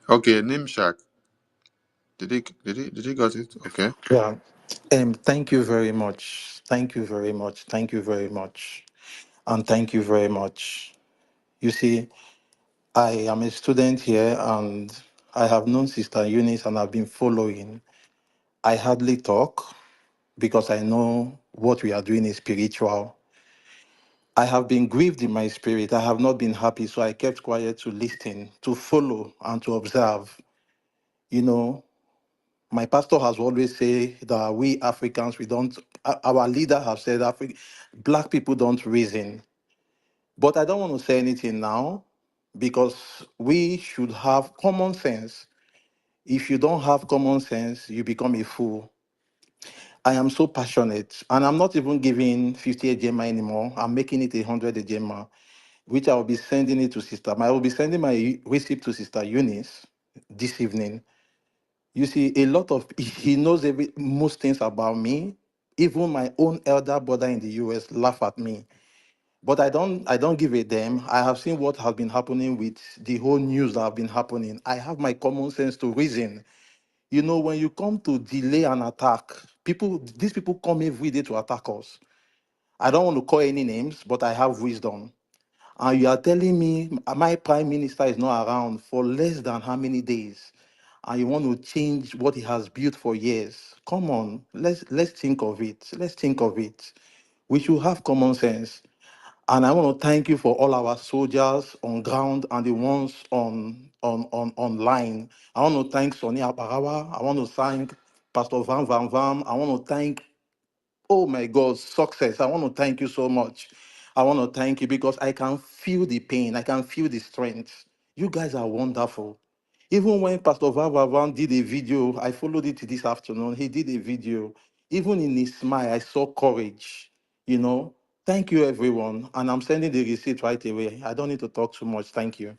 Okay, name Shark. Did he got it? Okay. Yeah. Thank you very much. Thank you very much. Thank you very much. And thank you very much. You see, I am a student here and I have known Sister Eunice and I've been following. I hardly talk because I know what we are doing is spiritual. I have been grieved in my spirit. I have not been happy. So I kept quiet to listen, to follow, and to observe. You know, my pastor has always said that we Africans, we don't, our leader have said black people don't reason. But I don't want to say anything now because we should have common sense. If you don't have common sense, you become a fool. I am so passionate and I'm not even giving 50 Gemma anymore. I'm making it 100 Gemma, which I will be sending it to sister. I will be sending my receipt to Sister Eunice this evening. You see, a lot of he knows most things about me. Even my own elder brother in the US laugh at me. But I don't give a damn. I have seen what has been happening with the whole news that have been happening. I have my common sense to reason. You know, when you come to delay an attack, these people come every day to attack us. I don't want to call any names, but I have wisdom. And you are telling me my prime minister is not around for less than how many days, and you want to change what he has built for years? Come on, let's think of it. Let's think of it. We should have common sense. And I want to thank you for all our soldiers on ground and the ones on online. I want to thank Sonny Aparawa. I want to thank Pastor Van Van Vam. I want to thank, oh my God, success. I want to thank you so much. I want to thank you because I can feel the pain. I can feel the strength. You guys are wonderful. Even when Pastor Van Van Van did a video, I followed it this afternoon. He did a video. Even in his smile, I saw courage. You know, thank you, everyone. And I'm sending the receipt right away. I don't need to talk too much. Thank you.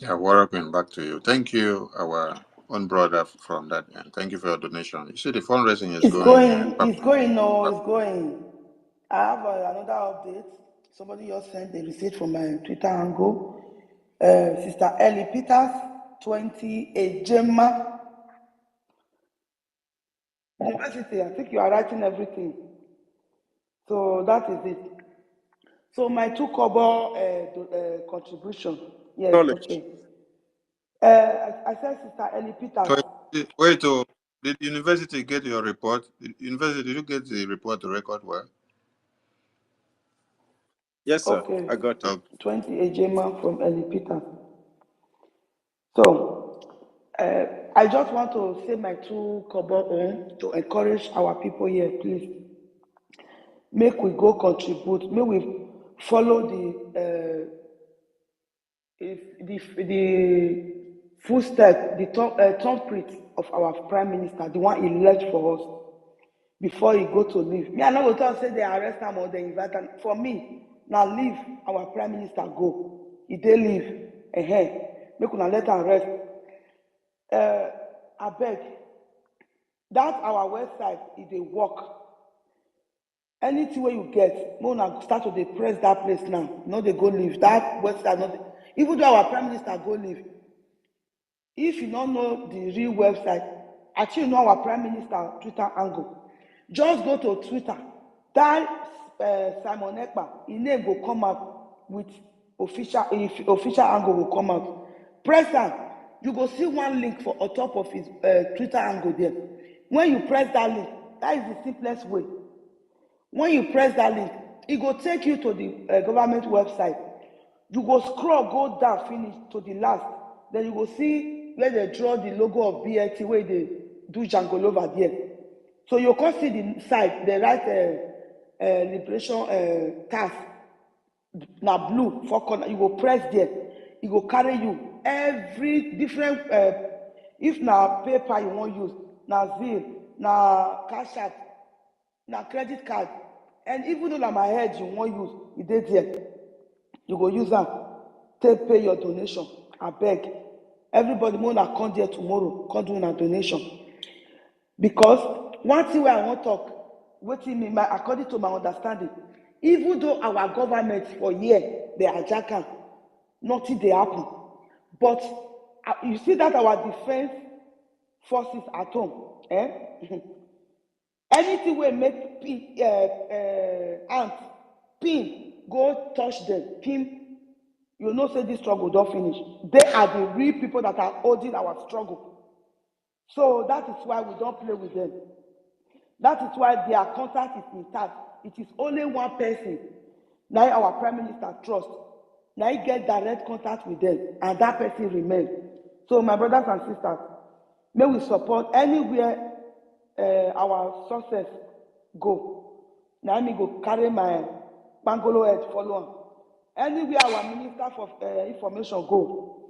Yeah, welcome back to you. Thank you, our own brother from that end. Thank you for your donation. You see, the fundraising is It's going. going. It's going. No, it's going. I have another update. Somebody just sent the receipt from my Twitter angle. Sister Ellie Peters, 20 ejema. University. I think you are writing everything. So that is it. So my two kobo contribution Yes, Knowledge. okay. I said Sister Ellie Peters. So, wait, oh, did university get your report? University, did you get the report to record well? Yes, sir. Okay, I got it. Okay. 20 Ejema from Ellie Peters. So, I just want to say my two kobo on to encourage our people here, please. Make we go contribute. Make we follow the footstep, the thumbprint of our prime minister, the one he left for us before he go to leave. Me, I no go talk say they arrest him or they invite him. For me, now leave our prime minister go. He dey leave. Make una let am rest. Abeg, that our website e dey work. Anything wey you get, make una start to dey press that place now. No dey go leave. That website no dey. Even though our prime minister go leave, if you no know the real website, actually know our prime minister Twitter angle, just go to Twitter, type Simon Ekpa, his name go come out with official angle will come out. Press am, you go see one link for on top of his Twitter angle there. When you press that link, that is the simplest way. When you press that link, it go take you to the government website. You go scroll, go down, finish to the last. Then you go see where they draw the logo of BLT, where they do Jungle over there. So you can see the site, they write liberation task. Now blue, four corner, you go press there. It go carry you every different, if na paper you want use, na Zelle, na cash app, na credit card, and even though na my head you want use, e dey there. You go use am take pay your donation. Abeg, everybody make una come there tomorrow, come do una donation. Because one thing wey I wan talk, wetin me according to my understanding, even though our government for here dey hijack am, nothing dey happen. But you see that our defense forces at home, anything wey make ant pin go touch them, pin, you know say this struggle don finish. They are the real people that are holding our struggle. So that is why we don't play with them. That is why their contact is intact. It is only one person, now our prime minister trust. Now he get direct contact with them, and that person remains. So my brothers and sisters, may we support anywhere our success go. Now me go carry my bangolo head follow am. Anywhere our minister for information go,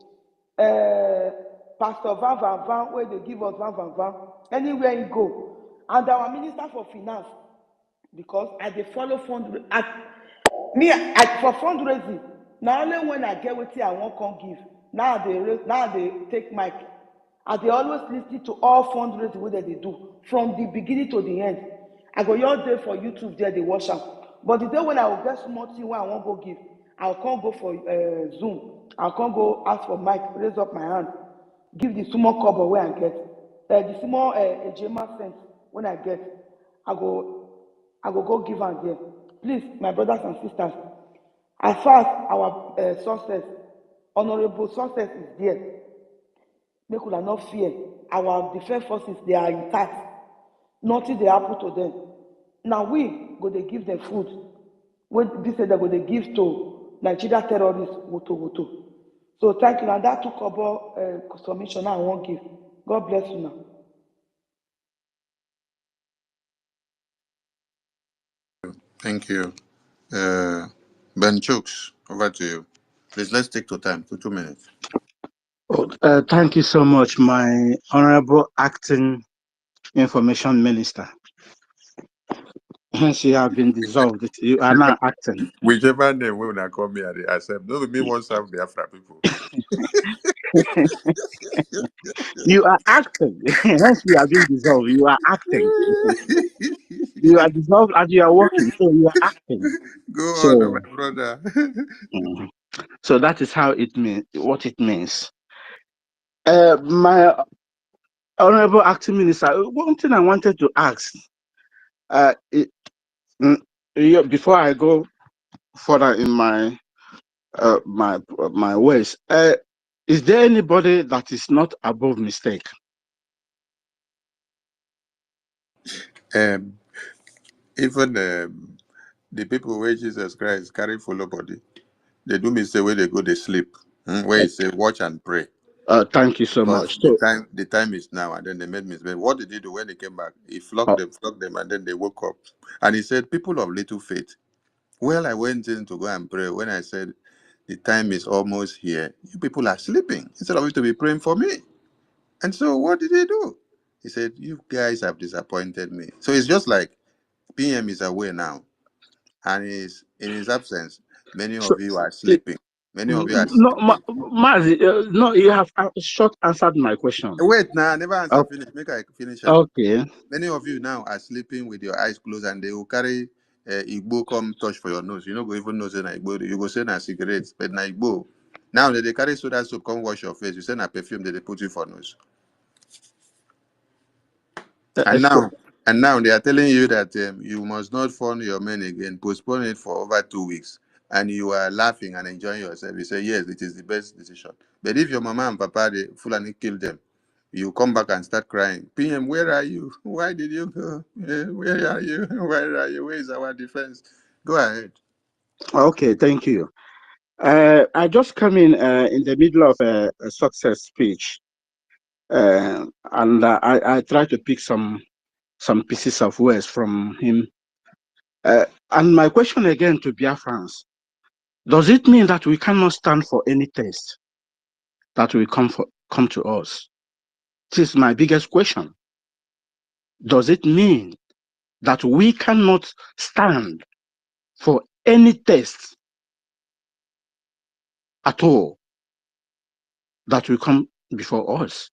Pastor Van, where they give us Van, anywhere he go, and our minister for finance, because I dey follow fundraising. For fundraising, na only when I get wetin I wan come give, now they take mic. I dey always lis ten to all fundraising wey dem dey do from the beginning to the end. I go just dey for YouTube there dey watch am. But the day when I will get small thing wey I wan go give, I will come go for Zoom. I will come go ask for mic, raise up my hand, give the small cover wey I get, the small ejema cent when I get, I go give am there. Please, my brothers and sisters, as far as our success, honorable success is there, make una no fear. Our defense forces, they are intact. Nothing dey happen to them. Now we go dey give them food. When this say they go dey give to Nigeria terrorists, woto. So thank you. And that took about submission I won't give. God bless you now. Thank you. Ben Chooks, over to you. Please, let's take to time, 2 minutes. Thank you so much, my honorable acting information minister. Hence, you have been dissolved. You are now acting. Whichever name when I come here, they accept. No, me want some Biafra people. You are acting. Hence, you have been dissolved. You are acting. You are dissolved and you are working. So you are acting. Go So, on, my brother. So that is how it means. What it means. My honorable acting minister. One thing I wanted to ask. Before I go further in my my ways. Is there anybody that is not above mistake? Um, even the people where Jesus Christ carry follow body, they do mistake where they go, they sleep. Where he say, watch and pray. Thank you so Because much. So, the time is now, and then they made mistake. What did he do when they came back? He uh, flogged them, and then they woke up. And he said, people of little faith. Well, I went in to go and pray. When I said the time is almost here, you people are sleeping instead of you to be praying for me. And so what did he do? He said, you guys have disappointed me. So it's just like PM is away now, and is in his absence. Many so of you are it, sleeping. Many of you are no, sleeping. Mazi, no, you have short answered my question. Wait, now, I never answer Uh, finish. Make I finish. okay. Many of you now are sleeping with your eyes closed, and they will carry Igbo come touch for your nose. You know, go even know say na Igbo. You go say na cigarettes, but na Igbo. Now they carry soda soap come wash your face. You say na perfume that they put you for nose. And Explain. now they are telling you that you must not phone your men again. Postpone it for over 2 weeks, and you are laughing and enjoying yourself. You say yes, it is the best decision. But if your mama and papa they fully kill them, you come back and start crying. PM, where are you? Why did you go? Where are you? Where are you? Where is our defense? Go ahead. Okay, thank you. I just come in the middle of a success speech, and I try to pick some pieces of words from him. And my question again to Biafrans: does it mean that we cannot stand for any test that will come to us? This is my biggest question. Does it mean that we cannot stand for any test at all that will come before us?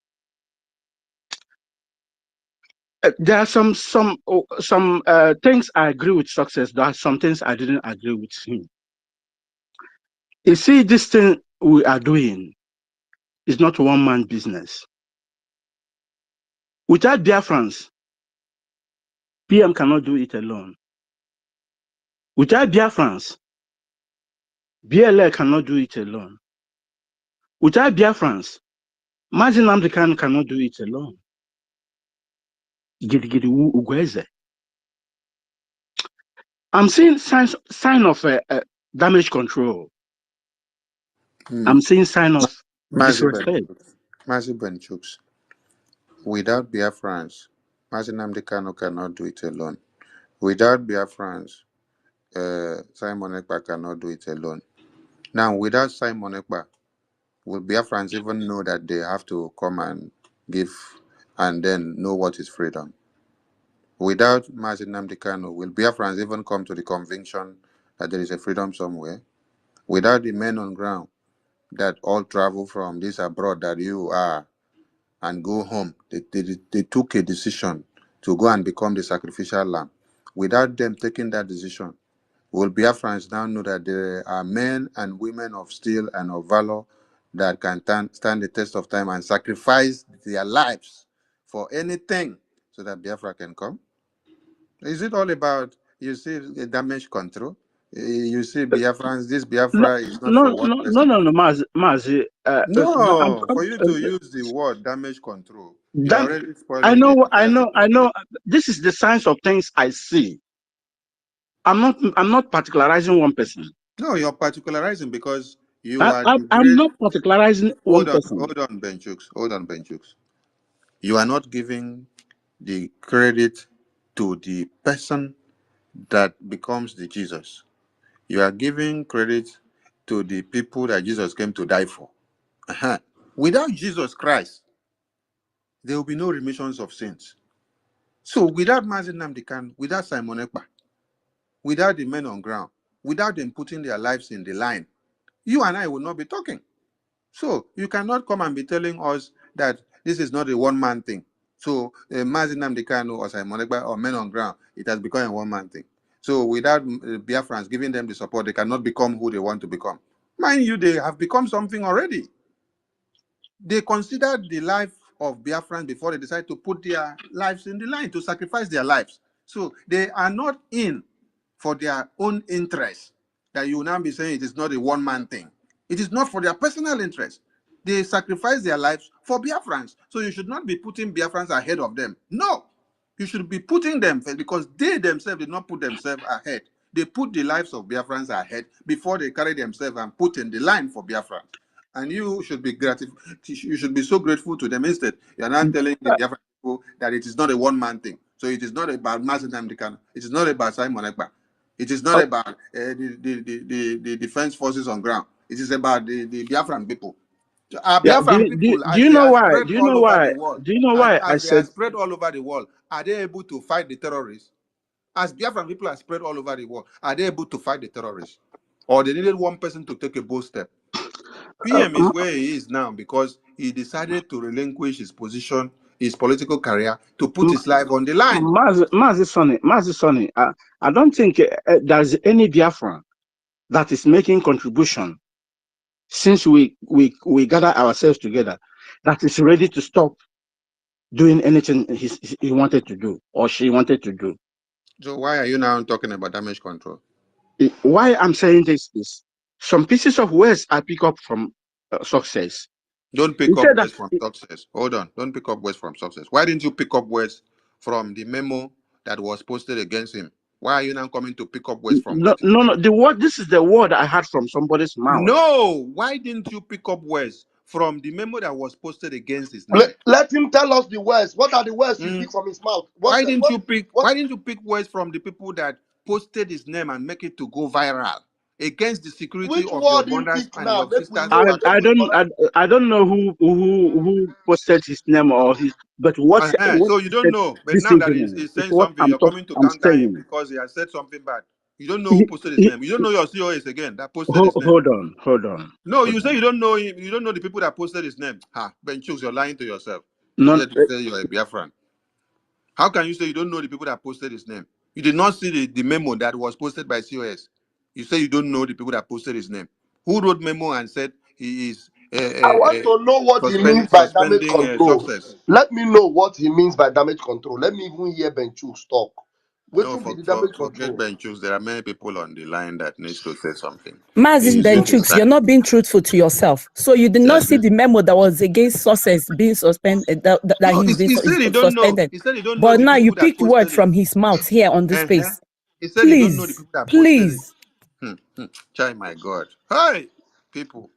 There are some things I agree with success. There are some things I didn't agree with him. You see, this thing we are doing is not one man business. Without Biafrans, PM cannot do it alone. Without Biafrans, BLA cannot do it alone. Without Biafrans, Mazin Amdekan cannot do it alone. Gidigidi Ugweze. I'm seeing sign of damage control. I'm seeing sign of Massive disrespect. Benchooks. Massive Benchooks. Without Biafrans, Mazinam Kano cannot do it alone. Without Biafrans, Simon Ekpa cannot do it alone. Now, without Simon Ekpa, will Biafrans even know that they have to come and give and then know what is freedom? Without Mazin Namdi Kano, will Biafrans even come to the conviction that there is a freedom somewhere? Without the men on ground that all travel from this abroad that you are and go home, they took a decision to go and become the sacrificial lamb. Without them taking that decision, will Biafrans now know that there are men and women of steel and of valor that can stand the test of time and sacrifice their lives for anything so that Biafra can come? Is it all about, you see, damage control? You see, Biafrans, this No, Biafra is not no, for one no, no, person. no, no, Mazi. No, No, for you to use the word damage control, you're that already spoiling the I entire know, I situation. know. This is the signs of things I see. I'm not particularizing one person. No, you're particularizing because you are the I'm great. not particularizing one person. Hold on, Benchooks. Hold on, Benchooks. You are not giving the credit to the person that becomes the Jesus. You are giving credit to the people that Jesus came to die for. Uh-huh. Without Jesus Christ, there will be no remissions of sins. So without Mazin Namdekan, without Simon Ekpa, without the men on ground, without them putting their lives in the line, you and I will not be talking. So you cannot come and be telling us that this is not a one-man thing. So Mazin Namdekan or Simon Ekpa or men on ground, it has become a one-man thing. So without Biafrans giving them the support, they cannot become who they want to become. Mind you, they have become something already. They considered the life of Biafrans before they decide to put their lives in the line, to sacrifice their lives. So they are not in for their own interest. that you will now be saying it is not a one-man thing. It is not for their personal interest. They sacrifice their lives for Biafrans. So you should not be putting Biafrans ahead of them. No. You should be putting them first, because they themselves did not put themselves ahead. They put the lives of Biafrans ahead before they carry themselves and put in the line for Biafrans. And you should be you should be so grateful to them. Instead, you are not telling the Biafran people that it is not a one-man thing. So it is not about Mazen Namdekan. It is not about Simon Ekpa. It is not about the defense forces on ground. It is about the Biafran people. Our Yeah. Biafran people, Do as you they know are why? spread Do you all know over the why? world, Do you know why I as they are said spread all over the world, are they able to fight the terrorists? As Biafran people are spread all over the world, are they able to fight the terrorists? Or they needed one person to take a bold step? PM is where he is now because he decided to relinquish his position, his political career, to put his life on the line. Mazi Sonny, I don't think there's any Biafran that is making contribution since we gather ourselves together that is ready to stop doing anything he wanted to do or she wanted to do. So why are you now talking about damage control? Why I'm saying this is some pieces of words I pick up from success. Don't He pick up said that words from success. Hold on. Don't pick up words from success. Why didn't you pick up words from the memo that was posted against him? Why are you now coming to pick up words from that no. memo? The word. This is the word I had from somebody's mouth. No. Why didn't you pick up words from the memo that was posted against his name? Let him tell us the words. What are the words you Mm. pick from his mouth? Why didn't you pick? Why didn't you pick words from the people that posted his name and make it to go viral against the security Which of your word him mothers pick and now? your Make we sisters' know and make we correct. I don't know who posted his name or his, but what So you he don't said know, but this now that evening he's is saying what something, you're coming to I'm counter him saying. because he has said something bad. You don't know who posted his name. You don't know your COS again that posted his name. Hold on. No, you say you don't know him. You don't know the people that posted his name. Ben Chooks, you're lying to yourself. None, Here to say you're a Biafran. How can you say you don't know the people that posted his name? You did not see the memo that was posted by COS. You say you don't know the people that posted his name. Who wrote memo and said he is I want to know what he means by damage suspending control. success? Let me know what he means by damage control. Let me even hear Benchus talk. What No, will be the damage forget control? Ben Chooks. There are many people on the line that needs to say something. Mazin He's using his Benchooks, time. you're not being truthful to yourself. So you did not see the memo that was against success being suspended, that No, he's been he said he don't know. suspended. He said he don't know But the now you people that picked word posted it. from his mouth here on this Uh-huh. space. He said he don't know the Please, people that posted it. please. Chai, my God. Hey, people.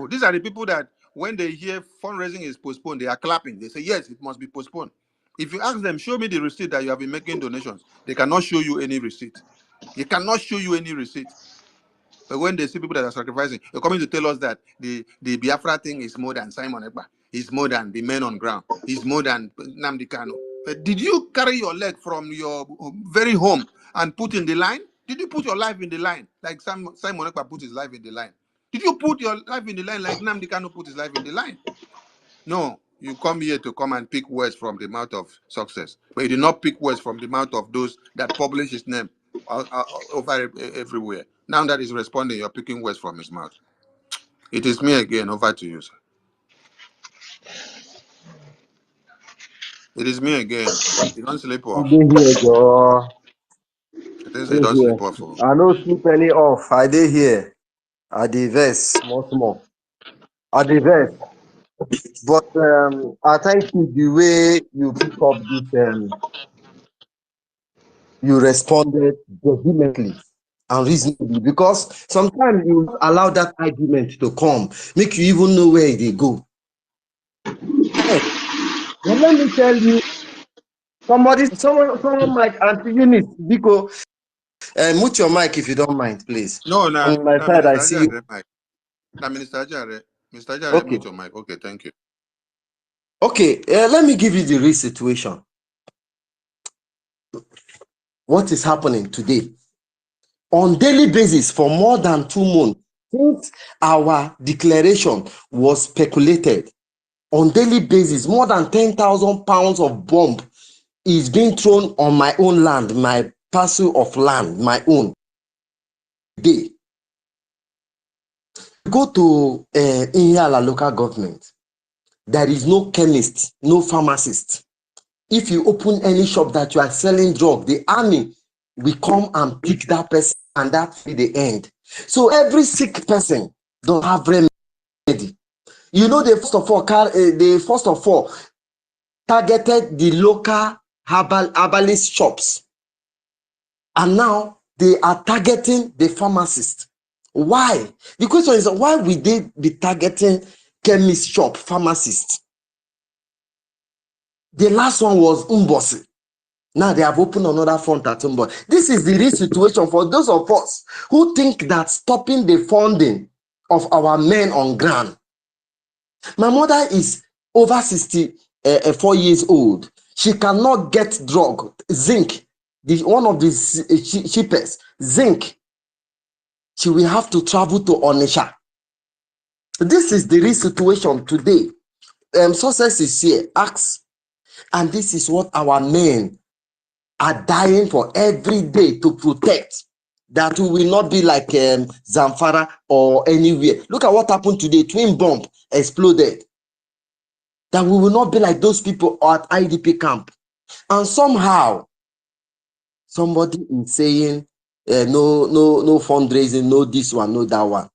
These are the people that when they hear fundraising is postponed, they are clapping. They say, yes, it must be postponed. If you ask them, show me the receipt that you have been making donations, they cannot show you any receipt. They cannot show you any receipt. But when they see people that are sacrificing, they're coming to tell us that the Biafra thing is more than Simon Ekpa. It's more than the men on ground. It's more than Nnamdi Kanu. But did you carry your leg from your very home and put in the line? Did you put your life in the line like Simon Ekpa put his life in the line? Did you put your life in the line like Nnamdi Kanu put his life in the line? No, you come here to come and pick words from the mouth of success, but you did not pick words from the mouth of those that publish his name over everywhere. Now that he's responding, you're picking words from his mouth. It is me again. Over to you, sir. It is me again. You don't sleep I off. dey here, Joe. It is you Dey don't here. sleep off. Oh. I no sleep any off. I dey here. I dey vex small small. I dey vex. But I thank you the way you pick up this. You responded vehemently and reasonably because sometimes you allow that argument to come, make you even know where they go. Hey, but let me tell you, someone might, Auntie Eunice, Biko, mute your mic if you don't mind, please. No, On my side, I Minister see you. Ajare, Mike. Now, Minister Ajare, Mr. Ajare, Okay. mute your mic. Okay, thank you. Okay, let me give you the real situation. What is happening today? On daily basis for more than 2 months, since our declaration was speculated, on daily basis, more than 10,000 pounds of bomb is being thrown on my own land, my parcel of land, my own day. Go to Ihiala local government. There is no chemist, no pharmacist. If you open any shop that you are selling drug, the army will come and pick that person and that be the end. So every sick person don't have remedy. You know, they first of all targeted the local herbalist shops, and now they are targeting the pharmacist. Why? The question is, why would they be targeting chemist shop, pharmacist? The last one was Umbosi. Now they have opened another front at Umbosi. This is the real situation for those of us who think that stopping the funding of our men on ground. My mother is over 64 years old. She cannot get drug, zinc, one of the cheapest, zinc. She will have to travel to Onisha. This is the real situation today. Success is here, ask. And this is what our men are dying for every day to protect. That we will not be like Zamfara or anywhere. Look at what happened today. Twin bomb exploded. That we will not be like those people at IDP camp. And somehow, somebody is saying, no fundraising, no this one, no that one.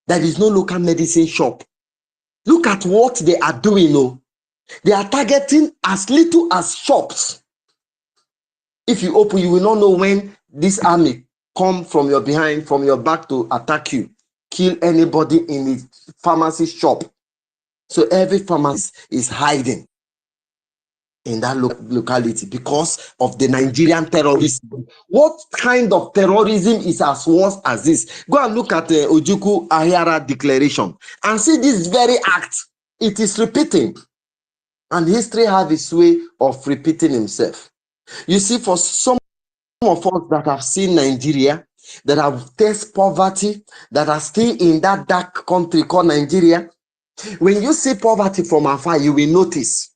There is no local medicine shop. Look at what they are doing. Oh. They are targeting as little as shops. If you open, you will not know when this army come from your behind, from your back to attack you, kill anybody in the pharmacy shop. So every pharmacist is hiding in that locality because of the Nigerian terrorism. What kind of terrorism is as worse as this? Go and look at the Ojukwu Ahịara declaration and see this very act. It is repeating. And history has its way of repeating himself. You see, for some of us that have seen Nigeria, that have faced poverty, that are still in that dark country called Nigeria, when you see poverty from afar, you will notice.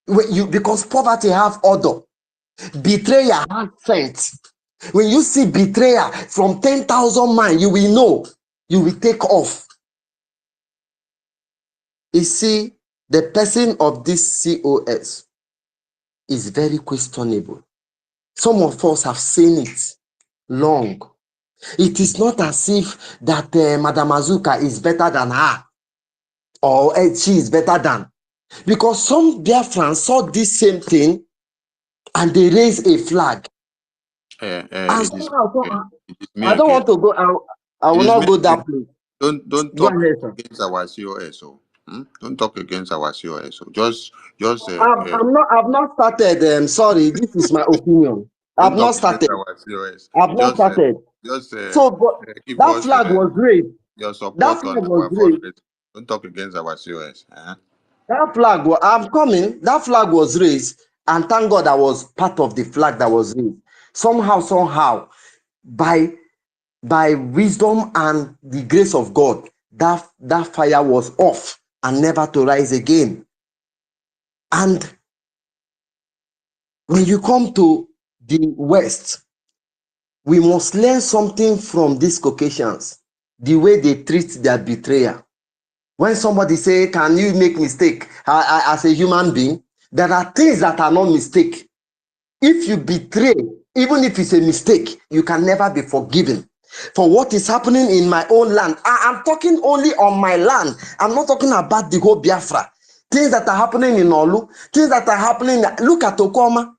Because poverty have order, betrayal has sense. When you see betrayal from 10,000 miles, you will know, you will take off. You see, the person of this COS is very questionable. Some of us have seen it long. It is not as if that Madam Azuka is better than her or she is better than. Because some Biafrans saw this same thing and they raised a flag. And it is me I don't again. want to go. I will It is not me go again. that place. Don't Go talk ahead, sir. against our COS. Don't talk against our COS. Just I've not started. Sorry, this is my opinion. I've don't not talk against started. our COS. I've not started. Just So, but give that us flag was raised. your That support flag on was our raised. fundraising. Don't talk against our COS. That flag, I'm coming. That flag was raised, and thank God I was part of the flag that was raised. Somehow, by wisdom and the grace of God, that fire was off and never to rise again. And when you come to the West, we must learn something from these Caucasians, the way they treat their betrayer. When somebody say, can you make mistake as a human being? There are things that are not mistake. If you betray, even if it's a mistake, you can never be forgiven. For what is happening in my own land, I'm talking only on my land. I'm not talking about the whole Biafra. Things that are happening in Olu, things that are happening. Look at Okoma,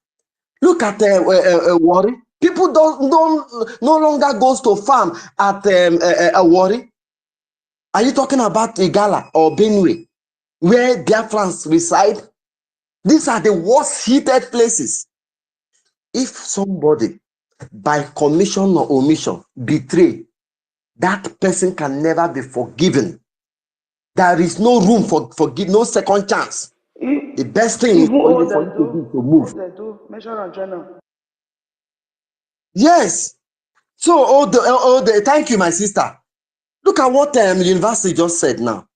look at Wari. People don't no longer goes to farm at Wari. Are you talking about Igala or Benue, where Biafrans reside? These are the worst heated places. If somebody, by commission or omission, betray, that person can never be forgiven. There is no room for forgive, no second chance. The best thing is Even for all you they to do do, to move. mention and journal. Yes. So, thank you, my sister. Look at what the university just said now.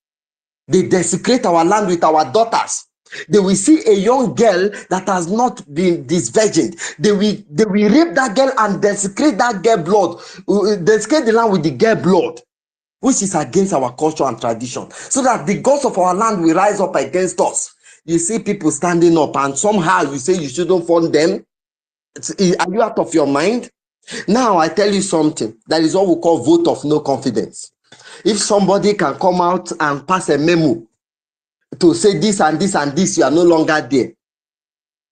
They desecrate our land with our daughters. They will see a young girl that has not been disvirgined. They will rape that girl and desecrate that girl blood. Desecrate the land with the girl blood, which is against our culture and tradition. So that the gods of our land will rise up against us. You see people standing up and somehow you say you shouldn't fund them. Are you out of your mind? Now I tell you something. That is what we call vote of no confidence. If somebody can come out and pass a memo to say this and this and this, you are no longer there.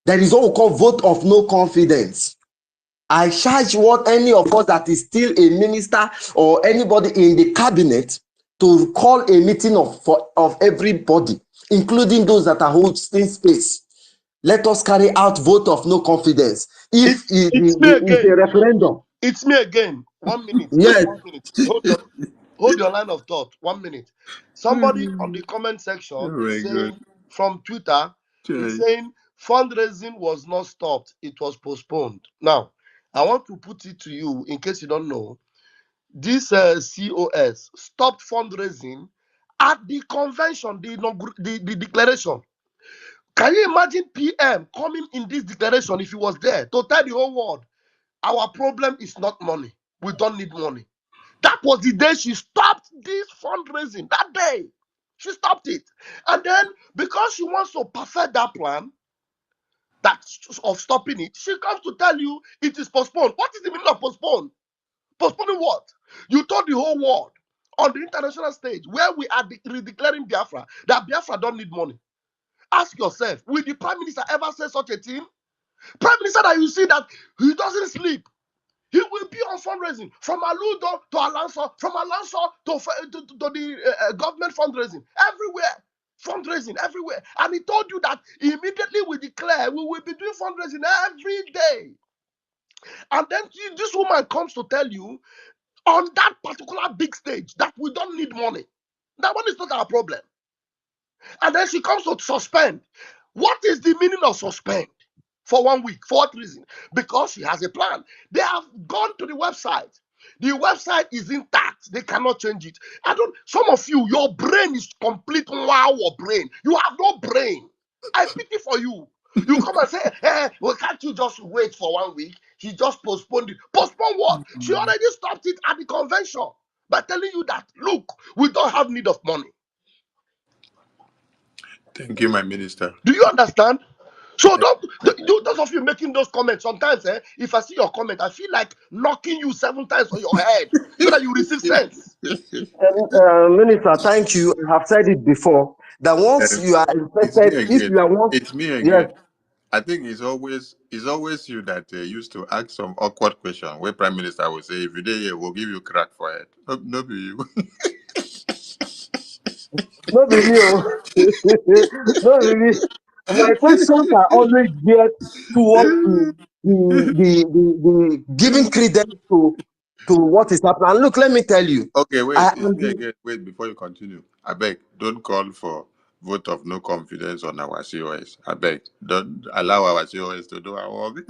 That is what we call vote of no confidence. I charge what any of us that is still a minister or anybody in the cabinet to call a meeting of everybody, including those that are hosting space. Let us carry out vote of no confidence. If It's me it's a again. referendum, It's me again. 1 minute, just yes. 1 minute. Hold your line of thought. 1 minute. Somebody on the comment Oh section my is God. saying from Twitter, is Chai. saying fundraising was not stopped, it was postponed. Now, I want to put it to you in case you don't know. This COS stopped fundraising at the convention, the declaration. Can you imagine PM coming in this declaration if he was there to tell the whole world, our problem is not money. We don't need money. That was the day she stopped this fundraising. That day, she stopped it. And then, because she wants to perfect that plan of stopping it, she comes to tell you it is postponed. What is the meaning of postponed? Postponing what? You told the whole world on the international stage where we are redeclaring Biafra that Biafra don't need money. Ask yourself, will the Prime Minister ever say such a thing? Prime Minister that you see that he doesn't sleep. He will be on fundraising from Aludo to Alanso, from Alanso to the government fundraising. Everywhere. Fundraising everywhere. And he told you that immediately we declare we will be doing fundraising every day. And then this woman comes to tell you on that particular big stage that we don't need money. That one is not our problem. And then she comes to suspend. What is the meaning of suspend? For 1 week. For what reason? Because she has a plan. They have gone to the website. The website is intact. They cannot change it. Some of you, your brain is complete wow brain. You have no brain. I pity for you. You come and say, well, can't you just wait for 1 week? She just postponed it. Postpone what? She already stopped it at the convention by telling you that, look, we don't have need of money. Thank you, my minister. Do you understand? So those of you making those comments, sometimes if I see your comment, I feel like knocking you 7 times on your head so that you receive sense. Minister, thank you. I have said it before that once you are It's me infected, if again. you are once, It's me yes, again. I think it's always you that used to ask some awkward question where Prime Minister will say, if you did here, we'll give you crack for it. No be you. not be me, oh. Not be me. My questions are always geared towards the giving credence to what is happening. And look, let me tell you, Okay, wait. I It's am me the, again. Wait, before you continue. I beg, don't call for vote of no confidence on our COS. I beg, don't allow our COS to do our work.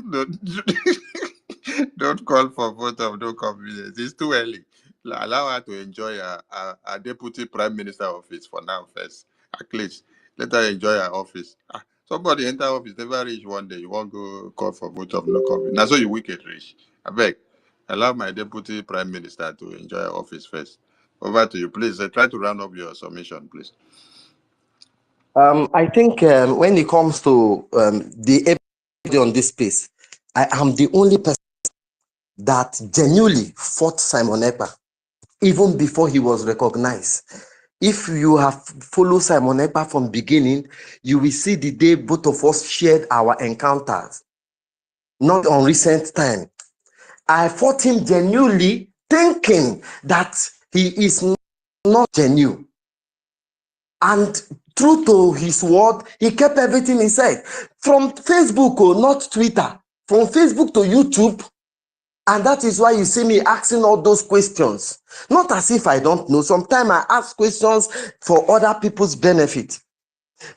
Don't call for vote of no confidence. It's too early. Allow her to enjoy her deputy prime minister office for now first. At least let her enjoy her office. Somebody enter office, never reach one day. You won't go call for vote of no confidence. Now so you wicked rich. I beg. Allow my deputy prime minister to enjoy her office first. Over to you, please. Try to round up your submission, please. I think when it comes to the everybody on this space, I am the only person that genuinely fought Simon Ekpa even before he was recognized. If you have followed Simon Ekpa from beginning, you will see the day both of us shared our encounters. Not on recent time. I fought him genuinely, thinking that he is not genuine. And true to his word, he kept everything he said. From Facebook, not Twitter, from Facebook to YouTube. And that is why you see me asking all those questions. Not as if I don't know. Sometimes I ask questions for other people's benefit.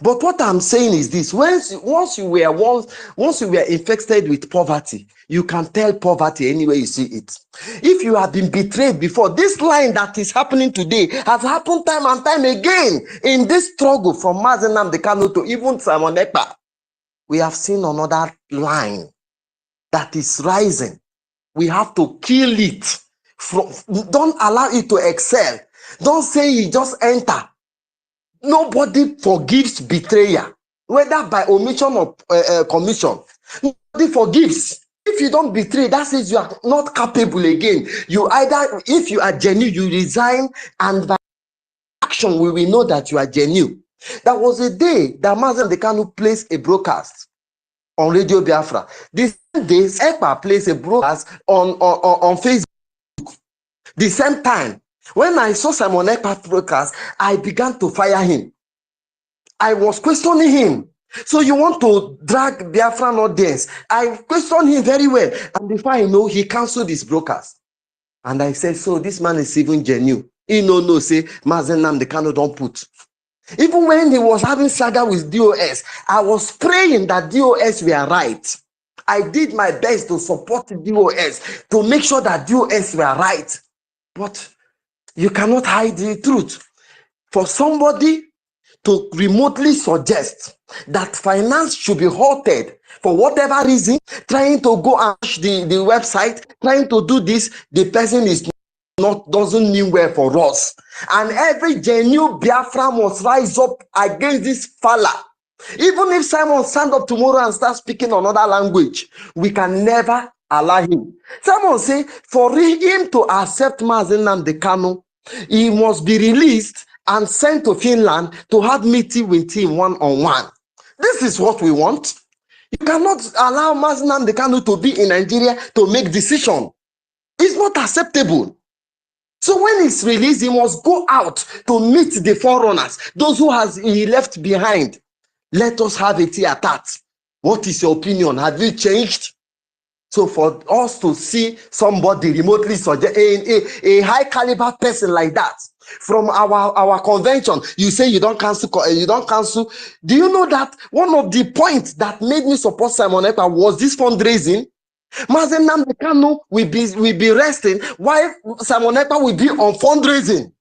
But what I'm saying is this: once you were infected with poverty, you can tell poverty anywhere you see it. If you have been betrayed before, this line that is happening today has happened time and time again in this struggle from Mazi Nnamdi Kanu to even Simon Ekpa. We have seen another line that is rising. We have to kill it. Don't allow it to excel. Don't say he just enter. Nobody forgives betrayer, whether by omission or commission. Nobody forgives. If you don't betray, that says you are not capable again. You either, if you are genuine, you resign, and by action we will know that you are genuine. There was a day that Mazen Dekanu placed a broadcast on Radio Biafra. The same day, EPA plays a broadcast on Facebook. The same time, when I saw Simon Ekpa broadcast, I began to fire him. I was questioning him. So you want to drag Biafran audience? I questioned him very well. And before I know, he canceled his broadcast. And I said, so this man is even genuine. He no say Mazen Namdekano don't put. Even when he was having saga with DOS, I was praying that DOS were right. I did my best to support DOS, to make sure that DOS were right. But you cannot hide the truth. For somebody to remotely suggest that finance should be halted for whatever reason, trying to go and push the website, trying to do this, the person is doesn't mean well for us. And every genuine Biafra must rise up against this fella. Even if Simon stand up tomorrow and start speaking another language, we can never allow him. Simon say for him to accept Mazen Namdekano, he must be released and sent to Finland to have meeting with him one-on-one. This is what we want. You cannot allow Mazen Namdekano to be in Nigeria to make decision. It's not acceptable. So when he's released, he must go out to meet the forerunners, those who he left behind. Let us have a tea at that. What is your opinion? Have you changed? So for us to see somebody remotely suggest a high caliber person like that from our convention, you say you don't cancel. Do you know that one of the points that made me support Simon Ekpa was this fundraising? Mazen Namdekano will be resting while Simon Ekpa will be on fundraising.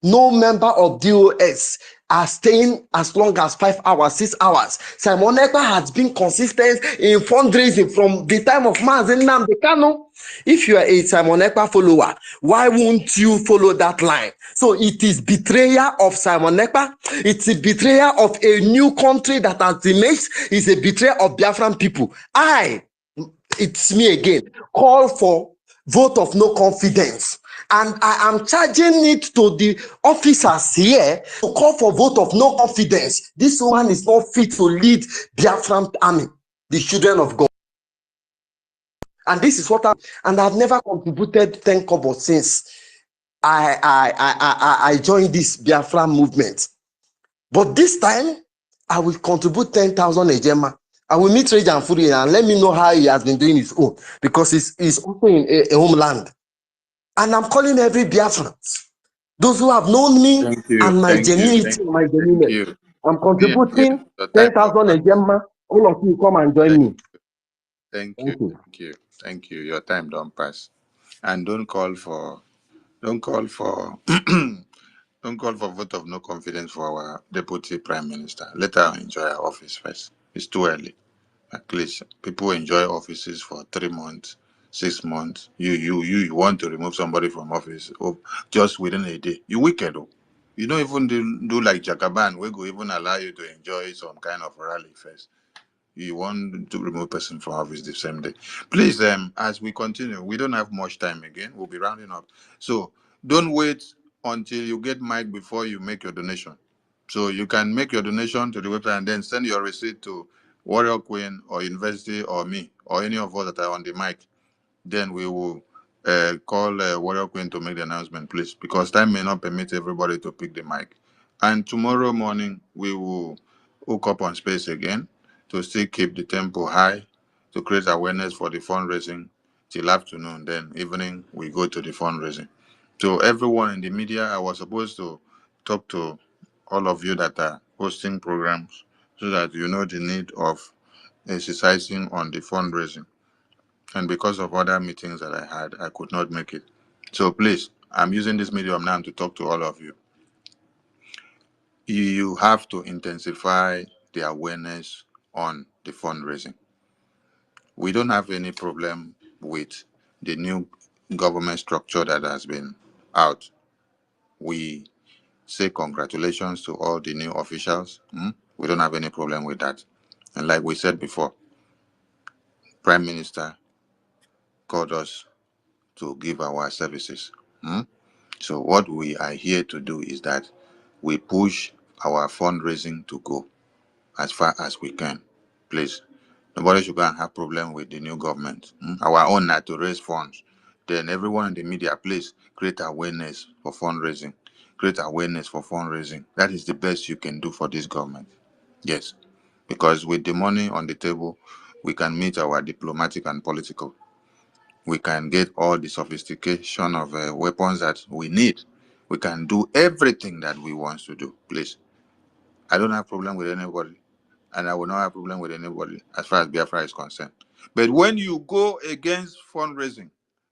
No member of DOS are staying as long as 5 hours, 6 hours. Simon Ekpa has been consistent in fundraising from the time of Mazen Namdekano. If you are a Simon Ekpa follower, why won't you follow that line? So it is betrayal of Simon Ekpa. It's a betrayal of a new country that has emerged. It's a betrayal of Biafran people. It's me again, call for vote of no confidence. And I am charging it to the officers here to call for vote of no confidence. This woman is not fit to lead Biafran army, the children of God. And this is what and I've never contributed 10 kobo since I joined this Biafran movement. But this time, I will contribute 10,000 Ejema. I will meet Rejan Furi and let me know how he has been doing his own, because he's also in a homeland. And I'm calling every Biafran, those who have known me Thank you. and my Thank you. genuinity, Thank my you. Thank genuineness. you. I'm Yeah, contributing your time 10,000 up. Ejema. All of you come and join Thank, me. thank you. Thank you. Thank you. Thank you. Your time don't pass. And don't call for don't call for don't call for vote of no confidence for our deputy prime minister. Let her enjoy her office first. It's too early. At least people enjoy offices for 3 months, 6 months. You want to remove somebody from office just within a day. You wicked. Oh. You don't even do like Jakaban. We go even allow you to enjoy some kind of rally first. You want to remove person from office the same day. Please, as we continue, we don't have much time again. We'll be rounding up. So don't wait until you get mic before you make your donation. So you can make your donation to the website and then send your receipt to Warrior Queen or University or me or any of us that are on the mic. Then we will call Warrior Queen to make the announcement, please, because time may not permit everybody to pick the mic. And tomorrow morning, we will hook up on space again to still keep the tempo high, to create awareness for the fundraising till afternoon. Then evening, we go to the fundraising. So everyone in the media, I was supposed to talk to all of you that are hosting programs so that you know the need of exercising on the fundraising. And because of other meetings that I had, I could not make it. So please, I'm using this medium now to talk to all of you. You have to intensify the awareness on the fundraising. We don't have any problem with the new government structure that has been out. We say congratulations to all the new officials. We don't have any problem with that. And like we said before, Prime Minister called us to give our services. So what we are here to do is that we push our fundraising to go as far as we can. Please, nobody should go and have problem with the new government. Our own are to raise funds. Then everyone in the media, please create awareness for fundraising. Create awareness for fundraising. That is the best you can do for this government. Yes, because with the money on the table, we can meet our diplomatic and political. We can get all the sophistication of weapons that we need. We can do everything that we want to do. Please, I don't have problem with anybody, and I will not have problem with anybody as far as Biafra is concerned. But when you go against fundraising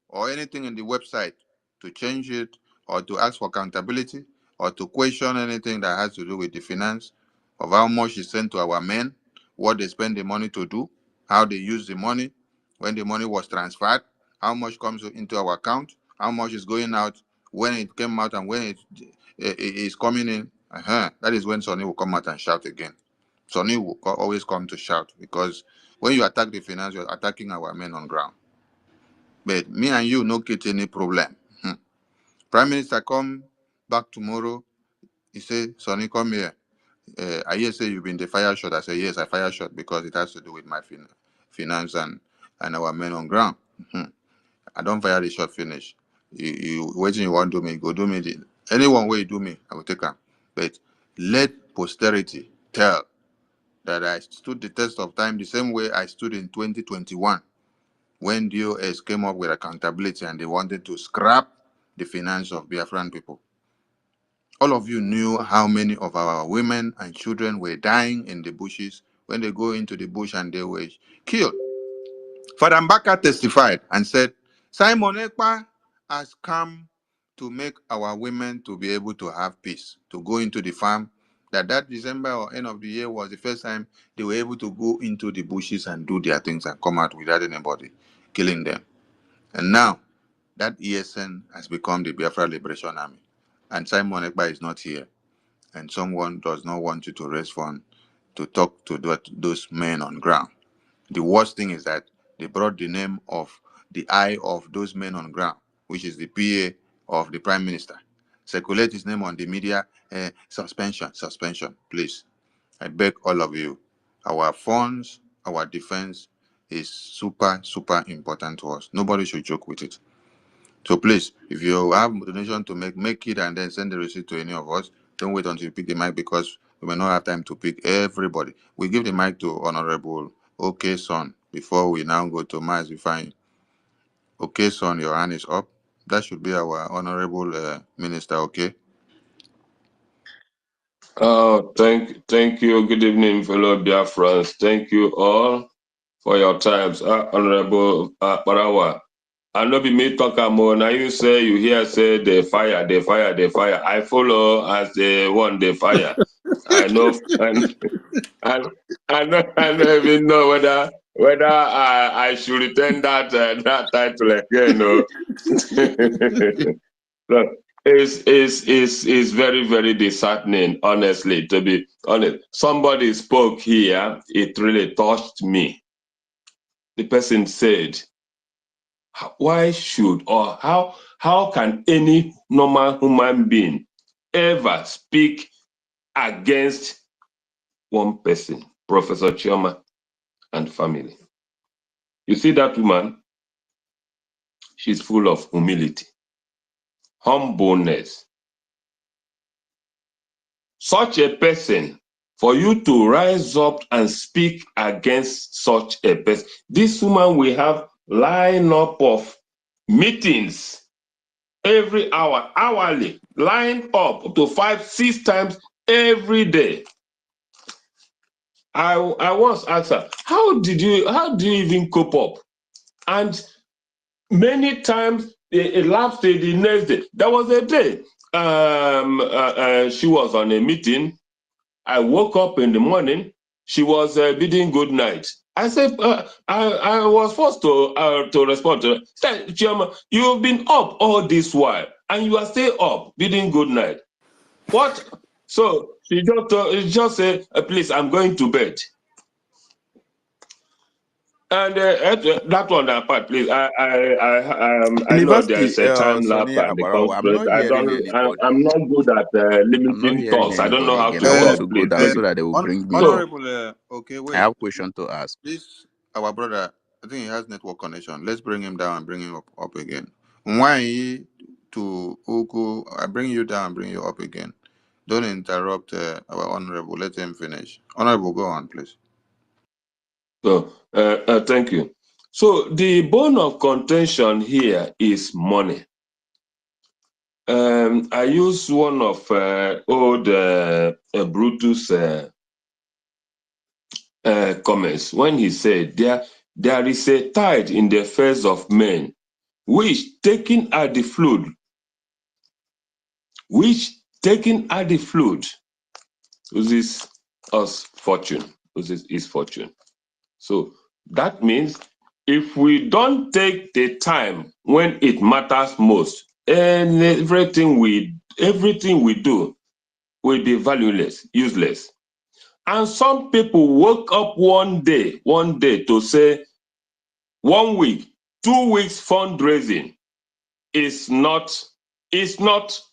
or anything in the website to change it or to ask for accountability or to question anything that has to do with the finance of how much is sent to our men, what they spend the money to do, how they use the money, when the money was transferred, how much comes into our account, how much is going out, when it came out, and when it is coming in. That is when Sonny will come out and shout again. Sonny will always come to shout, because when you attack the finance, you're attacking our men on ground. But me and you no get any problem. Prime Minister come back tomorrow. He say, Sonny, come here. I hear say you've been the fire shot. I say, yes, I fire shot because it has to do with my finance and our men on ground. I don't fire the shot finish. You waiting, you want to do me, go do me. Anyone way you do me, I will take him. But let posterity tell that I stood the test of time the same way I stood in 2021 when DOS came up with accountability and they wanted to scrap the finance of Biafran people. All of you knew how many of our women and children were dying in the bushes when they go into the bush and they were killed. Father Mbaka testified and said, Simon Ekpa has come to make our women to be able to have peace, to go into the farm. That December or end of the year was the first time they were able to go into the bushes and do their things and come out without anybody killing them. And now, that ESN has become the Biafra Liberation Army. And Simon Ekpa is not here. And someone does not want you to raise funds to talk to those men on ground. The worst thing is that they brought the name of the eye of those men on ground, which is the PA of the Prime Minister. Circulate his name on the media. Suspension. Please, I beg all of you. Our funds, our defense is super, super important to us. Nobody should joke with it. So please, if you have donation to make it and then send the receipt to any of us. Don't wait until you pick the mic, because we may not have time to pick everybody. We give the mic to Honorable OK Son before we now go to Miles Ifeanyi. OK Son, your hand is up. That should be our Honorable Minister, okay? Thank you. Good evening, fellow Biafrans. Thank you all for your times. Honorable Barawa. I know be me talk more. Now you say you hear say the fire. I follow as the one the fire. I know, and I don't even know whether I should return that that title again. No. Look, is very, very disheartening, honestly, to be honest. Somebody spoke here, it really touched me. The person said, why should or how can any normal human being ever speak against one person, Professor Chioma and family? You see that woman, she's full of humility, humbleness. Such a person, for you to rise up and speak against such a person, this woman will have line up of meetings every hour, hourly, line up to 5-6 times every day. I once asked her, how do you even cope up? And many times it lapsed the next day. There was a day she was on a meeting. I woke up in the morning. She was bidding good night. I said, I was forced to respond to her. Say, Chioma, you've been up all this while, and you are still up bidding good night. What? So she just said, please, I'm going to bed. And that one apart, please. I know there University, is a time lapse Sonia and the Barawa, I'm constraint. not hearing anybody. I'm not good at I'm not limiting hearing thoughts. I don't know anybody how again. to I want talk. to go Please, down so that they will bring me up. so Honorable, okay, I wait. have a question to ask. Please, our brother, I think he has network connection. Let's bring him down and bring him up again. Why to Uku? I bring you down and bring you up again. Don't interrupt our honorable. Let him finish. Honorable, go on, please. thank you. So the bone of contention here is money. I use one of old Brutus comments when he said, there is a tide in the affairs of men, which taken at the flood, loses us fortune, loses his fortune. So that means if we don't take the time when it matters most, and everything we do will be valueless, useless. And some people woke up one day to say 1 week, 2 weeks fundraising is not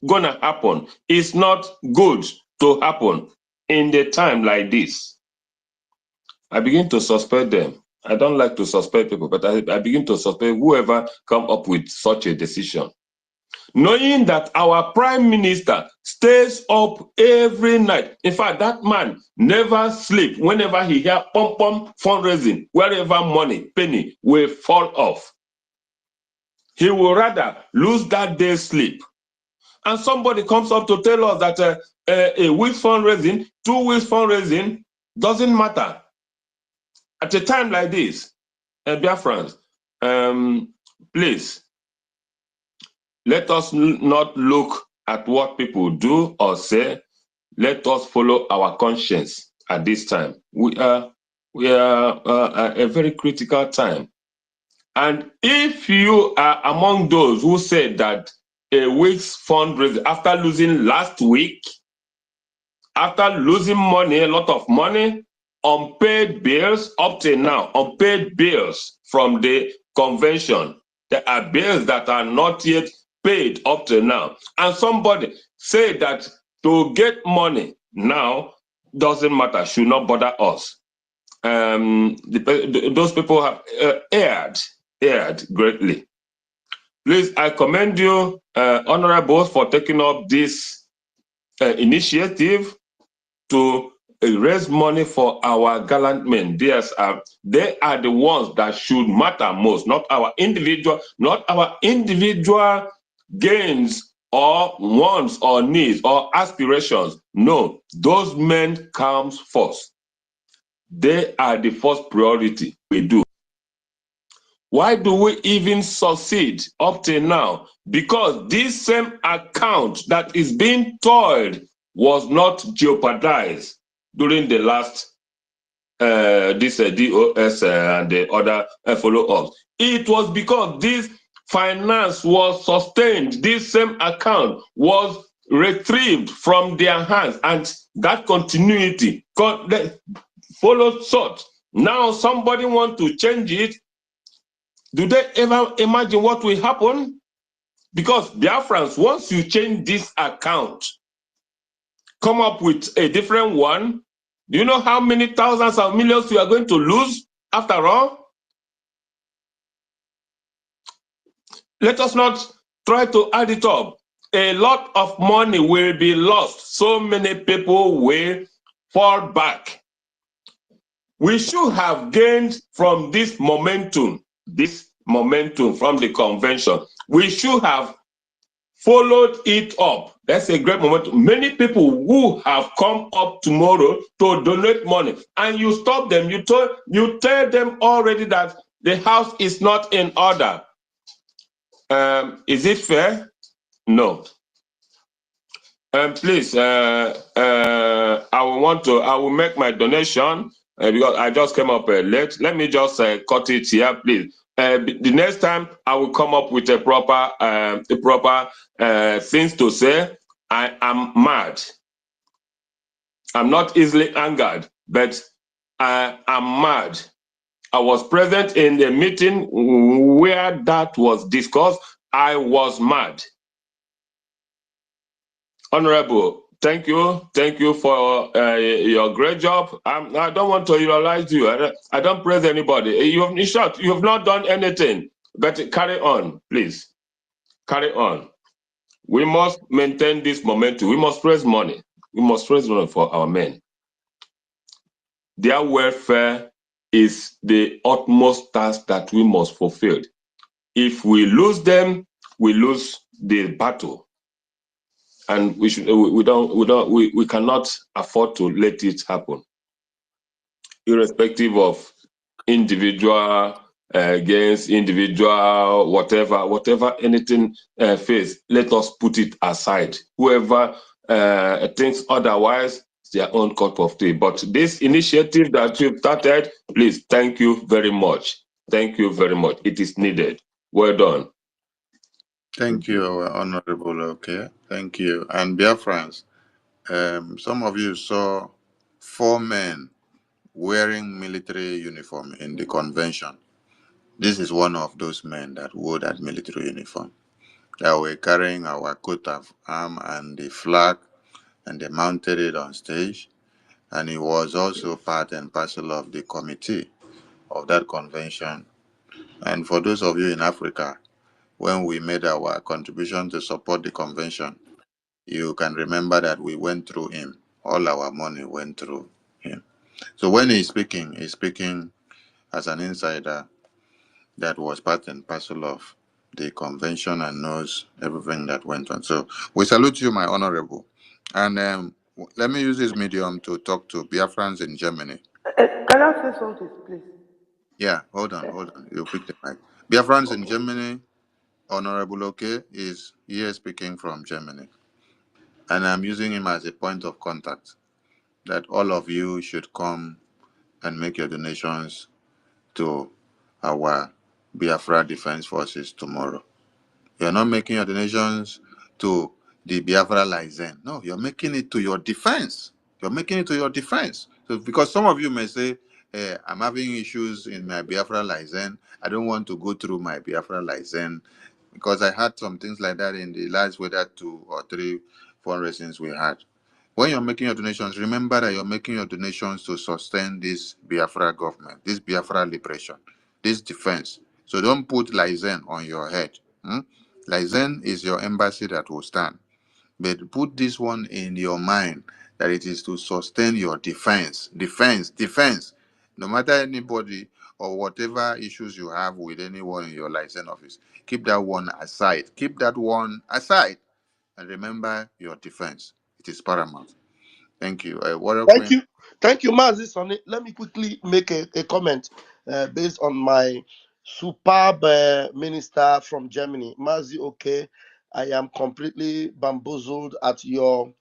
gonna happen. It's not good to happen in the time like this. I begin to suspect them. I don't like to suspect people, but I begin to suspect whoever come up with such a decision. Knowing that our prime minister stays up every night. In fact, that man never sleep whenever he hear pom pom fundraising, wherever money, penny will fall off. He will rather lose that day's sleep. And somebody comes up to tell us that a week's fundraising, 2 weeks fundraising doesn't matter. At a time like this, Biafrans, please, let us not look at what people do or say. Let us follow our conscience at this time. We are at a very critical time. And if you are among those who said that a week's fundraising, after losing last week, after losing money, a lot of money, unpaid bills up till now, unpaid bills from the convention, there are bills that are not yet paid up till now. And somebody said that to get money now doesn't matter, should not bother us. Those people have erred greatly. Please, I commend you, honorables, for taking up this initiative to raise money for our gallant men. They are the ones that should matter most, not our individual gains or wants or needs or aspirations. No, those men comes first. They are the first priority we do. Why do we even succeed up till now? Because this same account that is being toiled was not jeopardized during the last DOS and the other follow-ups. It was because this finance was sustained. This same account was retrieved from their hands, and that continuity followed such. Now somebody want to change it. Do they ever imagine what will happen? Because Biafrans, once you change this account, come up with a different one, do you know how many thousands of millions you are going to lose after all? Let us not try to add it up. A lot of money will be lost. So many people will fall back. We should have gained from this momentum from the convention. We should have followed it up. That's a great momentum. Many people who have come up tomorrow to donate money, and you stop them, you tell them already that the house is not in order. Is it fair? No. Please, I will make my donation because I just came up late. Let me just cut it here, please. The next time I will come up with a proper things to say. I am mad. I'm not easily angered, but I am mad. I was present in the meeting where that was discussed. I was mad. Honorable, thank you. Thank you for your great job. I don't want to realize you. I don't praise anybody. In short, you have not done anything. But carry on, please. Carry on. We must maintain this momentum. We must raise money. We must raise money for our men. Their welfare is the utmost task that we must fulfill. If we lose them, we lose the battle. And we cannot afford to let it happen, irrespective of individual against individual, whatever anything face. Let us put it aside. Whoever thinks otherwise, it's their own cup of tea. But this initiative that you've started, please, thank you very much. Thank you very much. It is needed. Well done. Thank you, Honorable. Okay, thank you. And Biafrans, some of you saw 4 men wearing military uniform in the convention. This is one of those men that wore that military uniform. They were carrying our coat of arms and the flag, and they mounted it on stage. And he was also part and parcel of the committee of that convention. And for those of you in Africa, when we made our contribution to support the convention, you can remember that we went through him. All our money went through him. So when he's speaking as an insider that was part and parcel of the convention and knows everything that went on. So we salute you, my honorable. And let me use this medium to talk to Biafrans in Germany. Can I say something, please? Yeah, hold on. You pick the mic. Biafrans in Germany, Honorable Oke is here speaking from Germany. And I'm using him as a point of contact that all of you should come and make your donations to our Biafra Defense Forces tomorrow. You're not making your donations to the Biafra Lizen. No, you're making it to your defense. You're making it to your defense. So because some of you may say, I'm having issues in my Biafra Lizen. I don't want to go through my Biafra Lizen because I had some things like that in the last whether 2 or 3 fundraisings we had. When you're making your donations, remember that you're making your donations to sustain this Biafra government, this Biafra liberation, this defense. So don't put Lizen on your head. Lizen is your embassy that will stand. But put this one in your mind that it is to sustain your defense. Defense. No matter anybody or whatever issues you have with anyone in your license office, keep that one aside. Keep that one aside. And remember your defense. It is paramount. Thank you. Warrior Queen. Thank you, Mazi Sonny. Let me quickly make a comment based on my superb minister from Germany, Mazi. Okay, I am completely bamboozled at your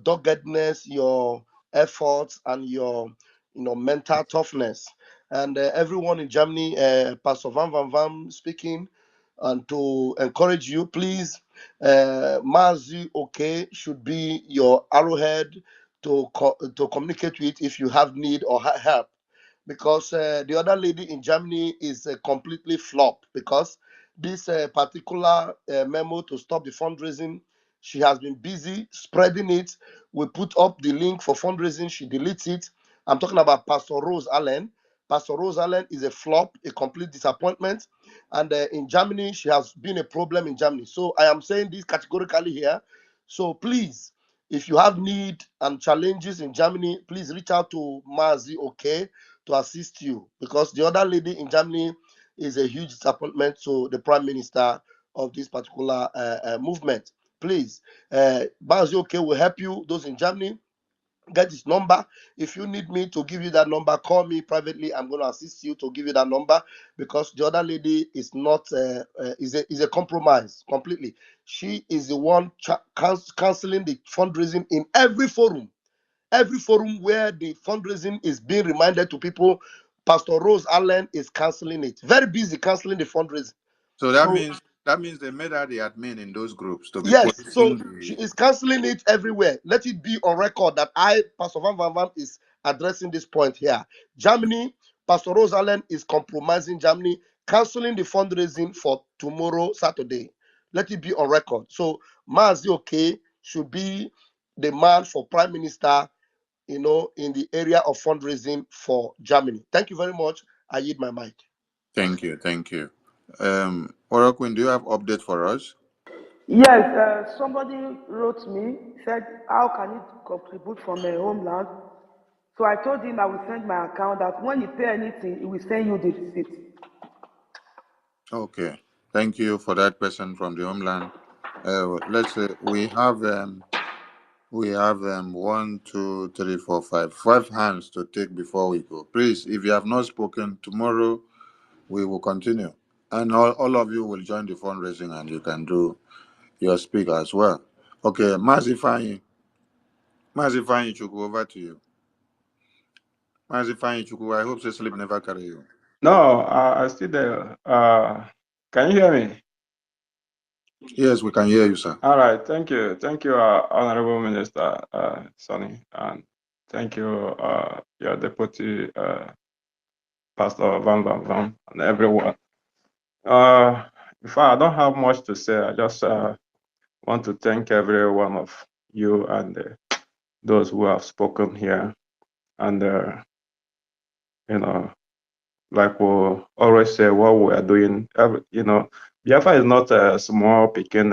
doggedness, your efforts, and your mental toughness. And everyone in Germany, Pastor Van speaking, and to encourage you, please, Mazi. Okay, should be your arrowhead to communicate with if you have need or help, because the other lady in Germany is completely flop, because this particular memo to stop the fundraising, she has been busy spreading it. We put up the link for fundraising, she deletes it. I'm talking about Pastor Rose Allen. Pastor Rose Allen is a flop, a complete disappointment, and in Germany she has been a problem in Germany. So I am saying this categorically here. So please, if you have need and challenges in Germany, please reach out to Mazi, okay, to assist you, because the other lady in Germany is a huge disappointment to the prime minister of this particular movement. Please, Mazi, okay, will help you. Those in Germany, get his number. If you need me to give you that number, call me privately. I'm going to assist you to give you that number, because the other lady is not is a compromise completely. She is the one canceling the fundraising in every forum where the fundraising is being reminded to people. Pastor Rose Allen is canceling it, very busy canceling the fundraising. So So that means they made her the admin in those groups to be yes, so posting she the. is canceling it everywhere. Let it be on record that I, Pastor Van, is addressing this point here. Germany, Pastor Rosalind is compromising Germany, canceling the fundraising for tomorrow, Saturday. Let it be on record. So Mazi OK should be the man for Prime Minister, in the area of fundraising for Germany. Thank you very much. I yield my mic. Thank you. Thank you. Oracle, do you have update for us? Yes, somebody wrote me, said, how can it contribute from a homeland? So I told him I will send my account that when you pay anything, he will send you the receipt. Okay. Thank you for that person from the homeland. Let's say we have 1, 2, 3, 4, 5 hands to take before we go. Please, if you have not spoken, tomorrow we will continue. And all of you will join the fundraising and you can do your speak as well. Okay, Mazifanyi Chukwu, over to you. Mazifanyi Chukwu, I hope sleep never carry you. No, I still there. Can you hear me? Yes, we can hear you, sir. All right, thank you, Honorable Minister Sonny, and thank you, your Deputy Pastor Van Van Van, and everyone. In fact, I don't have much to say. I just want to thank every one of you and those who have spoken here, and like we always say, what we are doing. Biafra is not a small picking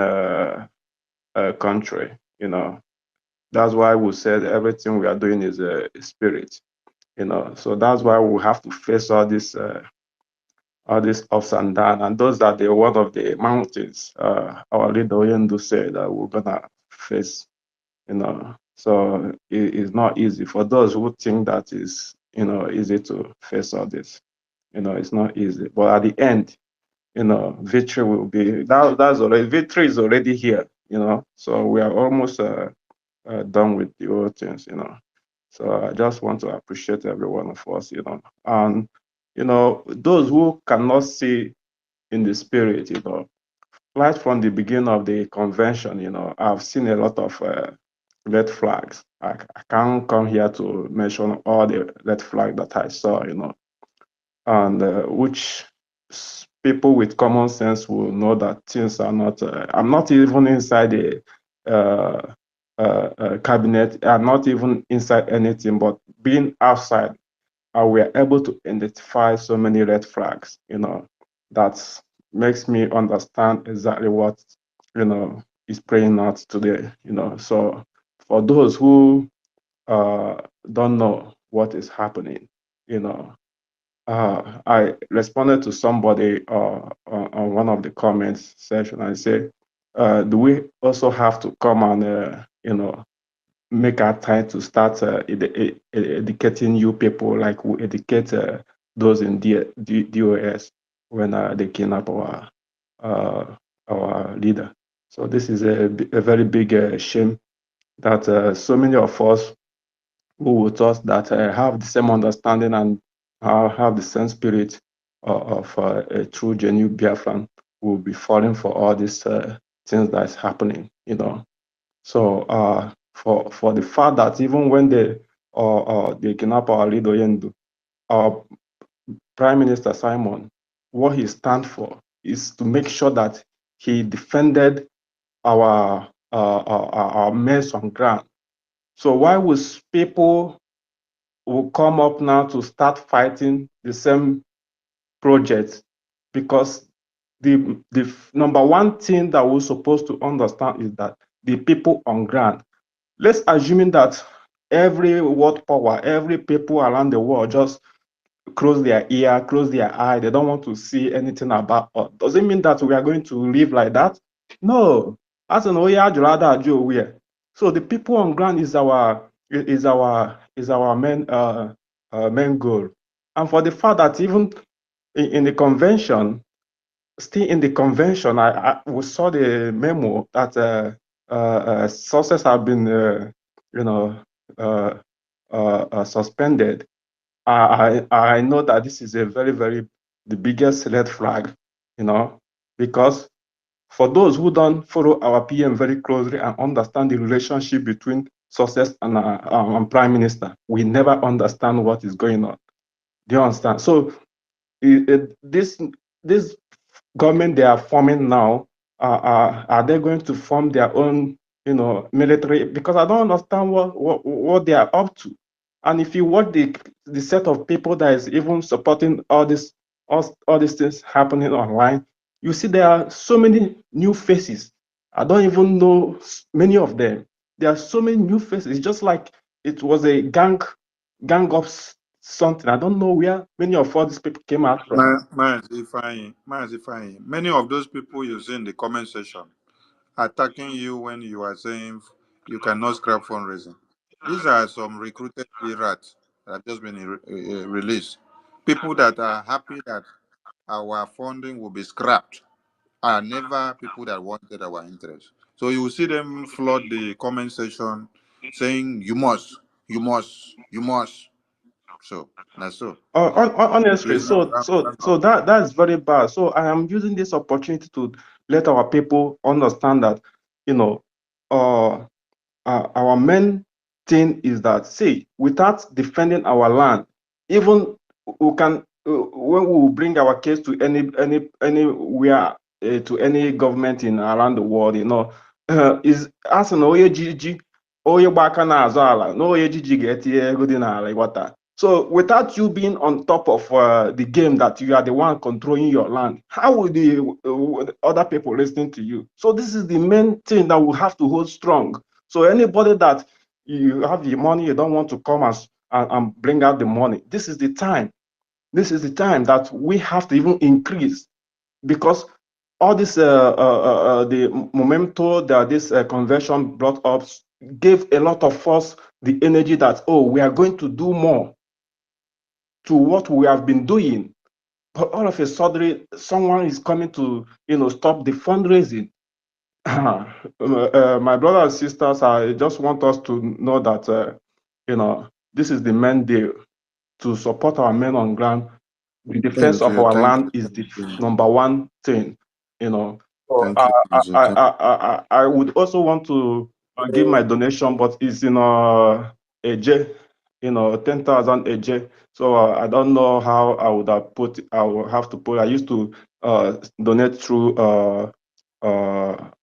country. That's why we said everything we are doing is a spirit. So that's why we have to face all these ups and downs, and those are one of the mountains our leader Oyendu said that we're gonna face. So it's not easy for those who think that is easy to face all this. It's not easy, but at the end, victory will be that's already victory is already here. So we are almost done with the whole things. So I just want to appreciate every one of us. And those who cannot see in the spirit. Right from the beginning of the convention, I've seen a lot of red flags. I can't come here to mention all the red flags that I saw, and which people with common sense will know that things are not. I'm not even inside the cabinet. I'm not even inside anything, but being outside, we are able to identify so many red flags. That makes me understand exactly what is playing out today. So for those who don't know what is happening, I responded to somebody on one of the comments section. I said, do we also have to come and make our time to start educating you people like we educate those in DOS when they kidnap our leader. So this is a very big shame that so many of us who with us that have the same understanding and have the same spirit of a true genuine Biafran will be falling for all these things that is happening. So for the fact that even when they kidnap our leader Yendu, our Prime Minister Simon, what he stands for is to make sure that he defended our mess on ground. So why would people will come up now to start fighting the same project? Because the number one thing that we're supposed to understand is that the people on ground, let's assume that every world power, every people around the world just close their ear, close their eye. They don't want to see anything about us. Does it mean that we are going to live like that? No. As an Oya, so the people on ground is our main goal. And for the fact that even in the convention, still in the convention, we saw the memo that sources have been suspended. I know that this is a very the biggest red flag, because for those who don't follow our PM very closely and understand the relationship between success and Prime Minister, we never understand what is going on. Do you understand? So this government they are forming now, are they going to form their own, military? Because I don't understand what they are up to. And if you watch the set of people that is even supporting all these things happening online, you see there are so many new faces. I don't even know many of them. There are so many new faces. It's just like it was a gang of something. I don't know where many of all these people came out from. Ifeanyi, many of those people you see in the comment section attacking you when you are saying you cannot scrap fundraising. These are some recruited rats that have just been released. People that are happy that our funding will be scrapped are never people that wanted our interest. So you will see them flood the comment section saying, you must, you must, you must. So that's so. Honestly, Please, round so up. that's very bad. So I am using this opportunity to let our people understand that, you know, uh, our main thing is that, see, without defending our land, even we can when we bring our case to anywhere, to any government in around the world, is asking onye jiji onye gba aka n'azụ ala na onye jiji ga-etinye ego dị n'ala ịghọta. So without you being on top of the game, that you are the one controlling your land, how will the other people listening to you? So this is the main thing that we have to hold strong. So anybody that you have the money, you don't want to come and bring out the money, this is the time. This is the time that we have to even increase, because all this the momentum that this convention brought up gave a lot of us the energy that, oh, we are going to do more to what we have been doing. But all of a sudden, someone is coming to, stop the fundraising. My brothers and sisters, I just want us to know that, this is the main deal, to support our men on ground. The defense Thank of you, our thank land you, is thank the you, number one thing. So thank you, Mazi. I would also want to give my donation, but it's in a J, 10,000 a J. So I don't know how I would have put. I will have to put. I used to donate through where's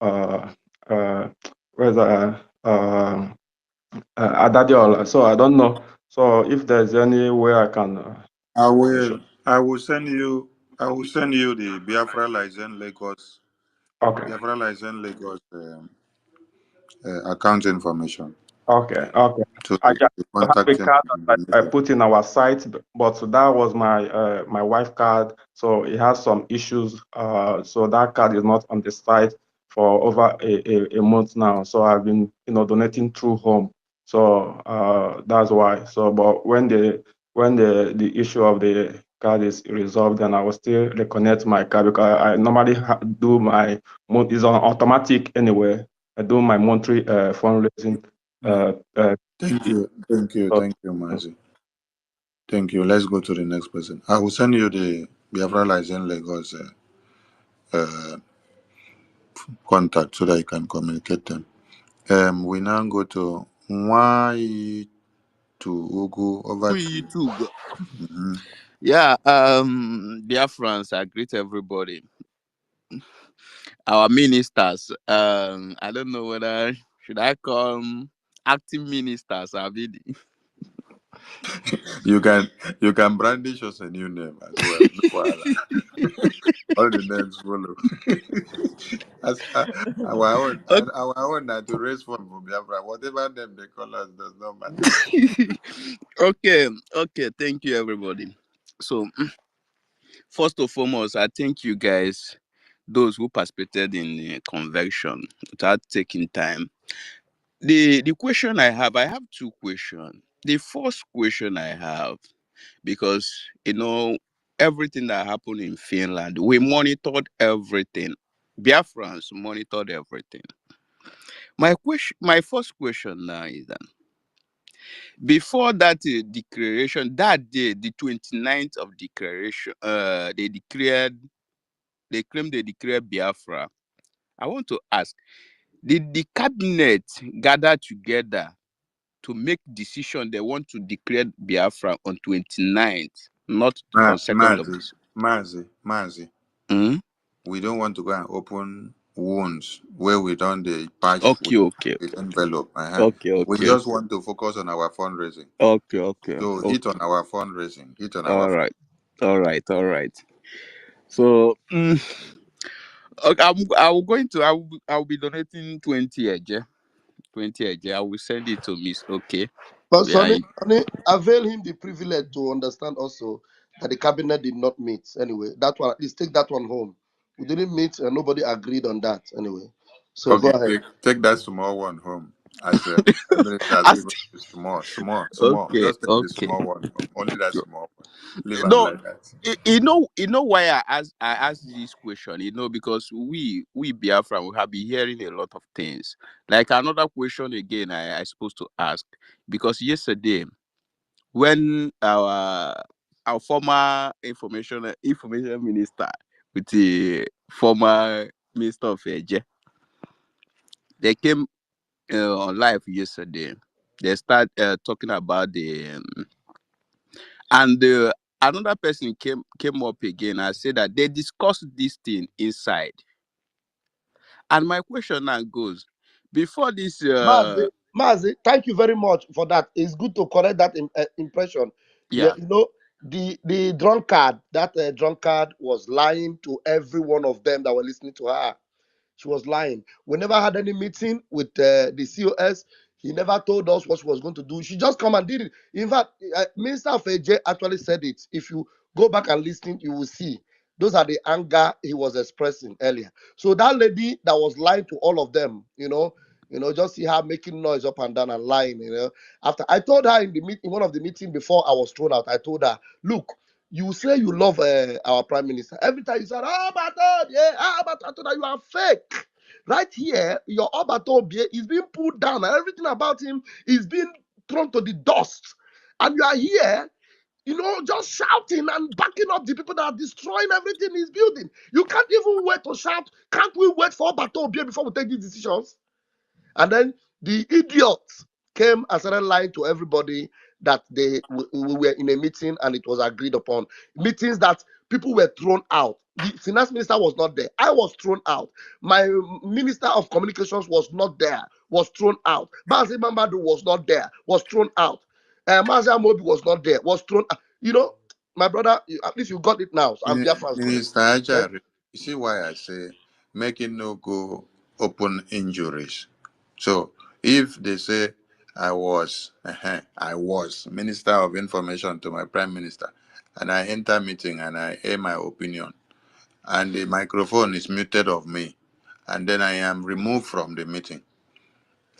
that? Adadiola. So I don't know. So if there's any way I can I will, donation. I will send you, I will send you the Biafra License Lagos, Okay. Biafra License Lagos account information. Okay, okay. So I just the have a contact him. card that I put in our site, but that was my wife card, so it has some issues. So that card is not on the site for over a month now. So I've been, donating through home. So that's why. So, but when the issue of the card is resolved, then I will still reconnect my card, because I normally do my is on automatic anyway. I do my monthly fundraising. Thank you, thank you, thank you, Mazi. Thank you. Let's go to the next person. I will send you the Biafra License Lagos uh, contact so that you can communicate them. We now go to why to Ugu over to You you. too. Mhm. Yeah, dear friends, I greet everybody. Our ministers. I don't know whether should I call 'em acting ministers. I mean, You can brandish us a new name as well. No wahala. All the names follow. As our own na to raise fund for Biafra. Whatever name they call us does not matter. okay. Thank you, everybody. So, first and foremost, I thank you guys, those who participated in the convention without taking time. The question I have two questions. The first question I have, because everything that happened in Finland, we monitored everything. Biafrans monitored everything. My first question now is that before that declaration, that day, the 29th of declaration, they claimed they declared Biafra. I want to ask, did the cabinet gather together to make decision they want to declare Biafra on 29th? not on 2nd of this. Mazi. Hmm? We don't want to go and open wounds where we don't patch Okay, okay, with envelope. okay, We okay, just want to focus on our fundraising. okay, okay, So okay. hit on our fundraising. Hit on our. All right, all right, all right. So, okay, I will be donating 20 eje, 20 eje. I will send it to Miss. Okay. But Yeah. Sonny, avail him the privilege to understand also that the cabinet did not meet. Anyway, that one, at least take that one home. We didn't meet and nobody agreed on that anyway. So go Okay, ahead. take that small one home. As Prime Minister has I given you small. Okay, Just take the okay. small one home. Only that small one. Leave and No, like that. you know why I asked this question. Because we Biafra, we have been hearing a lot of things. Like another question again, I supposed to ask, because yesterday when our former information minister with the former minister of Eje, they came on live yesterday. They start talking about and another person came up again and said that they discussed this thing inside. And my question now goes, before this Mazi, thank you very much for that. It's good to correct that impression. Yeah, yeah, the drunkard, that drunkard was lying to every one of them that were listening to her. She was lying. We never had any meeting with the COS. He never told us what she was going to do. She just come and did it. In fact, Minister of AJ actually said it. If you go back and listen, you will see. Those are the anger he was expressing earlier. So that lady that was lying to all of them, just see her making noise up and down and lying. After I told her in one of the meeting before I was thrown out, I told her, look, you say you love our prime minister. Every time you said, Obato, yeah, Obato, I told her you are fake. Right here, your Obato is being pulled down, and everything about him is being thrown to the dust. And you are here, just shouting and backing up the people that are destroying everything he's building. You can't even wait to shout. Can't we wait for Obato before we take these decisions? And then the idiots came and started lying to everybody that we were in a meeting and it was agreed upon. Meetings that people were thrown out. The finance minister was not there. I was thrown out. My minister of communications was not there, was thrown out. Bazi Mamadu was not there, was thrown out. Mazia Mobi was not there, was thrown out. My brother, at least you got it now. So I'm Biafran's good. Minister Ajari, you see why I say making no go open injuries. So if they say I was Minister of Information to my Prime Minister, and I enter meeting and I air my opinion, and the microphone is muted of me, and then I am removed from the meeting,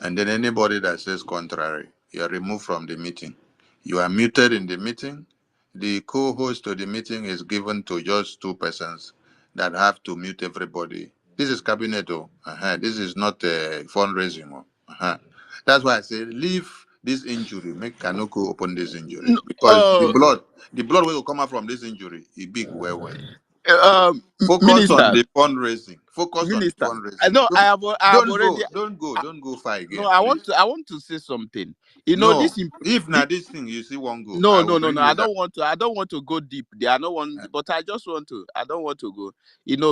and then anybody that says contrary, you are removed from the meeting. You are muted in the meeting. The co-host of the meeting is given to just two persons that have to mute everybody. This is cabinet. This is not fundraising. That's why I say leave this injury. Make Kanoko open this injury because uh, the blood will come out from this injury. Is big well. Focus on minister, the fundraising. Focus on the minister. I fundraising. know I have already. Don't go far No, again, I want please. to. I want to say something. No, This. if not this thing you see one go, No, I will no, no, bring no. you I that. don't want to. I don't want to go deep there. I don't want, but I just want to. I don't want to go.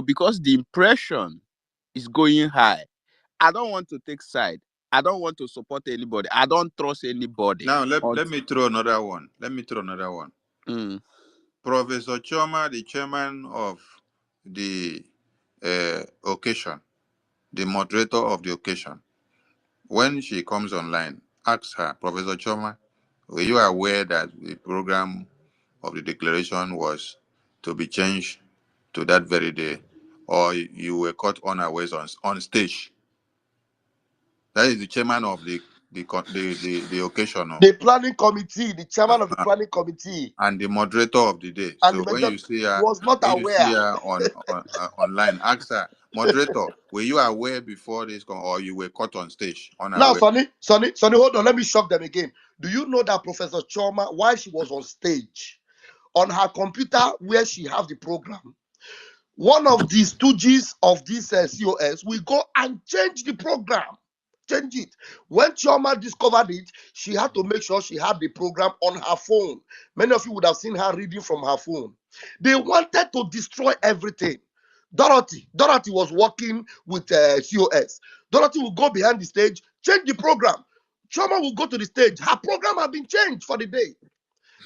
Because the impression is going high. I don't want to take side. I don't want to support anybody. I don't trust anybody. Now let me throw another one. Mm. Professor Choma, the chairman of the occasion, the moderator of the occasion, when she comes online, ask her, Professor Choma, were you aware that the program of the declaration was to be changed to that very day, or you were caught unawares on stage? That is the chairman of the occasion, The planning committee, the chairman of the uh, planning committee, and the moderator of the day. and So the major was not when you see aware. her online, ask her, moderator, were you aware before this, or you were caught on stage Now, unaware? Sonny, hold on. Let me shock them again. Do you know that Professor Choma, while she was on stage, on her computer where she have the program, one of the stooges of this COS will go and change the program. change it. When Chioma discovered it, she had to make sure she had the program on her phone. Many of you would have seen her reading from her phone. They wanted to destroy everything. Dorothy was working with COS. Dorothy will go behind the stage, change the program. Chioma will go to the stage. Her program had been changed for the day.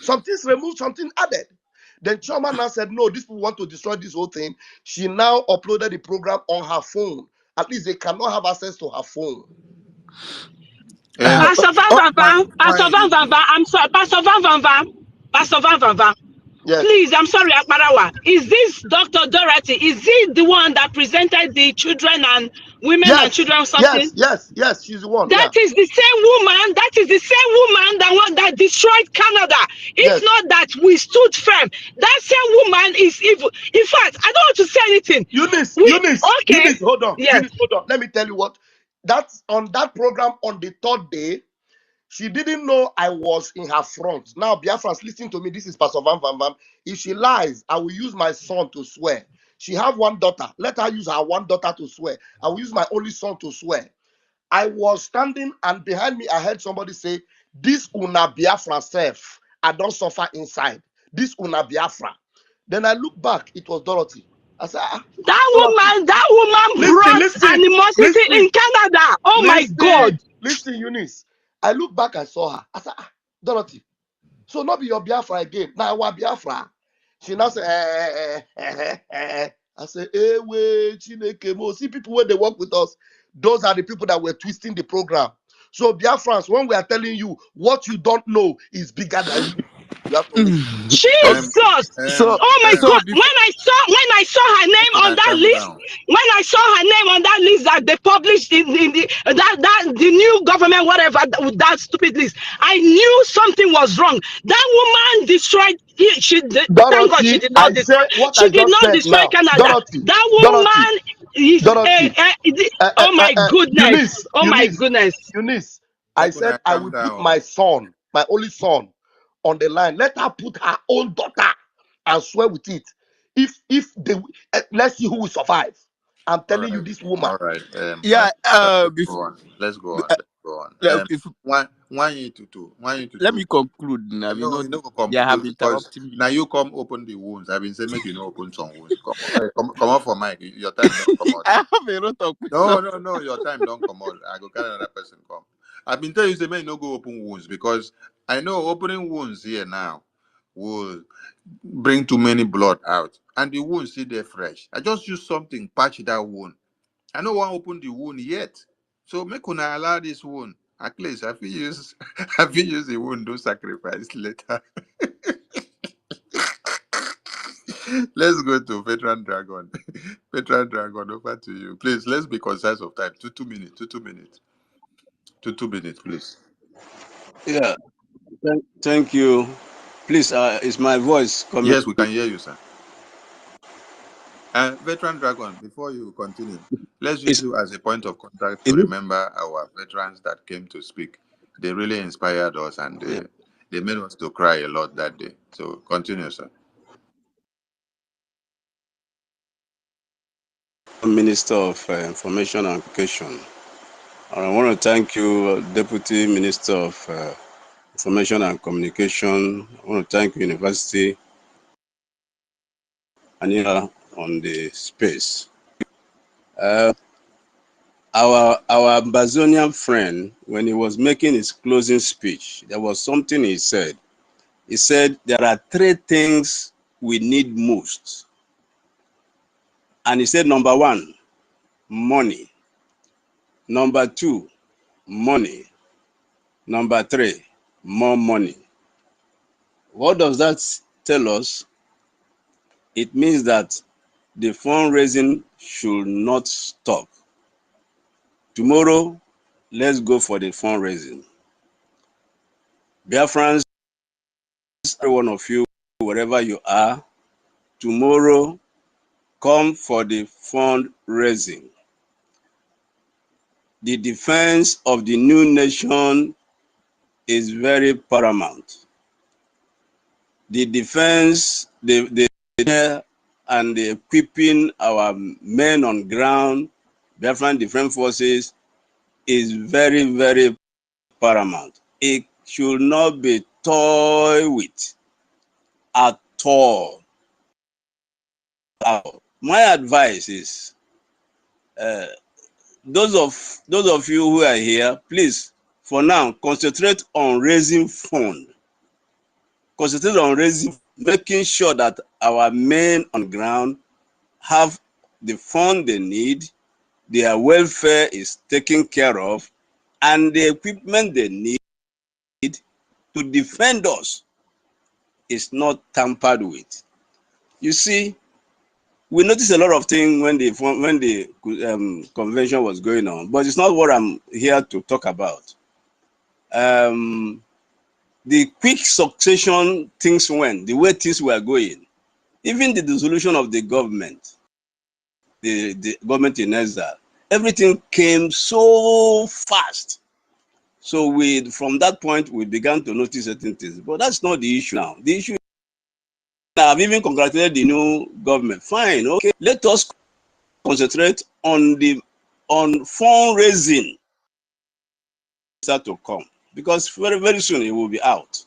Something's removed, something added. Then Chioma now said, no, these people want to destroy this whole thing. She now uploaded the program on her phone. At least they cannot have access to her phone. Pastor Van Oh, Van Van, Pastor Van Van Van, I'm sorry, Pastor Van Van Van, Pastor Van Van Van. Yes. Please, I'm sorry, Akbarawa. Is this Dr. Dorothy? Is he the one that presented the children and women and children or something? Yes, she's the one. That Yeah. is the same woman. That is the same woman that destroyed Canada. If Yes. not that we stood firm, that same woman is evil. In fact, I don't want to say anything. Eunice, hold on. Yes. Eunice, hold on. Let me tell you what. That's on that program on the third day. She didn't know I was in her front. Now, Biafrans, listen to me. This is Pastor Van Van Van. If she lies, I will use my son to swear. She have one daughter. Let her use her one daughter to swear. I will use my only son to swear. I was standing and behind me, I heard somebody say, this una Biafra self, I don't suffer inside. This una Biafra. Then I look back, it was Dorothy. I said, Dorothy. That woman brought animosity in Canada. Oh my God. Listen, Eunice. I look back, I saw her. I said, Dorothy, so not be your Biafra again. Now what Biafra? She now said, I said, wait, Chineke mo. See people when they work with us, those are the people that were twisting the program. So Biafrans, when we are telling you what you don't know is bigger than you, you have to listen. Jesus! Oh my God! When I saw her name on that list, that they published in the new government, whatever, that stupid list, I knew something was wrong. That woman destroyed. Thank God she Dorothy, did I not destroy. say what She I did just not said destroy now. Canada. Dorothy, That woman is. Oh my goodness! Oh my goodness! Eunice, I Make una said I calm will put down. my son, my only son, on the line. Let her put her own daughter and swear with it. If they let's see who will survive. I'm All telling you, right. this woman. All right. Yeah. Let's go on. Let's go on. Let's go on. If One you to two. One you to let two. me conclude now. You No, know you don't they have conclude because interrupted me. now you come open the wounds. I've been saying make you know open some wounds. Come on for Mike. Your time don't come out. I have a lot of questions. No. Your time don't come out. I go carry another person come. I've been telling you say make you no go open wounds because I know opening wounds here now will bring too many blood out, and the wound still there fresh. I just use something patch that wound. I no want open the wound yet. So make una allow this wound. At least I feel use I feel use the wound do sacrifice later. Let's go to Veteran Dragon. Veteran Dragon, over to you. Please, let's be concise of time. 2 minutes. 2 minutes. 2 minutes, please. Yeah, thank you. Please, is my voice coming? Yes, we can hear you, sir. Veteran Dragon, before you continue, let's use Is you as a point of contact to is it? remember our veterans that came to speak. They really inspired us and Yeah. they made us to cry a lot that day. So continue, sir. Minister of Information and Communication. And I want to thank you, Deputy Minister of Information and Communication. I want to thank University and here on the space. Our Ambazonian friend, when he was making his closing speech, there was something he said. He said there are three things we need most. And he said, number one, money. Number two, money. Number three, more money. What does that tell us? It means that the fundraising should not stop. Tomorrow, let's go for the fundraising. Biafrans, every one of you, wherever you are, tomorrow, come for the fundraising. The defense of the new nation is very paramount. The defense, the and the equipping our men on ground, Biafran Defense Forces, is very, very paramount. It should not be toyed with at all. My advice is those of you who are here, please, for now, concentrate on raising funds. Concentrate on making sure that our men on ground have the fund they need, their welfare is taken care of, and the equipment they need to defend us is not tampered with. You see, we noticed a lot of things when the convention was going on, but it's not what I'm here to talk about. The quick succession things went, the way things were going, even the dissolution of the government in exile, everything came so fast. So from that point, we began to notice certain things. But that's not the issue now. The issue is I've even congratulated the new government. Fine, okay. Let us concentrate on fundraising to come, because very, very soon it will be out.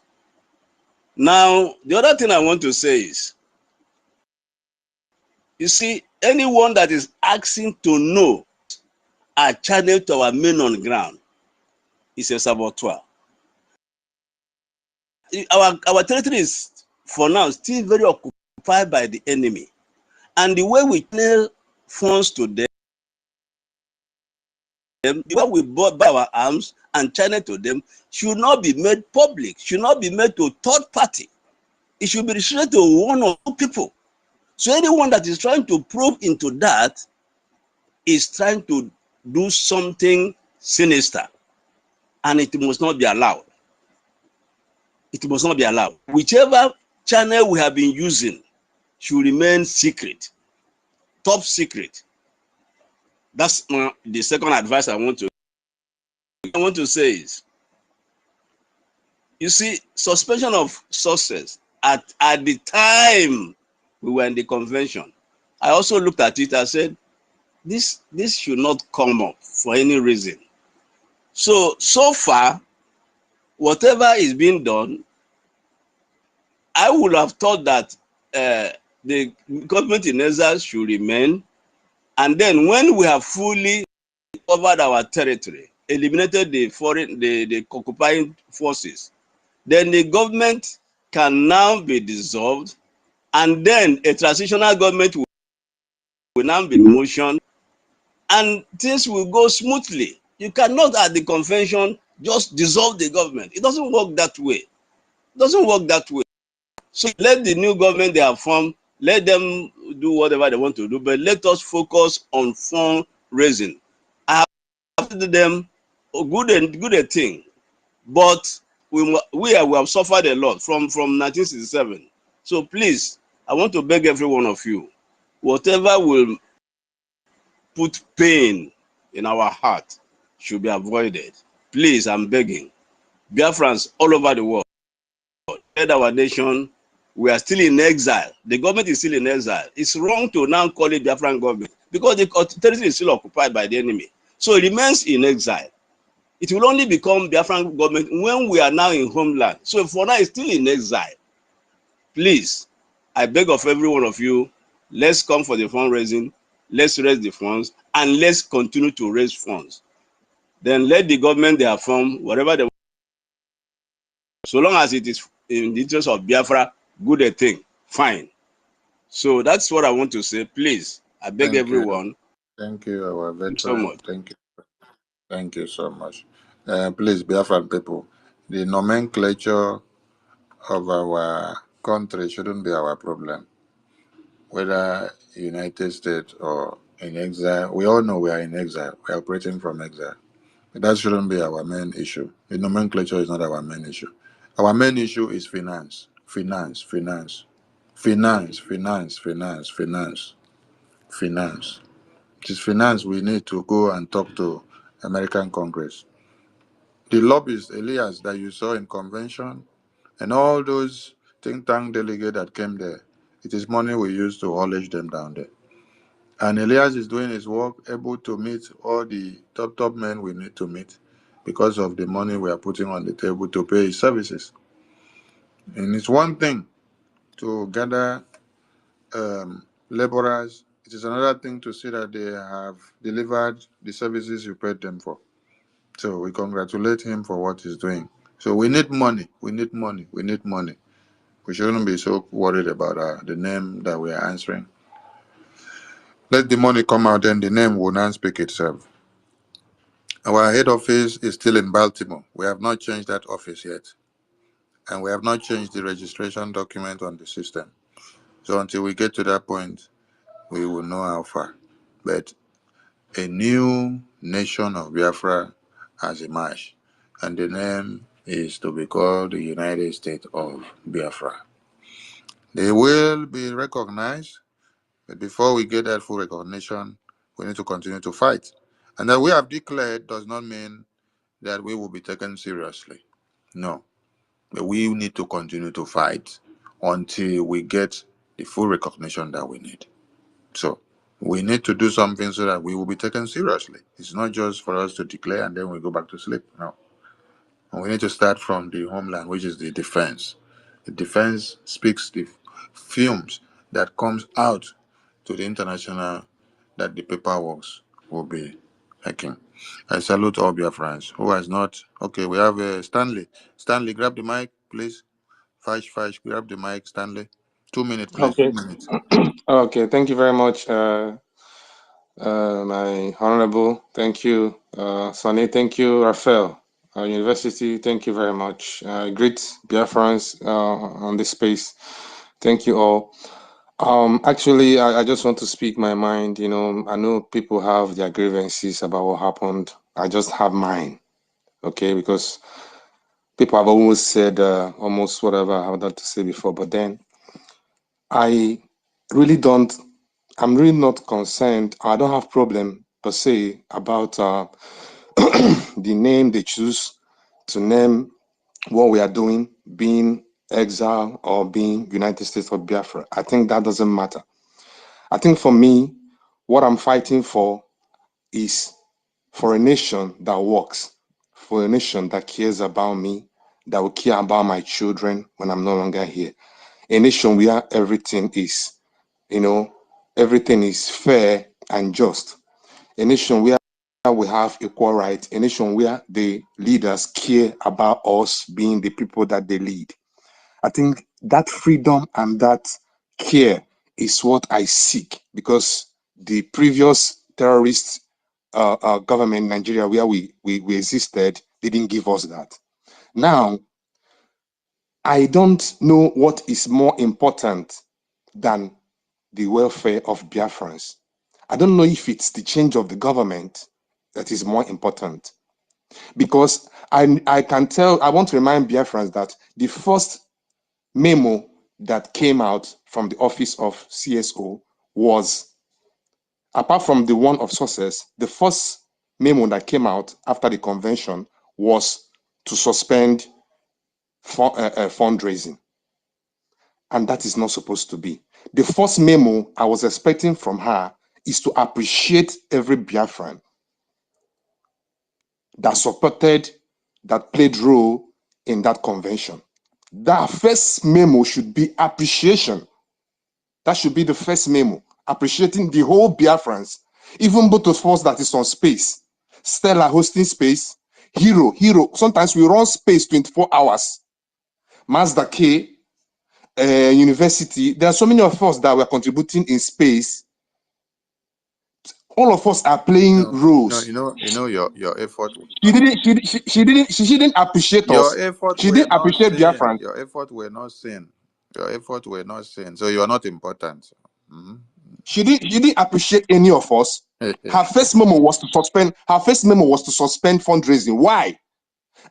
Now, the other thing I want to say is, you see, anyone that is asking to know our channel to our men on ground is a saboteur. Our territory is, for now, still very occupied by the enemy. And the way we channel funds to them, the way we buy our arms and channel to them, should not be made public, should not be made to third party. It should be restricted to one or two people. So anyone that is trying to probe into that is trying to do something sinister, and it must not be allowed. It must not be allowed. Whichever channel we have been using should remain secret, top secret. That's the second advice I want to say is, you see, suspension of success at the time we were in the convention, I also looked at it and said, this should not come up for any reason. So far, whatever is being done, I would have thought that the government in exile should remain, and then when we have fully covered our territory, eliminated the occupying forces, then the government can now be dissolved, and then a transitional government will now be in motion, and things will go smoothly. You cannot, at the convention, just dissolve the government. It doesn't work that way. It doesn't work that way. So let the new government they have formed, let them do whatever they want to do, but let us focus on fundraising. I have told them, good a thing, but we have suffered a lot from 1967. So please, I want to beg every one of you, whatever will put pain in our heart should be avoided. Please, I'm begging. Biafrans all over the world, led our nation, we are still in exile. The government is still in exile. It's wrong to now call it Biafran government because the territory is still occupied by the enemy. So it remains in exile. It will only become Biafran government when we are now in homeland. So for now, it's still in exile. Please, I beg of every one of you, let's come for the fundraising, let's raise the funds, and let's continue to raise funds. Then let the government they have formed, whatever they want, so long as it is in the interest of Biafra, good a thing, fine. So that's what I want to say. Please, I beg Thank you. everyone. Thank you, our Thank you so veteran. much. Thank you. Thank you so much. Please, Biafran people, the nomenclature of our country shouldn't be our problem. Whether United States or in exile, we all know we are in exile. We are operating from exile. But that shouldn't be our main issue. The nomenclature is not our main issue. Our main issue is finance. Finance, finance. Finance, finance, finance, finance, finance. It is finance we need to go and talk to American Congress. The lobbyists, Elias, that you saw in convention, and all those think tank delegates that came there, it is money we use to haulage them down there. And Elias is doing his work, able to meet all the top men we need to meet because of the money we are putting on the table to pay his services. And it's one thing to gather laborers. It is another thing to see that they have delivered the services you paid them for. So we congratulate him for what he's doing. So we need money. We need money. We need money. We shouldn't be so worried about the name that we are answering. Let the money come out, then the name will not speak itself. Our head office is still in Baltimore. We have not changed that office yet. And we have not changed the registration document on the system. So until we get to that point, we will know how far. But a new nation of Biafra has emerged. And the name is to be called the United States of Biafra. They will be recognized. But before we get that full recognition, we need to continue to fight. And that we have declared does not mean that we will be taken seriously. No. But we need to continue to fight until we get the full recognition that we need. So we need to do something so that we will be taken seriously. It's not just for us to declare and then we go back to sleep. No. And we need to start from the homeland, which is the defense. The defense speaks the fumes that comes out to the international that the paperwork will be making. I salute all Biafrans who has not. Okay, we have Stanley. Stanley, grab the mic, please. Fash, grab the mic, Stanley. 2 minutes, please. Okay. 2 minutes. Okay. Thank you very much, my honorable. Thank you, Sonny. Thank you, Raphael. University. Thank you very much. Great Biafrans on this space. Thank you all. Actually, I just want to speak my mind. You know, I know people have their grievances about what happened. I just have mine. Okay, because people have almost said almost whatever I had to say before, but then I really don't. I'm really not concerned. I don't have problem per se about the name they choose to name what we are doing, being exile or being United States of Biafra. I think that doesn't matter. I think for me, what I'm fighting for is for a nation that works, for a nation that cares about me, that will care about my children when I'm no longer here. A nation where everything is, you know, everything is fair and just. A nation where we have equal rights. A nation where the leaders care about us being the people that they lead. I think that freedom and that care is what I seek, because the previous terrorist government in Nigeria, where we existed, they didn't give us that. Now, I don't know what is more important than the welfare of Biafrans. I don't know if it's the change of the government that is more important, because I can tell, I want to remind Biafrans that the first memo that came out from the office of CSO was, apart from the one of success, the first memo that came out after the convention was to suspend fundraising. And that is not supposed to be. The first memo I was expecting from her is to appreciate every Biafran that supported, that played role in that convention. That first memo should be appreciation. That should be the first memo, appreciating the whole Biafrans, even Butuzor that is on space, Stella hosting space, Hero. Sometimes we run space 24 hours. Mazda K, University. There are so many of us that were contributing in space. All of us are playing roles. Your effort. She didn't appreciate Your us. effort She were didn't not appreciate seen. Biafrans. Your effort were not seen. Your effort were not seen. So you are not important. Mhm. She didn't appreciate any of us. Her first memo was to suspend. Her first memo was to suspend fundraising. Why?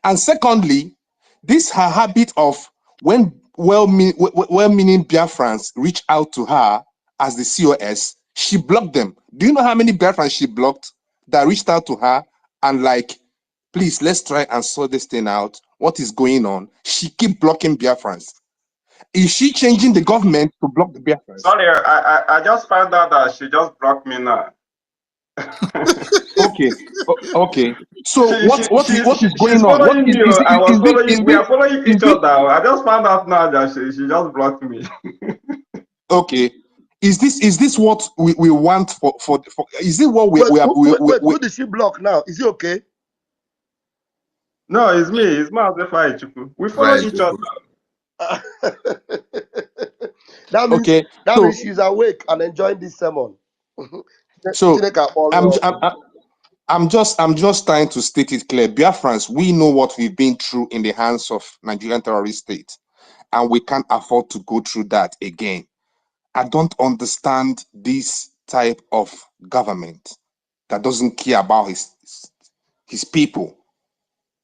And secondly, this her habit of, when well-meaning Biafrans reach out to her as the COS, she blocked them. Do you know how many Biafrans she blocked that reached out to her and like, please, let's try and sort this thing out. What is going on? She keep blocking Biafrans. Is she changing the government to block the Biafrans? Sorry, I just found out that she just blocked me now. Okay, okay. So what is going she's on? What following is me. is I was following. is We this are following is each this other. I just found out now that she just blocked me. okay? Is this what we want for? Is it what Wait, we are? wait, who did she block now? Is it okay? No, it's me. It's Mazefa Ichuku. We follow each other. that means Okay, that so means she's awake and enjoying this sermon. so Chineke I'm akpọrọ. I'm I'm just trying to state it clear. Biafrans, we know what we've been through in the hands of Nigerian terrorist state, and we can't afford to go through that again. I don't understand this type of government that doesn't care about his people.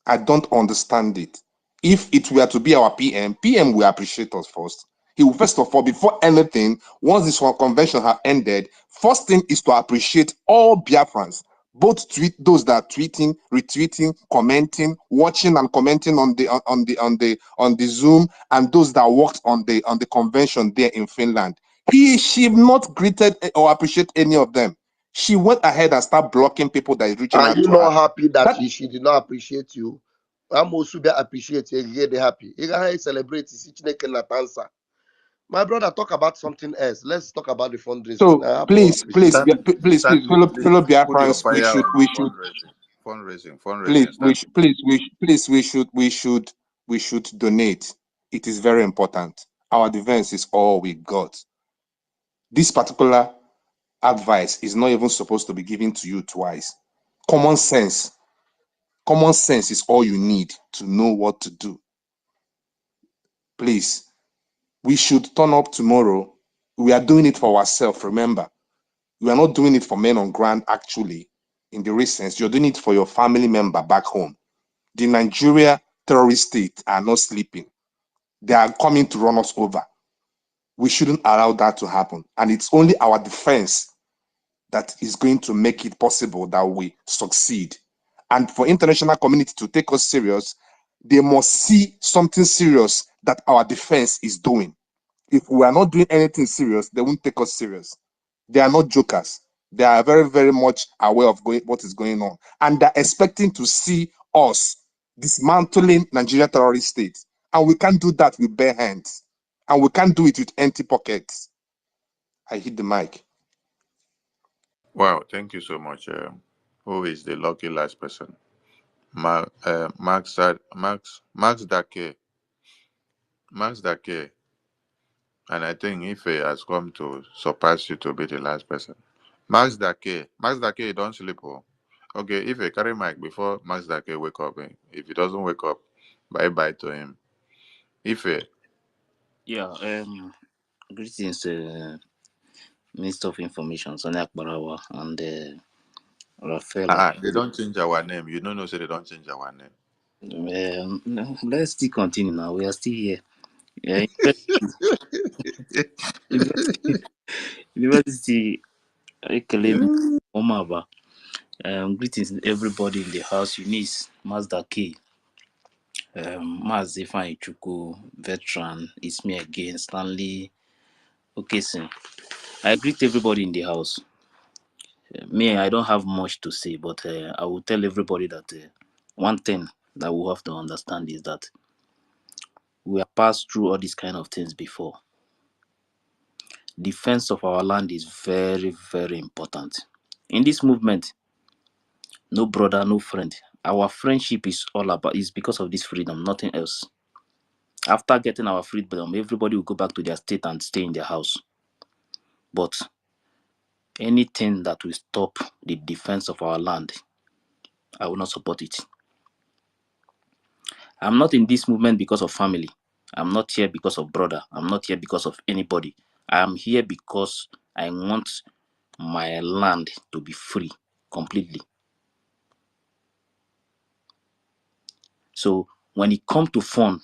I don't understand it. If it were to be our PM will appreciate us first. He will, first of all, before anything, once this convention has ended, first thing is to appreciate all Biafrans, both those that are tweeting, retweeting, commenting, watching and commenting on the Zoom, and those that worked on the convention there in Finland. She not greeted or appreciate any of them. She went ahead and started blocking people that is reaching Are out you to her. not happy that That she did not appreciate you? I'm also be appreciate you. Get happy. You gotta celebrate. Chineke na tansa. My brother, talk about something else. Let's talk about the fundraising. So I have no please, please, appreciation. please, Stanley, please fellow put your Biafrans, fire on we should, please, fundraising, Stanley. we should donate. It is very important. Our defense is all we got. This particular advice is not even supposed to be given to you twice. Common sense is all you need to know what to do. Please, we should turn up tomorrow. We are doing it for ourselves, remember. You are not doing it for men on ground, actually, in the real sense. You're doing it for your family member back home. The Nigeria terrorist state are not sleeping. They are coming to run us over. We shouldn't allow that to happen. And it's only our defense that is going to make it possible that we succeed. And for international community to take us serious, they must see something serious that our defense is doing. If we are not doing anything serious, they won't take us serious. They are not jokers. They are very, very much aware of what is going on. And they're expecting to see us dismantling Nigeria terrorist state. And we can't do that with bare hands. And we can't do it with empty pockets. I hit the mic. Wow, thank you so much. Who is the lucky last person? Max Dake. Max Dake. And I think Ife has come to surpass you to be the last person. Max Dake, don't sleep. Oh. Okay, Ife, carry mic before Max Dake wake up. If he doesn't wake up, bye-bye to him. Ife. Yeah, greetings, Minister of Information, Sonia Barawa, and Rafael. They don't change our name. You don't know, say they don't change our name. No, let's still continue now. We are still here. Yeah, University Ekelebe Omaba. Greetings, everybody in the house. Eunice, Mazda K, Mazefan Ichuku, veteran. It's me again, Stanley. Okay, sir. I greet everybody in the house. Me, I don't have much to say, but I will tell everybody that one thing that we have to understand is that we have passed through all these kind of things before. Defense of our land is very, very important. In this movement, no brother, no friend. Our friendship is all about is because of this freedom, nothing else. After getting our freedom, everybody will go back to their state and stay in their house. But anything that will stop the defense of our land, I will not support it. I'm not in this movement because of family. I'm not here because of brother. I'm not here because of anybody. I am here because I want my land to be free completely. So when it comes to fun,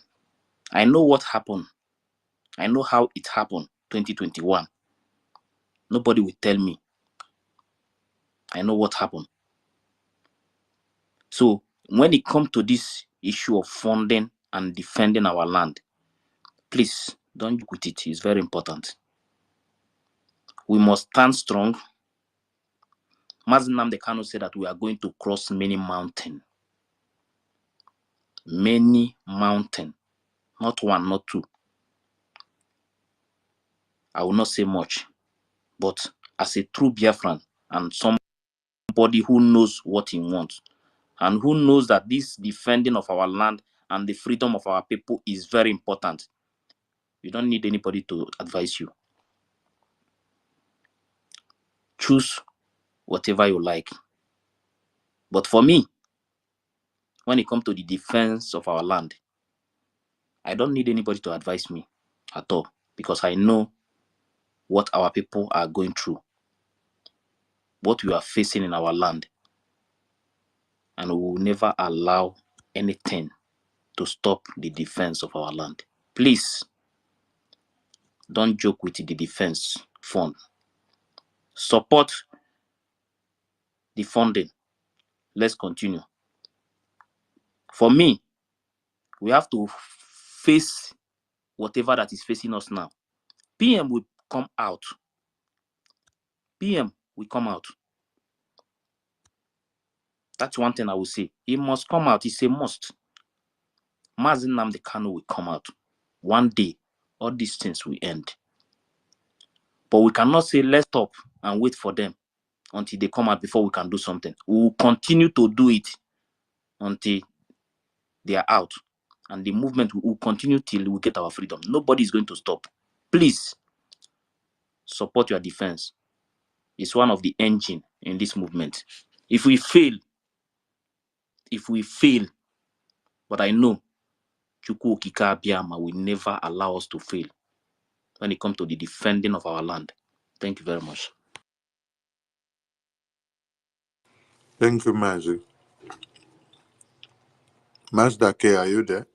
I know what happened. I know how it happened 2021. Nobody will tell me. I know what happened. So when it comes to this issue of funding and defending our land, please Don't joke with it. It's very important. We must stand strong. Mazi Nnamdi Kanu said that we are going to cross many mountains. Many mountains. Not one, not two. I will not say much. But as a true Biafran and somebody who knows what he wants and who knows that this defending of our land and the freedom of our people is very important, you don't need anybody to advise you. Choose whatever you like. But for me, when it comes to the defense of our land, I don't need anybody to advise me at all because I know what our people are going through, what we are facing in our land, and we will never allow anything to stop the defense of our land. Please, don't joke with the defense fund. Support the funding. Let's continue. For me, we have to face whatever that is facing us now. PM will come out. PM will come out. That's one thing I will say. He must come out. It's a must. Mazi Nnamdi Kanu will come out. One day, all these things will end. But we cannot say, let's stop and wait for them until they come out before we can do something. We will continue to do it until they are out. And the movement will continue till we get our freedom. Nobody is going to stop. Please, support your defense. It's one of the engine in this movement. If we fail, but I know Chukwu Okike Abiyama will never allow us to fail when it comes to the defending of our land. Thank you very much. Thank you, Mazi. Mazda K, are you there?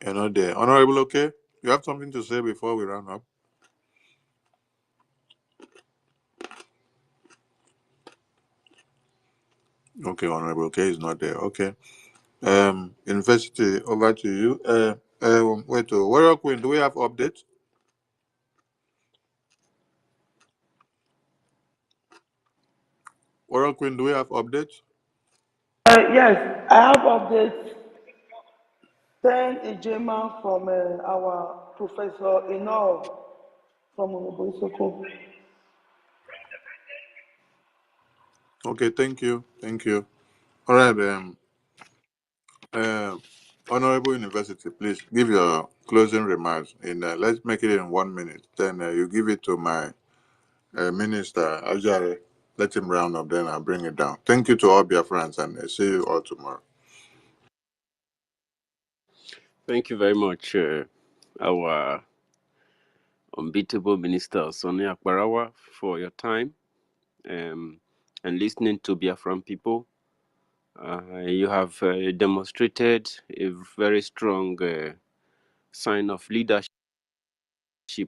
You're not there. Honorable, okay? You have something to say before we round up? Okay, Honorable K is not there. Okay. University, over to you. Wait, Warrior Queen, do we have updates? Warrior Queen, do we have updates? Yes, I have updates. 10 Ejema from our Professor Eno from Mobilization. Okay, thank you. Thank you. All right, Honorable University, please give your closing remarks. Let's make it in 1 minute. Then you give it to my Minister Ajare. Let him round up, then I'll bring it down. Thank you to all your friends, and see you all tomorrow. Thank you very much, our unbeatable Minister Sonia Akbarawa, for your time and listening to Biafran people. You have demonstrated a very strong sign of leadership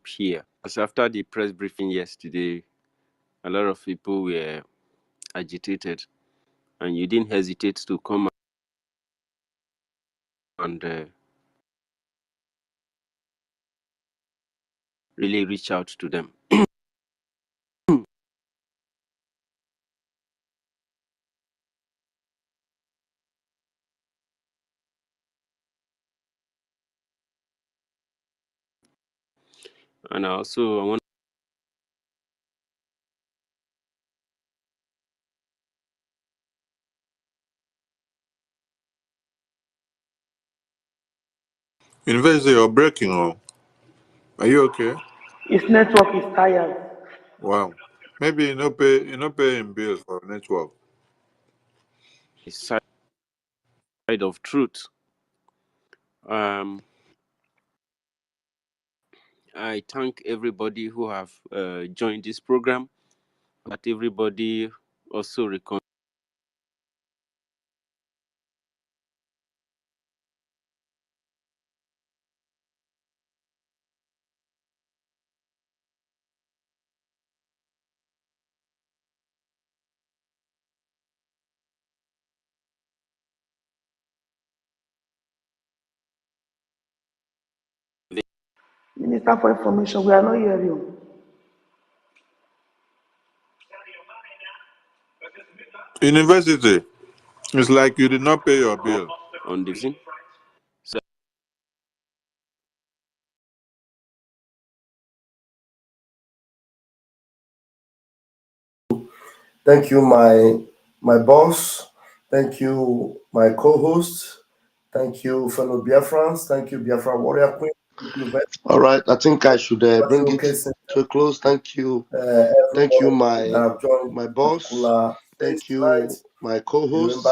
here. As after the press briefing yesterday, a lot of people were agitated, and you didn't hesitate to come and really reach out to them. And also, I want University, you're breaking. Oh, are you okay? His network is tired. Wow. Maybe you not paying bills for network. a side of truth. Um, I thank everybody who have joined this program, but everybody also Minister for Information, we are not hearing you. University, it's like you did not pay your bill. On the scene. Thank you, my boss. Thank you, my co-host. Thank you, fellow Biafrans. Thank you, Biafra Warrior Queen. All right, I think I should bring it to a close. Thank you, my boss. Thank you, my co-host.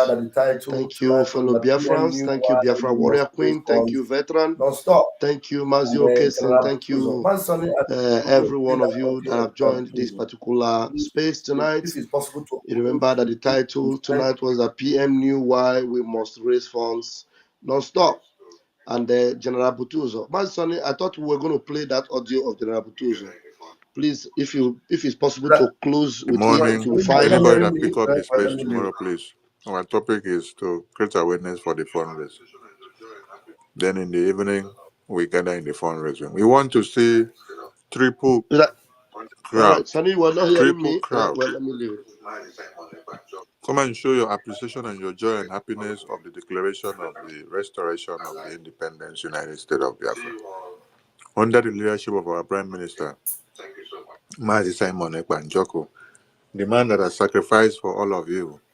Thank you, fellow Biafrans. Thank you, Biafra Warrior Queen. Thank you, veteran. Thank you, Mazio Kesin. Thank you, every one of you that have joined this particular space tonight. You remember that the title tonight was that PM knew why we must raise funds non-stop. And General Butuzor. Sonny, I thought we were going to play that audio of General Butuzor. Please, if it's possible to close Good with morning, it to 5 anybody minutes. that pick up the space tomorrow, please. Our topic is to create awareness for the fundraising. Then in the evening, we gather in the fundraising. We want to see triple All right, crowd. Sonny, you were not hearing Triple me. crowd. Well, let me leave it. Come and show your appreciation and your joy and happiness of the declaration of the restoration of the independence United States of Biafra. Under the leadership of our Prime Minister, Mazi Simon Ekpa Njoko, the man that has sacrificed for all of you,